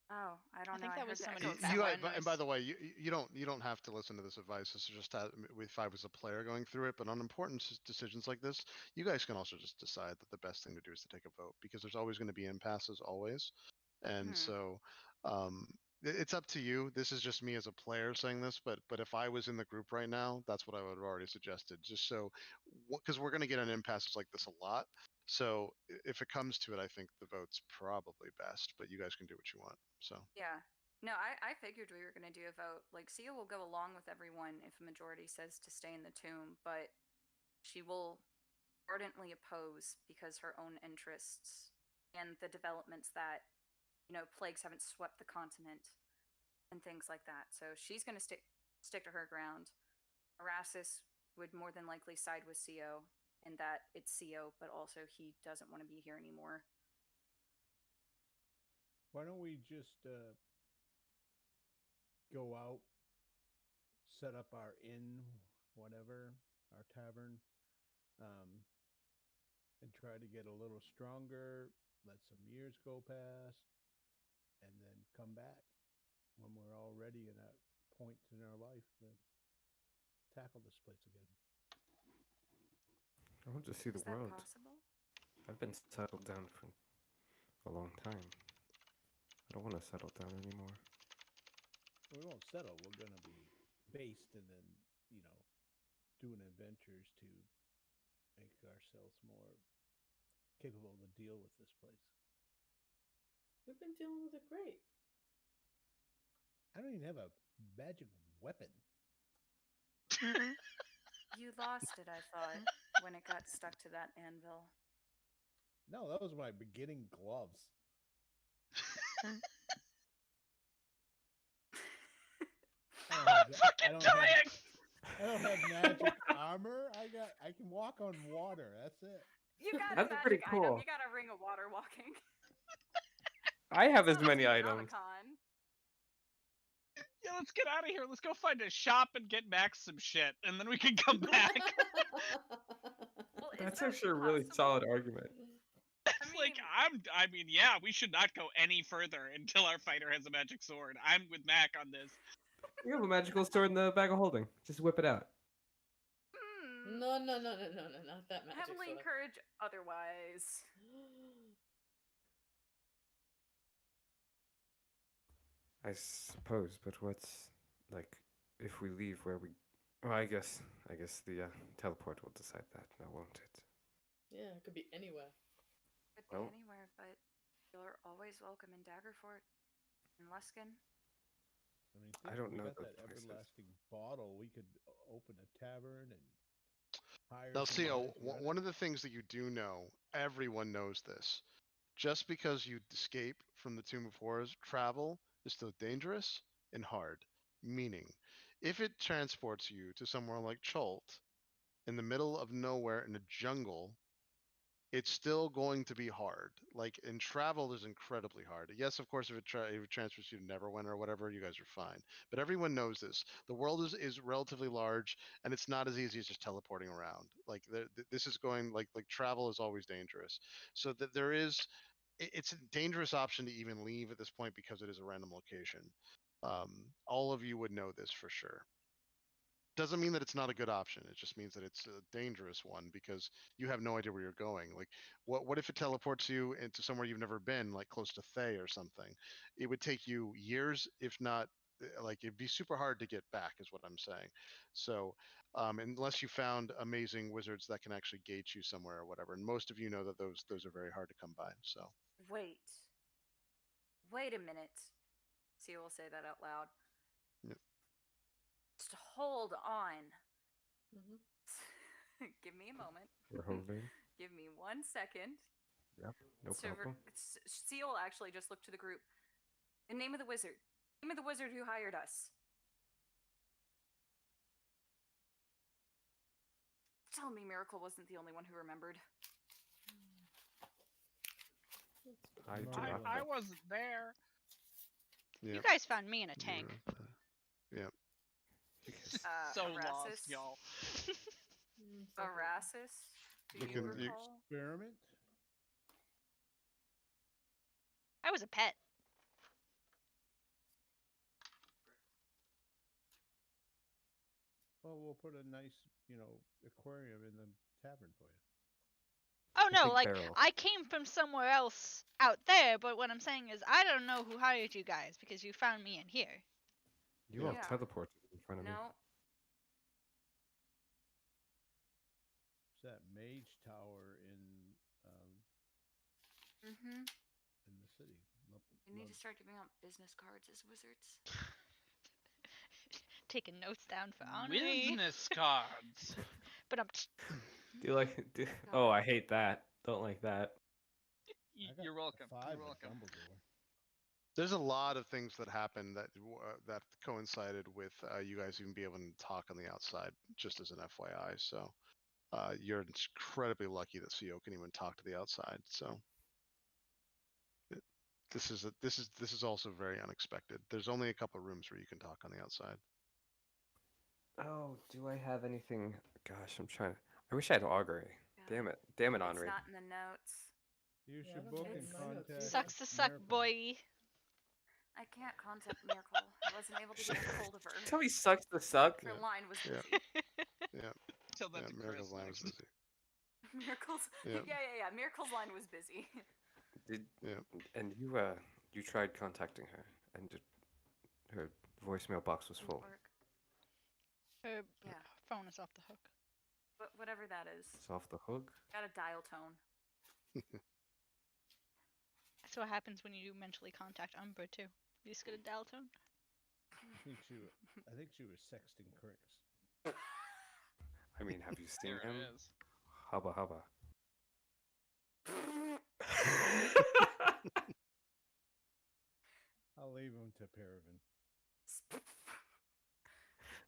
Oh, I don't know. think I that heard was the someone echo who sound. You, background and by noise. the way, you don't have to listen to this advice. This is just if I was a player going through it. But on important decisions like this, you guys can also just decide that the best thing to do is to take a vote, because there's always going to be impasses, always. And so it's up to you. This is just me as a player saying this, but if I was in the group right now, that's what I would have already suggested. Just so, because we're going to get on impasses like this a lot. So if it comes to it, I think the vote's probably best. But you guys can do what you want. So Yeah. No, I figured we were going to do a vote. Like, Sia will go along with everyone if a majority says to stay in the tomb, but she will ardently oppose because her own interests and the developments that, you know, plagues haven't swept the continent and things like that. So she's going to stick to her ground. Erastus would more than likely side with CO in that it's CO, but also he doesn't want to be here anymore. Why don't we just go out, set up our inn, whatever, our tavern, and try to get a little stronger, let some years go past, and then come back when we're all ready in a point in our life to tackle this place again. I want to see the Is that world. possible? I've been settled down for a long time. I don't want to settle down anymore. We won't settle. We're going to be based and then, you know, doing adventures to make ourselves more capable to deal with this place. We've been dealing with it great. I don't even have a magic weapon. You lost it, I thought, when it got stuck to that anvil. No, that was my beginning gloves. Fucking dying! I don't have magic armor. I can walk on water. That's it. You got That's a magic pretty cool. item. You got a ring of water walking. I have as Sounds many like items. Dramacon. Yeah, let's get out of here. Let's go find a shop and get Max some shit, and then we can come back. Well, is That's that actually a really possible? solid argument. Like, I mean, yeah, we should not go any further until our fighter has a magic sword. I'm with Mac on this. You have a magical sword in the bag of holding. Just whip it out. No, not that magic Heavily sword. encourage otherwise. I suppose, but what's like if we leave where we? Well, I guess the teleport will decide that now, won't it? Yeah, it could be anywhere. Could be Well- anywhere, but you're always welcome in Daggerfort and Luskin. I mean, I think don't we know got those that places. everlasting bottle. We could open a tavern and hire. now, some CO, guys to run one it. of the things that you do know, everyone knows this. Just because you escape from the Tomb of Horrors, travel is still dangerous and hard. Meaning, if it transports you to somewhere like Cholt, in the middle of nowhere in a jungle, it's still going to be hard. Like, and travel is incredibly hard. Yes, of course, if it transfers you to Neverwinter or whatever, you guys are fine. But everyone knows this. The world is relatively large, and it's not as easy as just teleporting around. Like, this is going like travel is always dangerous. So that there is, it's a dangerous option to even leave at this point because it is a random location. All of you would know this for sure. doesn't mean that it's not a good option. It just means that it's a dangerous one because you have no idea where you're going. Like, what if it teleports you into somewhere you've never been, like close to Thay or something? It would take you years, if not, like it'd be super hard to get back, is what I'm saying. So, unless you found amazing wizards that can actually gate you somewhere or whatever, and most of you know that those are very hard to come by. So, Wait a minute. See, will say that out loud. Yep. Just hold on. Mm-hmm. Give me a moment. We're holding. Give me 1 second. Yep, no problem. Seal actually just looked to the group. The name of the wizard. Name of the wizard who hired us. Tell me Miracle wasn't the only one who remembered. I wasn't there. yeah. You guys found me in a tank. Yeah. So Arasis? lost, y'all. Arasis? Do You you can- you- recall? Experiment. I was a pet. Well, we'll put a nice, aquarium in the tavern for you. Oh A no, big like barrel. I came from somewhere else out there, but what I'm saying is I don't know who hired you guys because you found me in here. You all Yeah. teleported in front of me. No. It's that mage tower in Mm-hmm. in the city. You need to start giving out business cards as wizards. Taking notes down for Henri. Business cards. But I'm Do you like? Oh, I hate that. Don't like that. I got You're welcome. a 5 You're with welcome. Dumbledore. There's a lot of things that happened that coincided with you guys even be able to talk on the outside, just as an FYI. So you're incredibly lucky that CO can even talk to the outside. So this is also very unexpected. There's only a couple of rooms where you can talk on the outside. Oh, do I have anything? Gosh, I'm trying. I wish I had augury. Yeah. Damn it, It's Henri. not in the notes. Use Yeah, your I don't book think and it's in my notes contact. either. sucks to suck, Miracle. boy. I can't contact Miracle. I wasn't able to get a hold of her. Tell me sucks to suck. Her Yeah. line was Yeah. busy. Yeah, Tell that yeah. to Miracle's Chris line was next. busy. Miracle's. Yeah. Yeah. Miracle's line was busy. Did Yeah. and you tried contacting her and her voicemail box was Didn't full. work. Her Yeah. phone is off the hook. But whatever that is. It's off the hook. Got a dial tone. That's what happens when you mentally contact Umbra too. You just get a dial tone. I think she was sexting Chris. I mean, have you seen There him? it is. Hubba hubba. I'll leave him to Paraven.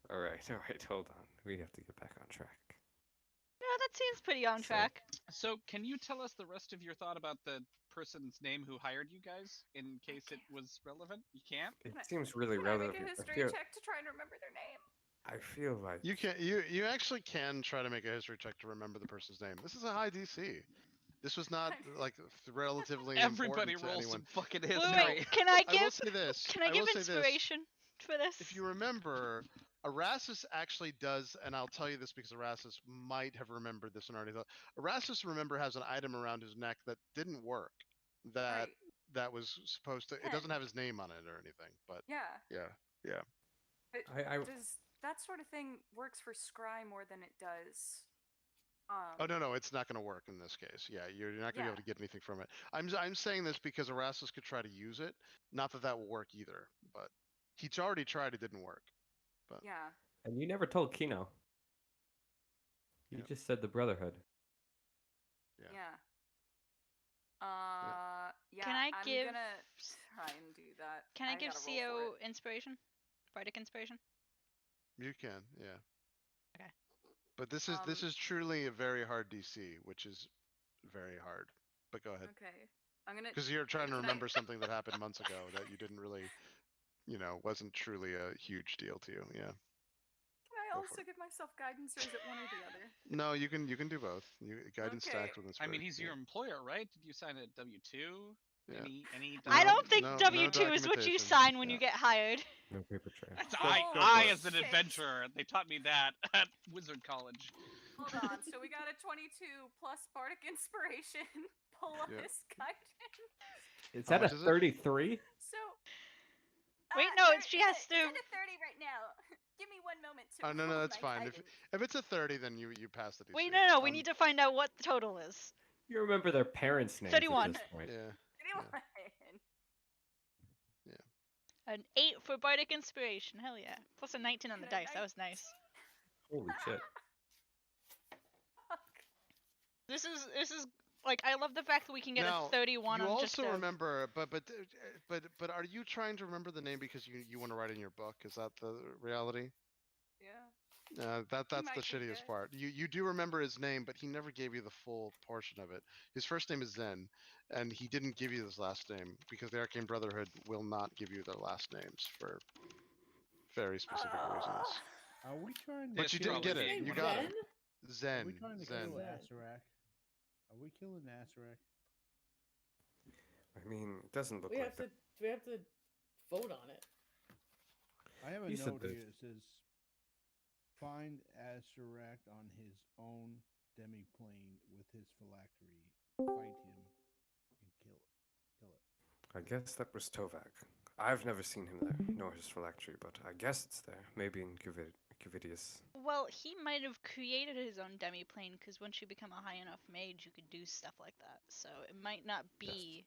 all right, hold on. We have to get back on track. Yeah, that seems pretty on So- track. So, can you tell us the rest of your thought about the person's name who hired you guys, in case it was relevant? You can't. It Can I- seems really Can I relevant. make a I history feel, check to try and remember their name? I feel like You can you actually can try to make a history check to remember the person's name. This is a high DC. This was not like relatively Everybody important to roll anyone. some fucking Wait, history. wait, can I I will give say this. can I give will say this. inspiration for this? If you remember, Erastus actually does, and I'll tell you this because Erastus might have remembered this and already thought. Erastus, remember, has an item around his neck that didn't work. That Right. that was supposed to. It doesn't have his name on it or anything, but Yeah. yeah. But I does that sort of thing works for Scry more than it does? Oh no, it's not going to work in this case. Yeah, you're not going to be able to get anything from it. I'm saying this because Erastus could try to use it. Not that that will work either, but he's already tried. It didn't work. But Yeah. and you never told Kino. You Yeah. just said the Brotherhood. Yeah. Yeah. Yeah. Can I I'm give- gonna try and do that. Can I give gotta roll for CO inspiration? Bardic inspiration? You can, yeah. Okay. But this is truly a very hard DC, which is very hard. But go it. ahead, Okay. I'm gonna. because you're trying to Can I- remember something that happened months ago that you didn't really, wasn't truly a huge deal to you. Yeah. Can I Go also for it. give myself guidance, or is it one or the other? No, you can do both. Guidance Okay. stacks with I inspiration. mean, he's yeah. your employer, right? Did you sign a W-2? Yeah. Any I don't think no W2 is what you documentation. sign when Yeah. you get hired. No paper trail. That's Oh, I shit. as an adventurer. They taught me that at Wizard College. Hold on. So we got a 22 plus Bardic Inspiration, Polaris Guidance. Is How that a much is it? 33? So. Wait, no, she has It's to. at a 30 right now. Give me 1 moment to. Oh no, roll that's my fine. guidance. If it's a 30, then you pass the DC. Wait, no, we need to find out what the total is. You remember their parents' names 31. at this point. Yeah. Anyone? An 8 for Bardic Inspiration. Hell yeah. Plus a 19 on the And a dice. That was nice. Holy shit. This is like, I love the fact that we can get Now, a 31 you on also just a... remember, but are you trying to remember the name because you want to write in your book? Is that the reality? Yeah. That's might the be shittiest good. part. You do remember his name, but he never gave you the full portion of it. His first name is Zen, and he didn't give you his last name because the Arcane Brotherhood will not give you their last names for very specific reasons. Are we trying to? But you did Astrology. get it. Hey, You got Zen? it. Are Zen. we trying to Zen. kill Zen. Asarak? Are we killing Asarak? I mean, it doesn't look We like have to. We have to vote on it. I have a You said note this. here that says, "Find Asarak on his own demi-plane with his phylactery. Fight him and kill it. Kill it." I guess that was Tovak. I've never seen him there, nor his phylactery, but I guess it's there. Maybe in Cuvidius. Well, he might have created his own demi-plane, because once you become a high enough mage, you could do stuff like that. So it might not be...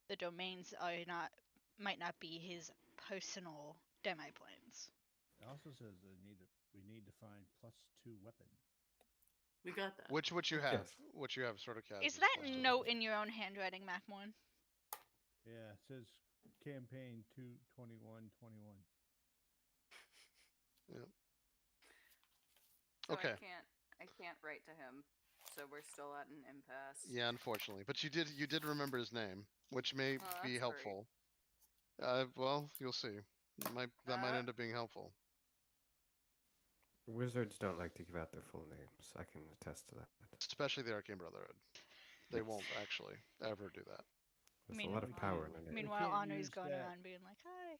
The domains are not... might not be his personal demi-planes. It also says that we need to find +2 weapon. We got that. Which you have. Yes. What you have sort of cast. Is that note in your own handwriting, Macmorn? Yeah, it says campaign 2/21/21. Yep. So Okay. I can't write to him. So we're still at an impasse. Yeah, unfortunately, but you did remember his name, which may Oh, be that's helpful. Well, you'll see. That might end up being helpful. Wizards don't like to give out their full names. I can attest to that. Especially the Arcane Brotherhood. They won't actually ever do that. There's a lot of power in a name. Meanwhile, can't Honor's use going that. around being like, hi.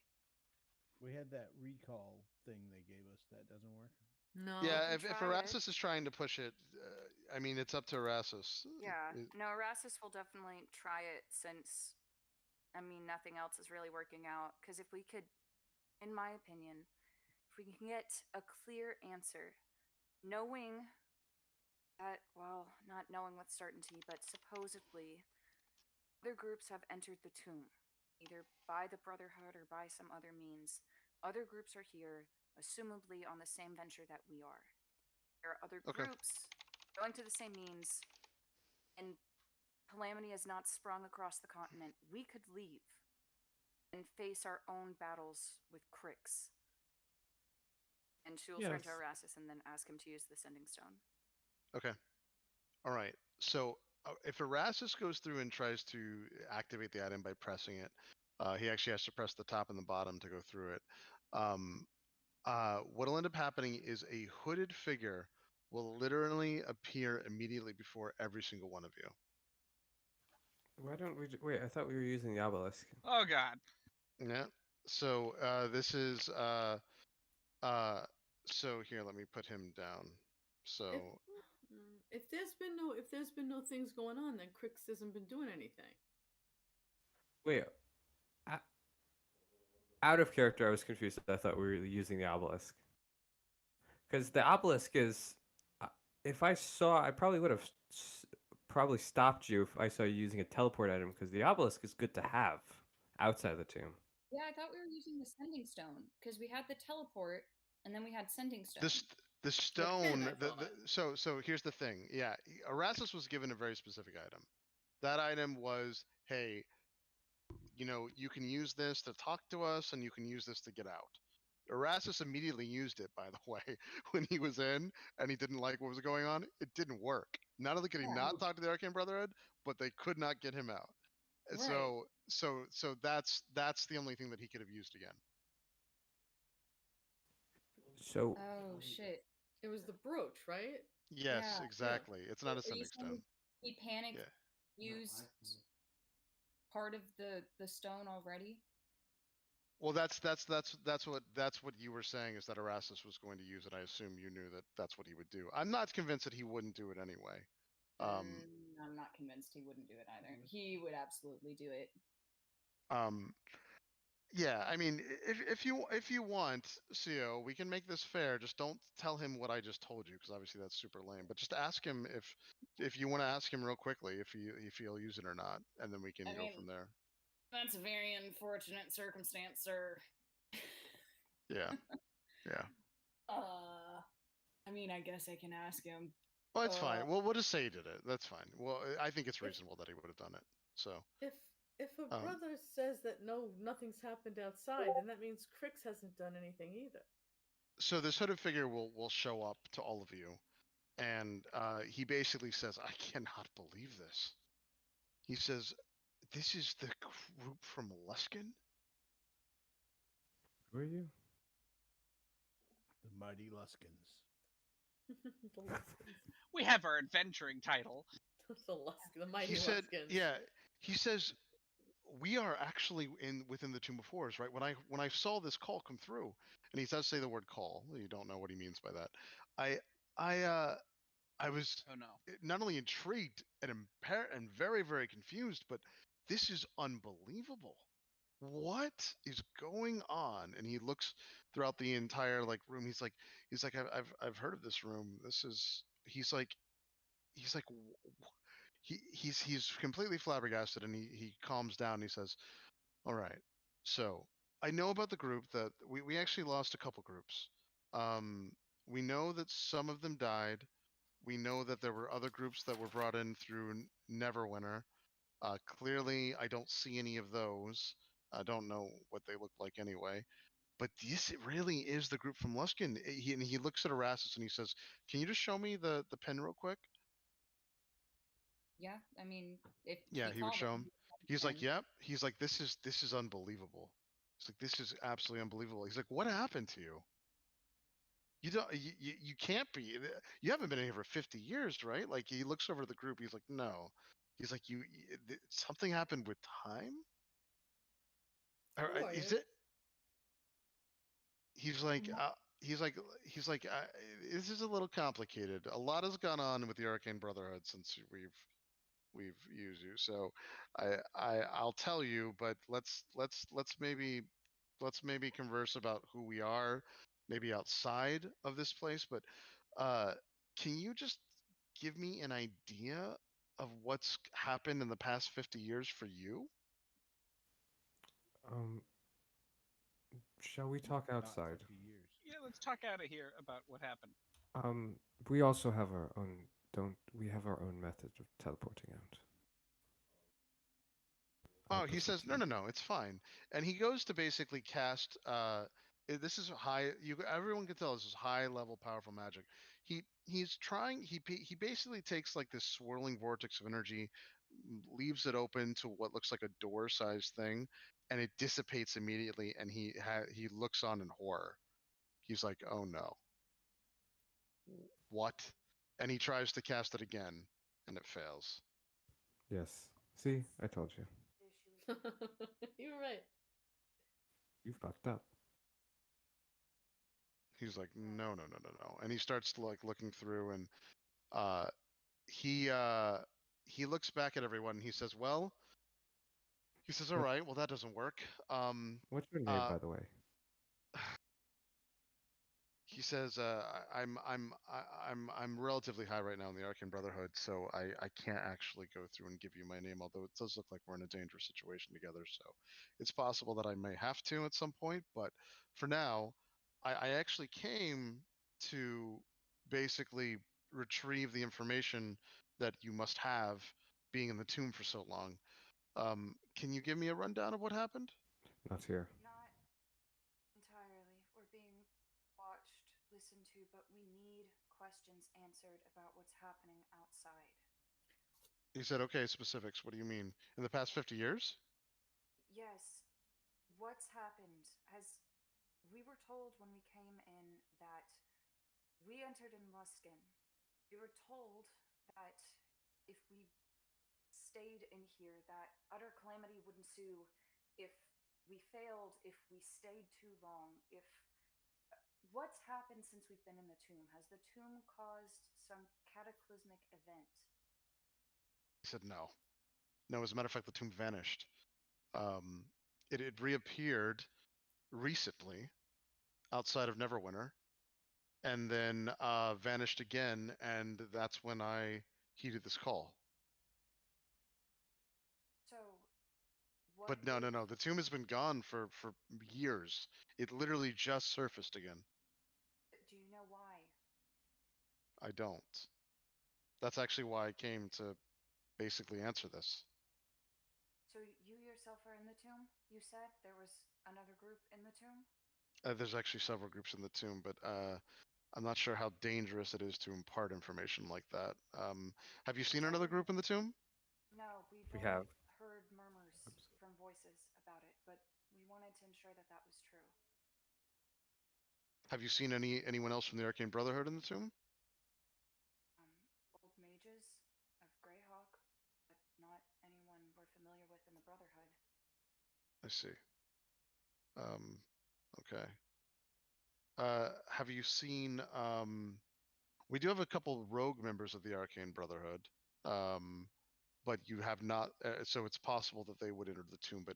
We had that recall thing they gave us. That doesn't work. No. Yeah, can if try it. Erasmus is trying to push it, I mean, it's up to Erasmus. Yeah. It- No, Erasmus will definitely try it since, I mean, nothing else is really working out. Because if we could, in my opinion, if we can get a clear answer, knowing that, well, not knowing with certainty, but supposedly other groups have entered the tomb, either by the Brotherhood or by some other means. Other groups are here, assumably on the same venture that we are. There are other Okay. groups going to the same means, and calamity has not sprung across the continent. We could leave and face our own battles with Crix. And she will turn to Yes. Erasmus and then ask him to use the Sending Stone. Okay. All right. So if Erasmus goes through and tries to activate the item by pressing it, he actually has to press the top and the bottom to go through it. What'll end up happening is a hooded figure will literally appear immediately before every single one of you. Why don't we... Wait, I thought we were using the obelisk. Oh God. Yeah. So this is so here, let me put him down. So If there's been no things going on, then Crix hasn't been doing anything. Wait. Out of character, I was confused. I thought we were using the obelisk. Because the obelisk is... If I saw... I probably would have probably stopped you if I saw you using a teleport item, because the obelisk is good to have outside the tomb. Yeah, I thought we were using the Sending Stone, because we had the teleport, and then we had Sending Stone. the stone. I thought. So here's the thing. Yeah, Erasmus was given a very specific item. That item was, hey, you know, you can use this to talk to us, and you can use this to get out. Erasmus immediately used it, by the way, when he was in, and he didn't like what was going on. It didn't work. Not only could he not talk to the Arcane Brotherhood, but they could not get him out. Right. So that's the only thing that he could have used again. So... Oh, shit. It was the brooch, right? Yes, Yeah. exactly. It's not a Are you sending saying stone. he panicked, Yeah. used part of the stone already? Well, that's what you were saying, is that Erastus was going to use it. I assume you knew that that's what he would do. I'm not convinced that he wouldn't do it anyway. I'm not convinced he wouldn't do it either. He would absolutely do it. Yeah, I mean, if you want, CO, we can make this fair. Just don't tell him what I just told you, because obviously that's super lame. But just ask him if you want to ask him real quickly if he'll use it or not, and then we can go from there. That's a very unfortunate circumstance, sir. Yeah. Yeah. I mean, I guess I can ask him. Well, it's fine. Well, we'll just say he did it. That's fine. Well, I think it's reasonable that he would have done it. So. If a brother says that nothing's happened outside, then that means Crix hasn't done anything either. So this hooded figure will show up to all of you, and he basically says, "I cannot believe this." He says, "This is the group from Luskan?" Who are you? The Mighty Luskins. The Luskins. We have our adventuring title. The Mighty He said, Luskins. "Yeah." He says, "We are actually within the Tomb of Horrors, right? When I saw this call come through," and he does say the word call. You don't know what he means by that. I was Oh no. not only intrigued and very, very confused, but this is unbelievable. What is going on? And he looks throughout the entire room. He's like, I've heard of this room. He's like, he's completely flabbergasted, and he calms down. And he says, "All right, so I know about the group that we actually lost a couple groups. We know that some of them died. We know that there were other groups that were brought in through Neverwinter. Clearly, I don't see any of those. I don't know what they look like anyway. But this really is the group from Luskan." He looks at Erastus and he says, "Can you just show me the pen real quick?" Yeah, I mean, if Yeah, he would called show it, him. He's like, "Yep." He's like, "This is unbelievable." He's like, "This is absolutely unbelievable." He's like, "What happened to you? You don't you can't be. You haven't been in here for 50 years, right?" Like, he looks over at the group. He's like, "No." He's like, something happened with time? Or, Who are is you? it? He's like, this is a little complicated. A lot has gone on with the Arcane Brotherhood since we've used you. So I'll tell you, but let's maybe converse about who we are, maybe outside of this place. But can you just give me an idea of what's happened in the past 50 years for you? Shall we talk Not outside? 50 years. Yeah, let's talk out of here about what happened. We also have our own. Don't we have our own method of teleporting out? Oh, he says, no, it's fine. And he goes to basically cast, this is high, everyone can tell this is high level powerful magic. He's trying, he basically takes like this swirling vortex of energy, leaves it open to what looks like a door sized thing, and it dissipates immediately, and he looks on in horror. He's like, "Oh no. What?" And he tries to cast it again, and it fails. Yes. See, I told you. You were right. You fucked up. He's like, "No." And he starts looking through, and he looks back at everyone, and he says, "Well," he says, "all right, well, that doesn't work." What's your name, by the way? He says, I'm relatively high right now in the Arcane Brotherhood, so I can't actually go through and give you my name, although it does look like we're in a dangerous situation together. So it's possible that I may have to at some point, but for now, I actually came to basically retrieve the information that you must have, being in the tomb for so long. Can you give me a rundown of what happened? Not here. Not entirely. We're being watched, listened to, but we need questions answered about what's happening outside. He said, "Okay, specifics. What do you mean? In the past 50 years?" Yes. What's happened? As we were told when we came in that we entered in Luskan. We were told that if we stayed in here, that utter calamity would ensue if we failed, if we stayed too long, if. What's happened since we've been in the tomb? Has the tomb caused some cataclysmic event? He said no. No, as a matter of fact, the tomb vanished. It had reappeared recently outside of Neverwinter, and then vanished again, and that's when I heeded this call. So, what? But no. The tomb has been gone for years. It literally just surfaced again. Do you know why? I don't. That's actually why I came to basically answer this. So you yourself are in the tomb? You said there was another group in the tomb? There's actually several groups in the tomb, but I'm not sure how dangerous it is to impart information like that. Have you seen another group in the tomb? No, We we've have. only heard murmurs from voices about it, but we wanted to ensure that that was true. Have you seen anyone else from the Arcane Brotherhood in the tomb? Old mages of Greyhawk, but not anyone we're familiar with in the Brotherhood. I see. Okay. Have you seen? We do have a couple rogue members of the Arcane Brotherhood, but you have not. So it's possible that they would enter the tomb. But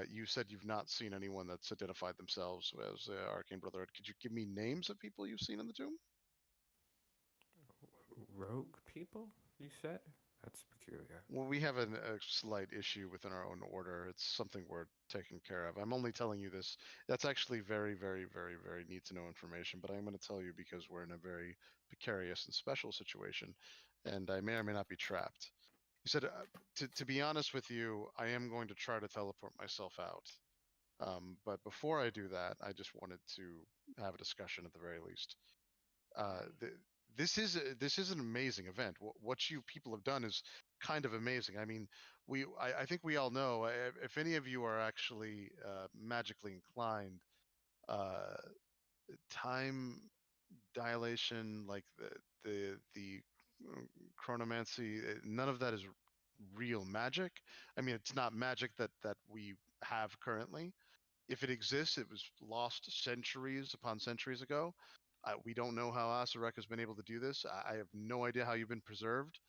you said you've not seen anyone that's identified themselves as Arcane Brotherhood. Could you give me names of people you've seen in the tomb? Rogue people, you said? That's peculiar. Well, we have a slight issue within our own order. It's something we're taking care of. I'm only telling you this. That's actually very, very, very, very need to know information, but I'm going to tell you because we're in a very precarious and special situation, and I may or may not be trapped. You said, to be honest with you, I am going to try to teleport myself out. But before I do that, I just wanted to have a discussion at the very least. This is an amazing event. What you people have done is kind of amazing. I mean, I think we all know if any of you are actually magically inclined, time dilation, like the chronomancy, none of that is real magic. I mean, it's not magic that we have currently. If it exists, it was lost centuries upon centuries ago. We don't know how Asarak has been able to do this. I have no idea how you've been preserved.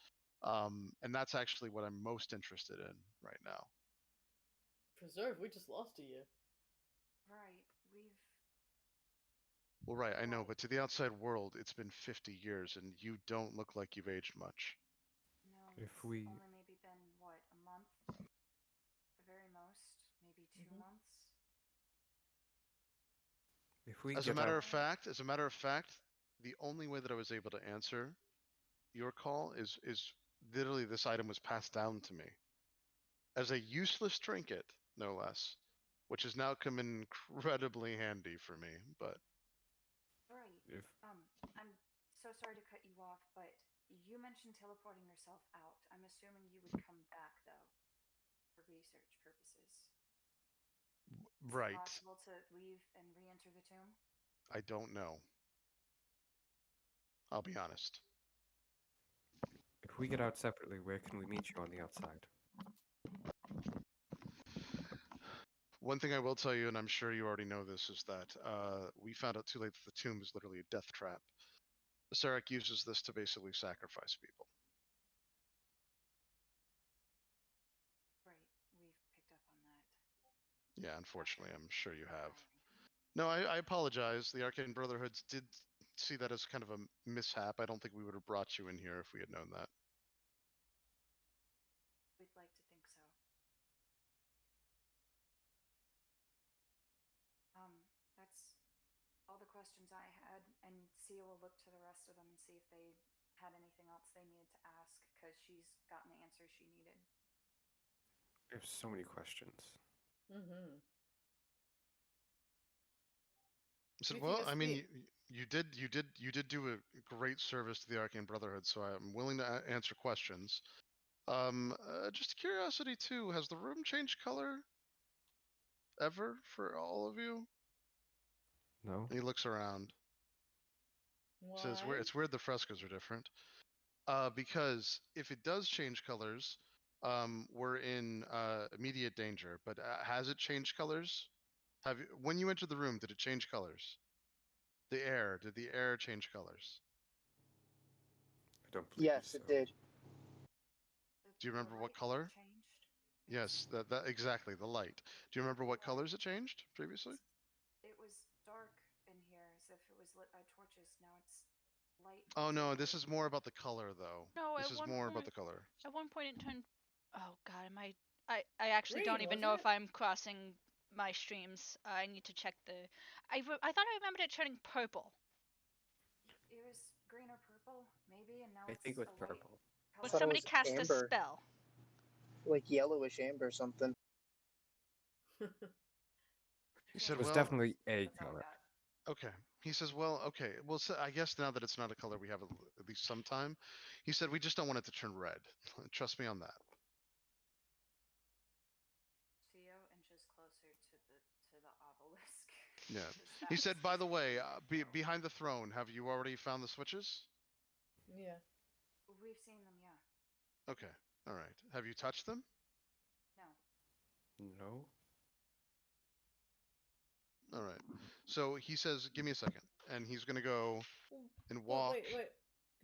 And that's actually what I'm most interested in right now. Preserve? We just lost a year. Right. We've. Well, right, I know, but to the outside world, it's been 50 years, and you don't look like you've aged much. No, If it's we- only maybe been, what, a month? The very most? Maybe 2 months? If we As a get matter out, of fact, the only way that I was able to answer your call is literally this item was passed down to me as a useless trinket, no less, which has now come in incredibly handy for me. But Right. if I'm so sorry to cut you off, but you mentioned teleporting yourself out. I'm assuming you would come back, though, for research purposes. Is it right, possible to leave and re-enter the tomb? I don't know. I'll be honest. if we get out separately, where can we meet you on the outside? One thing I will tell you, and I'm sure you already know this, is that we found out too late that the tomb is literally a death trap. Sarek uses this to basically sacrifice people. Right. We've picked up on that. Yeah, unfortunately, I'm sure you have. No, I apologize. The Arcane Brotherhoods did see that as kind of a mishap. I don't think we would have brought you in here if we had known that. We'd like to think so. That's all the questions I had, and Sia will look to the rest of them and see if they had anything else they needed to ask, because she's gotten the answers she needed. There's so many questions. Mm-hmm. So, Do you well, think I that's mean, you did do a great service to the Arcane Brotherhood, so I'm willing to answer questions. Just curiosity too, has the room changed color ever for all of you? No? And he looks around. Why? Says, it's weird the frescoes are different. Because if it does change colors, we're in immediate danger. But has it changed colors? When you entered the room, did it change colors? Did the air change colors? I don't believe Yes, so. it did. Do you remember what light color? changed? Yes, that exactly, the light. Do you remember what colors it changed previously? It was dark in here as if it was lit by torches. Now it's light. Oh no, this dimly. is more about the color though. No, This at is one more point, about the color. at one point it turned. Oh God, am I? I actually don't Green, even know wasn't if I'm crossing my streams. I need to check the. I thought I remembered it turning purple. It was green or purple, maybe, and now I it's think it was a light purple. I When thought it somebody was cast a amber, spell. like yellowish amber something. He Can't said, It was well, definitely a That's all I color. got. okay. He says, well, okay. Well, so I guess now that it's not a color, we have at least some time. He said, we just don't want it to turn red. Trust me on that. Theo inches closer to the obelisk. Yeah. 'Cause He that said, was by the just- way, behind the throne, have you already found the switches? Yeah. We've seen them, yeah. Okay. All right. Have you touched them? No. No. All right. So he says, give me a second, and he's gonna go and Well, walk. wait.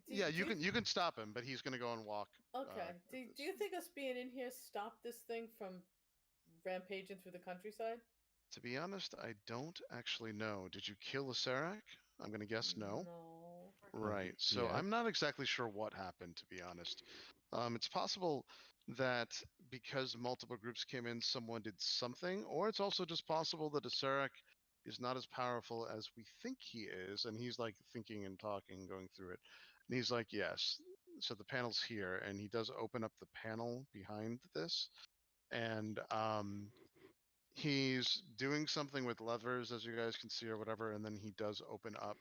Yeah, you can stop him, but he's gonna go and walk. Okay. Do you think us being in here stopped this thing from rampaging through the countryside? To be honest, I don't actually know. Did you kill the Serac? I'm gonna guess no. No. Right. So Yeah. I'm not exactly sure what happened, to be honest. It's possible that because multiple groups came in, someone did something, or it's also just possible that a Serac is not as powerful as we think he is, and he's like thinking and talking, going through it. And he's like, yes. So the panel's here, and he does open up the panel behind this, and he's doing something with levers, as you guys can see, or whatever, and then he does open up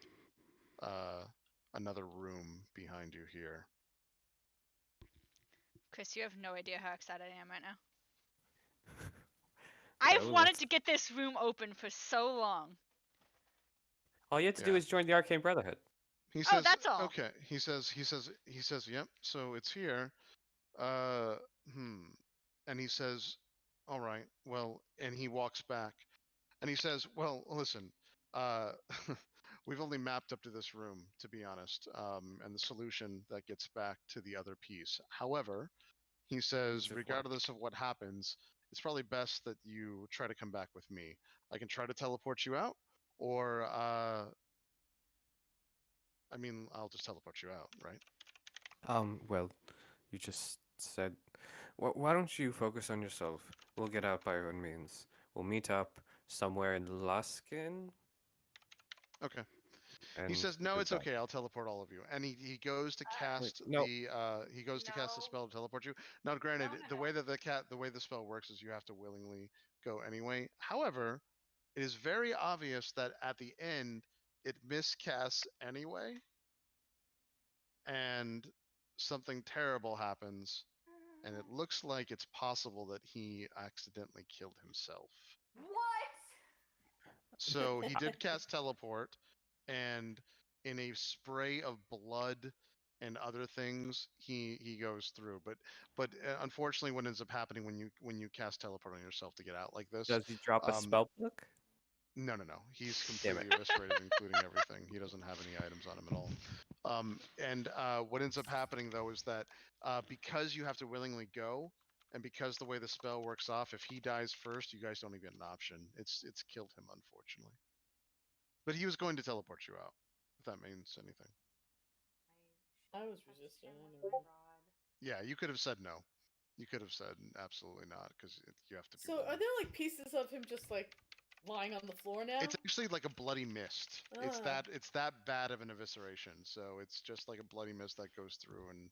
another room behind you here. Chris, you have no idea how excited I am right now. I've Well, wanted let's- to get this room open for so long. All you have to do Yeah. is join the Arcane Brotherhood. He Oh, says, that's all. okay. He says, yep. So it's here. And he says, all right, well, and he walks back and he says, well, listen, we've only mapped up to this room, to be honest, and the solution that gets back to the other piece. However, he says, Does it work? regardless of what happens, it's probably best that you try to come back with me. I can try to teleport you out, or I mean, I'll just teleport you out, right? Well, you just said. Why don't you focus on yourself? We'll get out by our own means. We'll meet up somewhere in Luskin. Okay. And He says, "No, it's goodbye." okay. I'll teleport all of you." And he goes to cast no. he goes to cast the No. spell to teleport you. Now, granted, No, the no. way that the way the spell works is you have to willingly go anyway. However, it is very obvious that at the end it miscasts anyway, and something terrible happens, and it looks like it's possible that he accidentally killed himself. What? So he did cast teleport, and in a spray of blood and other things, he goes through. But unfortunately, what ends up happening when you cast teleport on yourself to get out like this? Does he drop a spell book? No. He's Damn it. completely eviscerated, including everything. He doesn't have any items on him at all. And what ends up happening though is that because you have to willingly go, and because the way the spell works off, if he dies first, you guys don't even get an option. It's killed him, unfortunately. But he was going to teleport you out, if that means anything. I was touched resisting him with anyway. my rod. Yeah, you could have said no. You could have said absolutely not, because you have to be. So are willing. there like pieces of him just like lying on the floor now? It's actually like a bloody mist. It's Ah. that bad of an evisceration. So it's just like a bloody mist that goes through and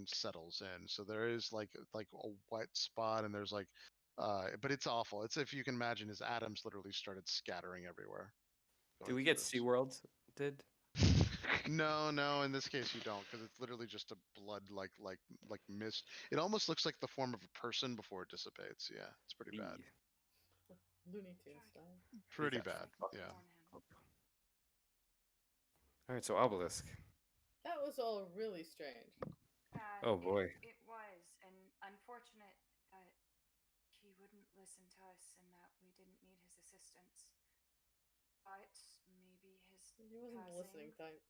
settles in. So there is like a wet spot, and there's like but it's awful. It's, if you can imagine, his atoms literally started scattering everywhere. Do going we through get this. SeaWorld? Did? No, in this case you don't, because it's literally just a blood like mist. It almost looks like the form of a person before it dissipates. Yeah, it's pretty bad. Looney Tunes style. Pretty actually bad. fucking Yeah. Warn him. Alright, so Obelisk. That was all really strange. Oh, boy. It was, and unfortunate that he wouldn't listen to us and that we didn't need his assistance. But maybe his He wasn't the listening passing, type.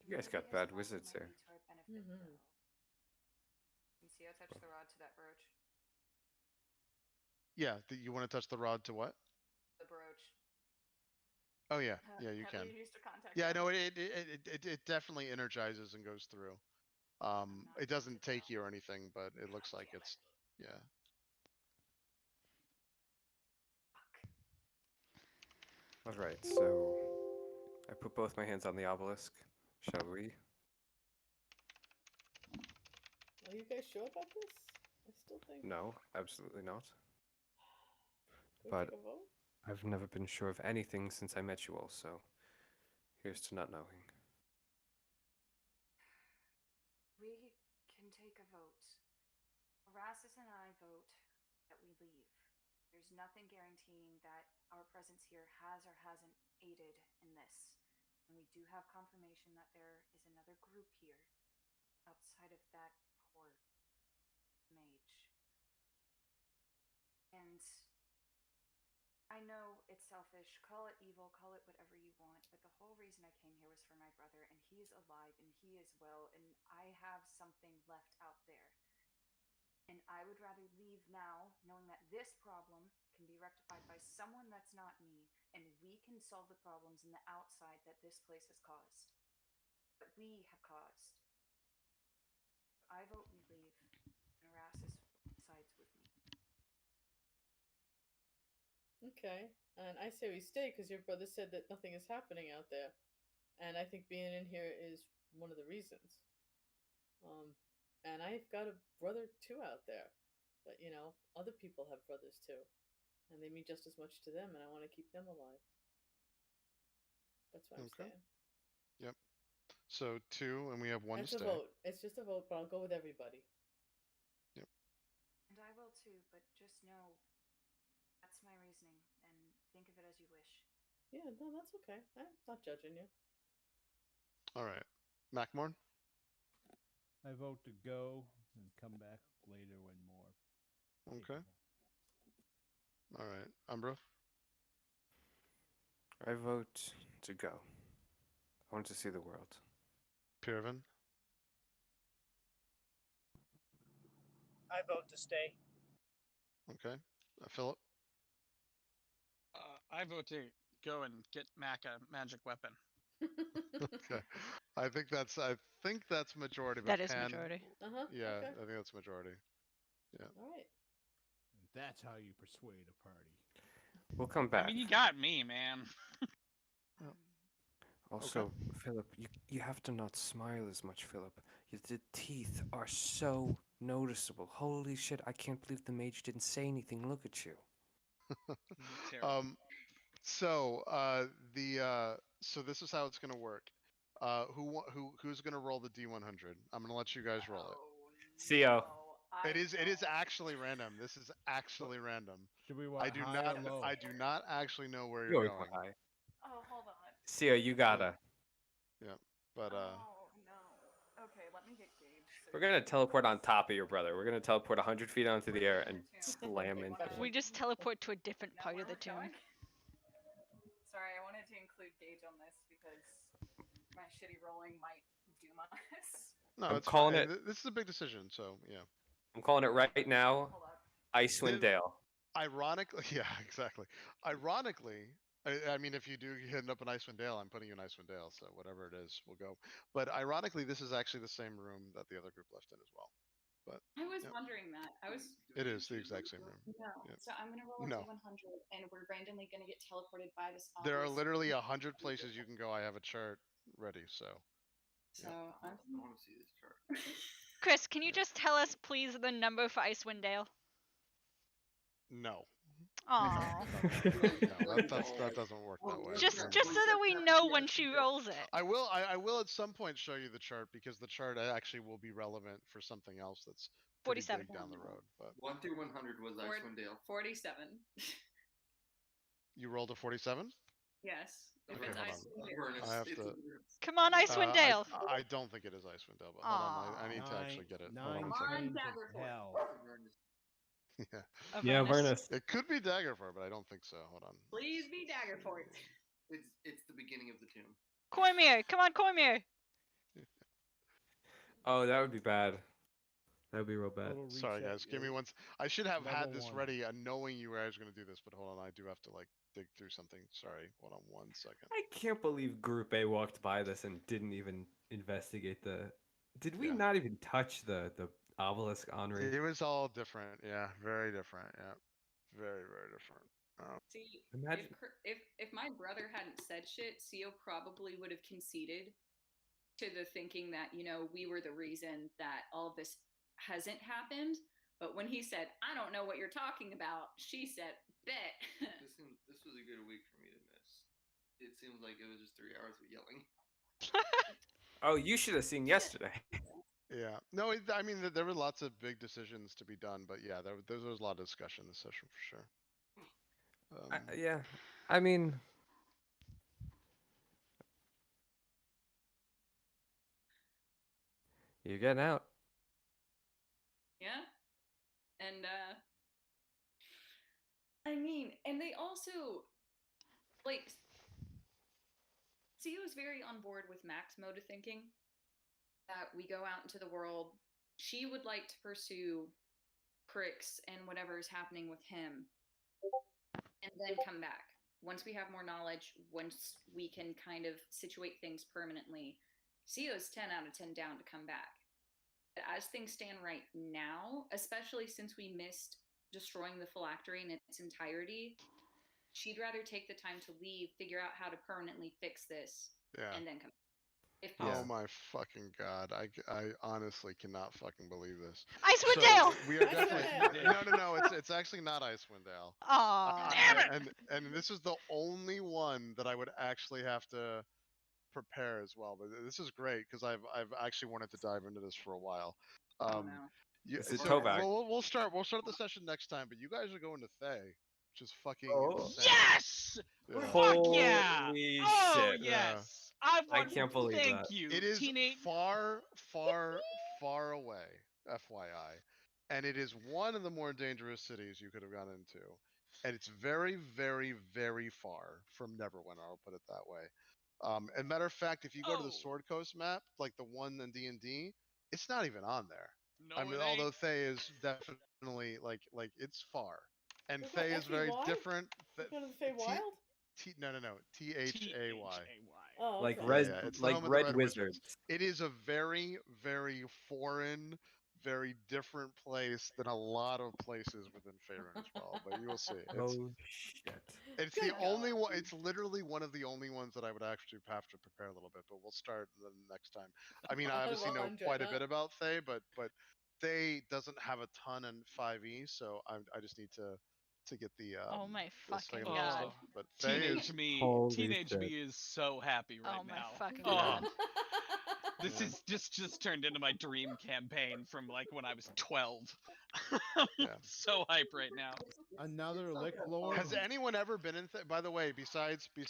You guys maybe got his bad passing wizards might here. be to our benefit, Mhm. though. You see, I touched the rod to that brooch. Yeah, you want to touch the rod to what? The brooch. Oh yeah, yeah, you That can. we used to contact. Yeah, I them. know it definitely energizes and goes through. not It doesn't tempted take now. you or anything, but it looks like it's yeah. All right, so I put both my hands on the obelisk. Shall we? Are you guys sure about this? I still think. No, absolutely not. Can we but- take a vote? I've never been sure of anything since I met you all, so here's to not knowing. We can take a vote. Erastus and I vote that we leave. There's nothing guaranteeing that our presence here has or hasn't aided in this. And we do have confirmation that there is another group here outside of that poor mage. And I know it's selfish, call it evil, call it whatever you want, but the whole reason I came here was for my brother, and he's alive and he is well, and I have something left out there. And I would rather leave now, knowing that this problem can be rectified by someone that's not me, and we can solve the problems in the outside that this place has caused. That we have caused. I vote we leave, and Erastus sides with me. Okay, and I say we stay because your brother said that nothing is happening out there, and I think being in here is one of the reasons. And I've got a brother too out there, but you know, other people have brothers too, and they mean just as much to them, and I want to keep them alive. That's why I'm Okay. staying. Yep. So 2, and we have 1 That's to a stay. vote. It's just a vote, but I'll go with everybody. And I will too, but just know that's my reasoning, and think of it as you wish. Yeah, no, that's okay. I'm not judging you. All right, Macmorn. I vote to go and come back later when more. Okay. capable. All right, Umbra. I vote to go. I want to see the world. Pirvin. I vote to stay. Okay. Philip. I vote to go and get Mac a magic weapon. Okay. I think that's majority. But That is Pan, majority. Uh-huh. Yeah, Okay. I think that's majority. All right. And that's how you persuade a party. We'll come back. I mean, you got me, man. Also, Philip, you have to not smile as much, Philip. The teeth are so noticeable. Holy shit, I can't believe the mage didn't say anything. Look at you. Terrible. So so this is how it's gonna work. Who's gonna roll the D100? I'm gonna let you guys roll it. Theo. It is actually random. This is actually random. Do we want I do high not or low? I do not actually know where You you're always going. want high. Oh, hold on. Theo, you gotta. But Oh no. Okay, let me get Gage. So We're gonna teleport on top of your brother. We're gonna teleport 100 feet onto the air and slam into him. We just teleport to a different Now part where of the we're tomb. going? Sorry, I wanted to include Gage on this because my shitty rolling might doom us. no, I'm it's calling fine. it- This is a big decision, so yeah. I'm calling it right now. Hold up. Icewind Dale. Ironically, yeah, exactly. Ironically, I mean, if you do end up in Icewind Dale, I'm putting you in Icewind Dale, so whatever it is, we'll go. But ironically, this is actually the same room that the other group left in as well. But I was Yep. wondering that. I was it is the exact same room. no. Yep. So I'm gonna roll a No. D100, and we're randomly gonna get teleported by this. There are obelisk. literally 100 places you can go. I have a chart ready, so So I'm. I want to see this chart. Chris, can you just tell us, please, the number for Icewind Dale? no. Aww. No, that doesn't work that way. just so that we know when she rolls it. I will at some point show you the chart because the chart actually will be relevant for something else that's pretty 47. big down the road. But 1 through 100 was Icewind Dale. 47. you rolled a 47? Yes. If Okay, it's hold Icewind on. Dale. I have to. Come on, Icewind Dale. I don't think it is Icewind Dale, but hold on. I need to actually get it. Hold on Nine a second. trains Daggerford. of hell. Yeah. Yeah, Vernus. It could be Daggerford, but I don't think so. Hold on. Please be Daggerford. It's the beginning of the tomb. Cormier, come on, Cormier. Oh, that would be bad. That would be real bad. Total Sorry, reset, guys. Give me yo. one. I should have had Level this one. ready, knowing you guys were gonna do this. But hold on, I do have to like dig through something. Sorry. Hold on one second. I can't believe Group A walked by this and didn't even investigate the. Did we Yeah. not even touch the obelisk, Henri? It was all different. Yeah, very different. Yeah, very different. See, Imagine. if my brother hadn't said shit, Sio probably would have conceded to the thinking that, you know, we were the reason that all of this hasn't happened. But when he said, I don't know what you're talking about, she said, bet. This was a good week for me to miss. It seems like it was just 3 hours of yelling. Oh, you should have seen yesterday. Yeah. No, I mean, there were lots of big decisions to be done, but yeah, there was a lot of discussion this session for sure. Yeah, I mean, you're getting out. Yeah. And I mean, and they also like Sio's very on board with Mac's mode of thinking. That we go out into the world. She would like to pursue Crix and whatever is happening with him. And then come back. Once we have more knowledge, once we can kind of situate things permanently, Sio's 10 out of 10 down to come back. As things stand right now, especially since we missed destroying the phylactery in its entirety, she'd rather take the time to leave, figure out how to permanently fix this, Yeah. and then come. If Oh possible. my fucking god! I honestly cannot fucking believe this. Icewind So, Dale. we are definitely no. It's actually not Icewind Dale. Aw. And this is the only one that I would actually have to prepare as well. But this is great because I've actually wanted to dive into this for a while. Oh no. Yeah, Is it so Tovak? we'll start the session next time. But you guys are going to Thay, which is fucking Oh. insane. Yes! Yeah. Fuck yeah! Holy Oh shit. yes! I can't believe Thank that. you. It is Teenage. far away, FYI. And it is one of the more dangerous cities you could have gone into. And it's very far from Neverwinter, I'll put it that way. And matter of fact, if you go to the Oh. Sword Coast map, like the one in D&D, it's not even on there. No, I mean, it although ain't. Thay is definitely like it's far. And What, Thay is very FEY? different. You go to the Feywild? No. Thay. Oh, Like okay. res, It's the like home of the red Red wizards. It is a very foreign, very different place than a lot of places within Faerun as well. But you will see. Oh shit. It's Good the only God. one. It's literally one of the only ones that I would actually have to prepare a little bit. But we'll start the next time. I mean, I obviously Well, know I'm quite a Jenna. bit about Thay, but Thay doesn't have a ton in 5e, so I just need to get the Oh my the fucking second god. stuff. But Thay is Teenage me. Holy Teenage shit. me is so happy right Oh my now. fucking Oh, god. this Yeah. is just turned into my dream campaign from like when I was 12. Yeah. So hype right now. Another lick lord. Has anyone ever been in? By the way, besides you,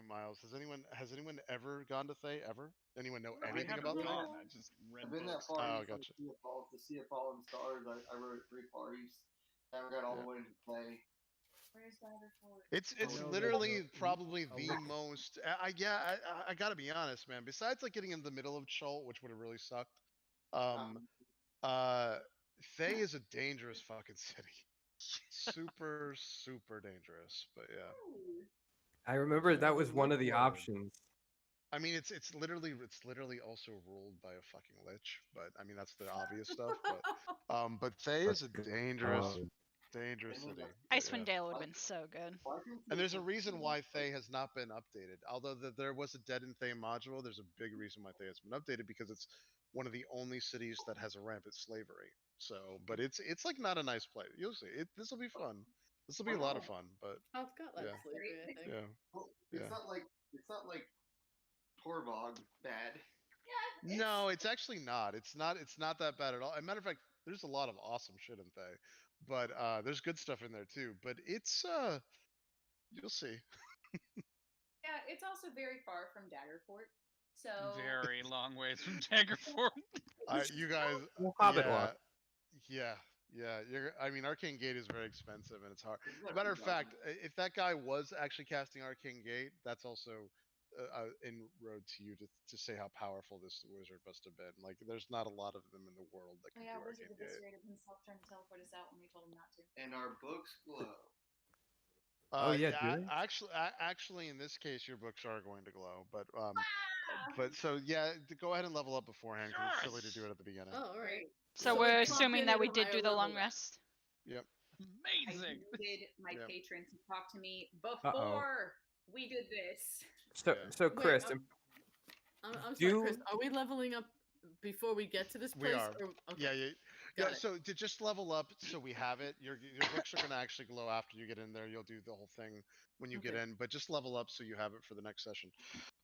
Miles, has anyone ever gone to Thay ever? Anyone know I anything haven't about Thay? gone. I just read I've been that books. far. Oh, into gotcha. The Sea of Fallen Stars. I wrote 3 parties. Haven't got all the way into play. Where's Daggerford? It's know that literally the- probably a the lick- most. I gotta be honest, man. Besides like getting in the middle of Chult, which would have really sucked. Thay is a dangerous fucking city. Super dangerous. But yeah. I remember that was one of the Lick lord. options. I mean, it's literally also ruled by a fucking lich, but I mean that's the obvious stuff. But Thay is a Let's go. dangerous city. but Icewind Dale would have been so good. And there's a reason why Thay has not been updated. Although there was a Dead in Thay module, there's a big reason why Thay has been updated because it's one of the only cities that has a rampant slavery. So, but it's like not a nice place. You'll see. This will be fun. This will be a lot of fun. But Oh, it's got like Yeah. slavery, I think. yeah. Well, Yeah. it's not like Torvog bad. No, it's actually not. It's not that bad at all. As a matter of fact, there's a lot of awesome shit in Thay. But there's good stuff in there too. But it's You'll see. Yeah, it's also very far from Daggerfort. So Very long ways from Daggerfort. You guys, Well, Hobbit yeah, walk. yeah. I mean, Arcane Gate is very expensive and it's hard. Is As that a matter of $3,000? fact, if that guy was actually casting Arcane Gate, that's also inroad to you to say how powerful this wizard must have been. Like, there's not a lot of them in the world that can yeah, do Wizard Arcane Gate. eviscerated himself trying to teleport us out when we told him not to. And our books glow. Oh, yeah, do they? Actually, in this case, your books are going to glow, but so yeah, go ahead and level up beforehand because it's silly to do it at the beginning. Oh, all right. So we we're clock assuming in that at we a did higher do the level long then. rest. Yep. Amazing. I needed my Yep. patron to talk to me before we did this. So, Yeah. so Wait, Chris, I'm sorry, Do- Chris. Are we leveling up before we get to this We place? are. Or, okay. Yeah. Got it. So to just level up, so we have it. Your books are going to actually glow after you get in there. You'll do the whole thing when you get Okay. in, but just level up so you have it for the next session.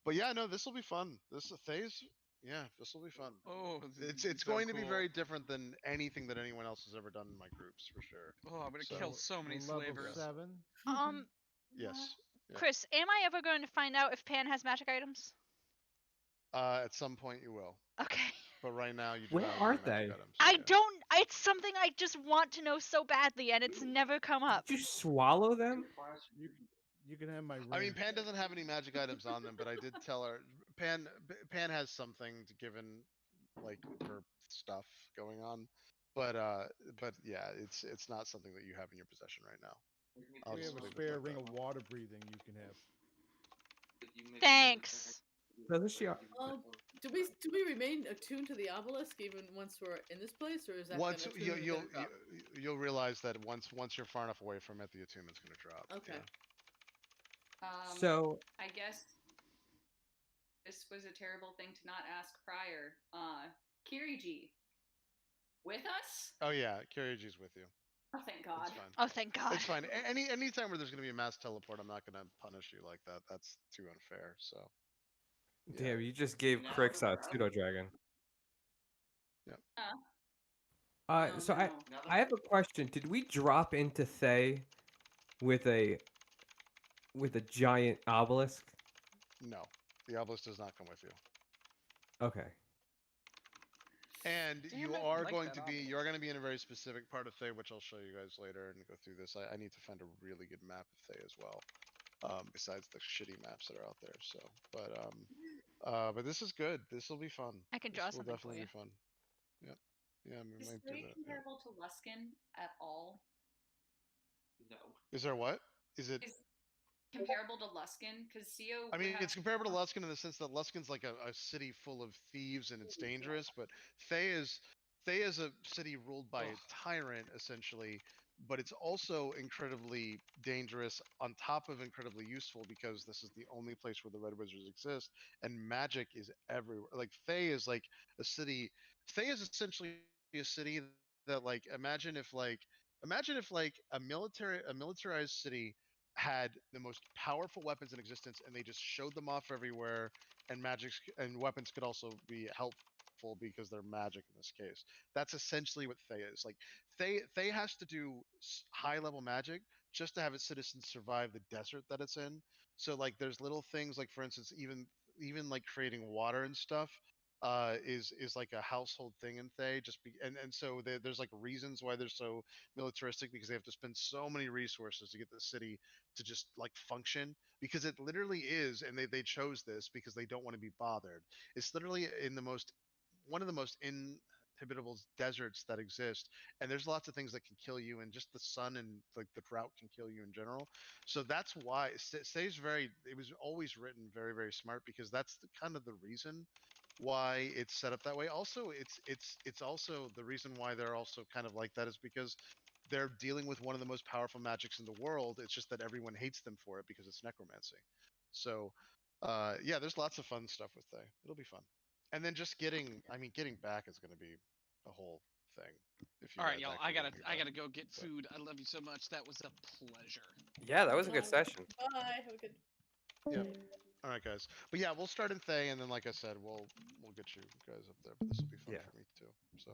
But yeah, no, this will be fun. This phase, yeah, this will be fun. Oh, It's so going to be cool. very different than anything that anyone else has ever done in my groups for sure. Oh, I'm gonna So- kill so many We're level slavers. 7. Yes. Yeah. Chris, am I ever going to find out if Pan has magic items? At some point you will, Okay. but right now you do Where not have are any magic they? items, I yeah. don't. It's something I just want to know so badly, and it's never come up. did you swallow them? You can have my ring. I mean, Pan doesn't have any magic items on them, but I did tell her Pan has something to given like her stuff going on, but yeah, it's not something that you have in your possession right now. I'll we just have a leave it spare like ring that. of water breathing you can have. Thanks. Doesn't she? Do we remain attuned to the obelisk even once we're in this place, or is that Once gonna attune and then drop? you'll realize that once you're far enough away from it, the attunement's going to drop. Okay. yeah. So I guess this was a terrible thing to not ask prior. Kiriji, with us? Oh yeah, Kiriji's with you. Oh, thank God. It's fine. Oh, thank God. It's fine. Anytime where there's going to be a mass teleport, I'm not going to punish you like that. That's too unfair. So. Yeah. damn, you just gave Now Crix we're a up. pseudo dragon. Oh, So no. I have a question. Did we drop into Thay with a giant obelisk? No, the obelisk does not come with you. Okay. And Damn you it, are like going that to be obelisk. you're going to be in a very specific part of Thay, which I'll show you guys later and go through this. I need to find a really good map of Thay as well. Besides the shitty maps that are out there. So, but this is good. This will be fun. I can This draw will something for definitely you. be fun. Yep. Yeah, we Is might do Three that. Yeah. comparable to Luskin at all? No. Is there what? Is it? Is comparable to Luskin? Because Sio. I would mean, have it's comparable to Luskin in the sense that Luskin's like a city full of thieves and it's dangerous, but Thay is a city ruled by a tyrant essentially, but it's also incredibly dangerous on top of incredibly useful because this is the only place where the Red Wizards exist and magic is everywhere. Like Thay is like a city. Thay is essentially a city that like imagine if a militarized city had the most powerful weapons in existence and they just showed them off everywhere and magics and weapons could also be helpful because they're magic in this case. That's essentially what Thay is. Like Thay has to do high level magic just to have its citizens survive the desert that it's in. So like there's little things like for instance even like creating water and stuff is like a household thing in Thay and so there's like reasons why they're so militaristic because they have to spend so many resources to get the city to just like function because it literally is and they chose this because they don't want to be bothered. It's literally in one of the most inhabitable deserts that exist and there's lots of things that can kill you and just the sun and like the drought can kill you in general. So that's why it was always written very very smart because that's kind of the reason why it's set up that way. Also it's also the reason why they're also kind of like that is because they're dealing with one of the most powerful magics in the world. It's just that everyone hates them for it because it's necromancy. So yeah, there's lots of fun stuff with Thay. It'll be fun. And then just getting back is going to be a whole thing. If you All right, guys y'all. actually I wanna do gotta that. go get But- food. I love you so much. That was a pleasure. Yeah, that was a good session. Bye. Have a good. Yeah. All right, guys. But yeah, we'll start in Thay, and then like I said, we'll get you guys up there. But this will be fun Yeah. for me too. So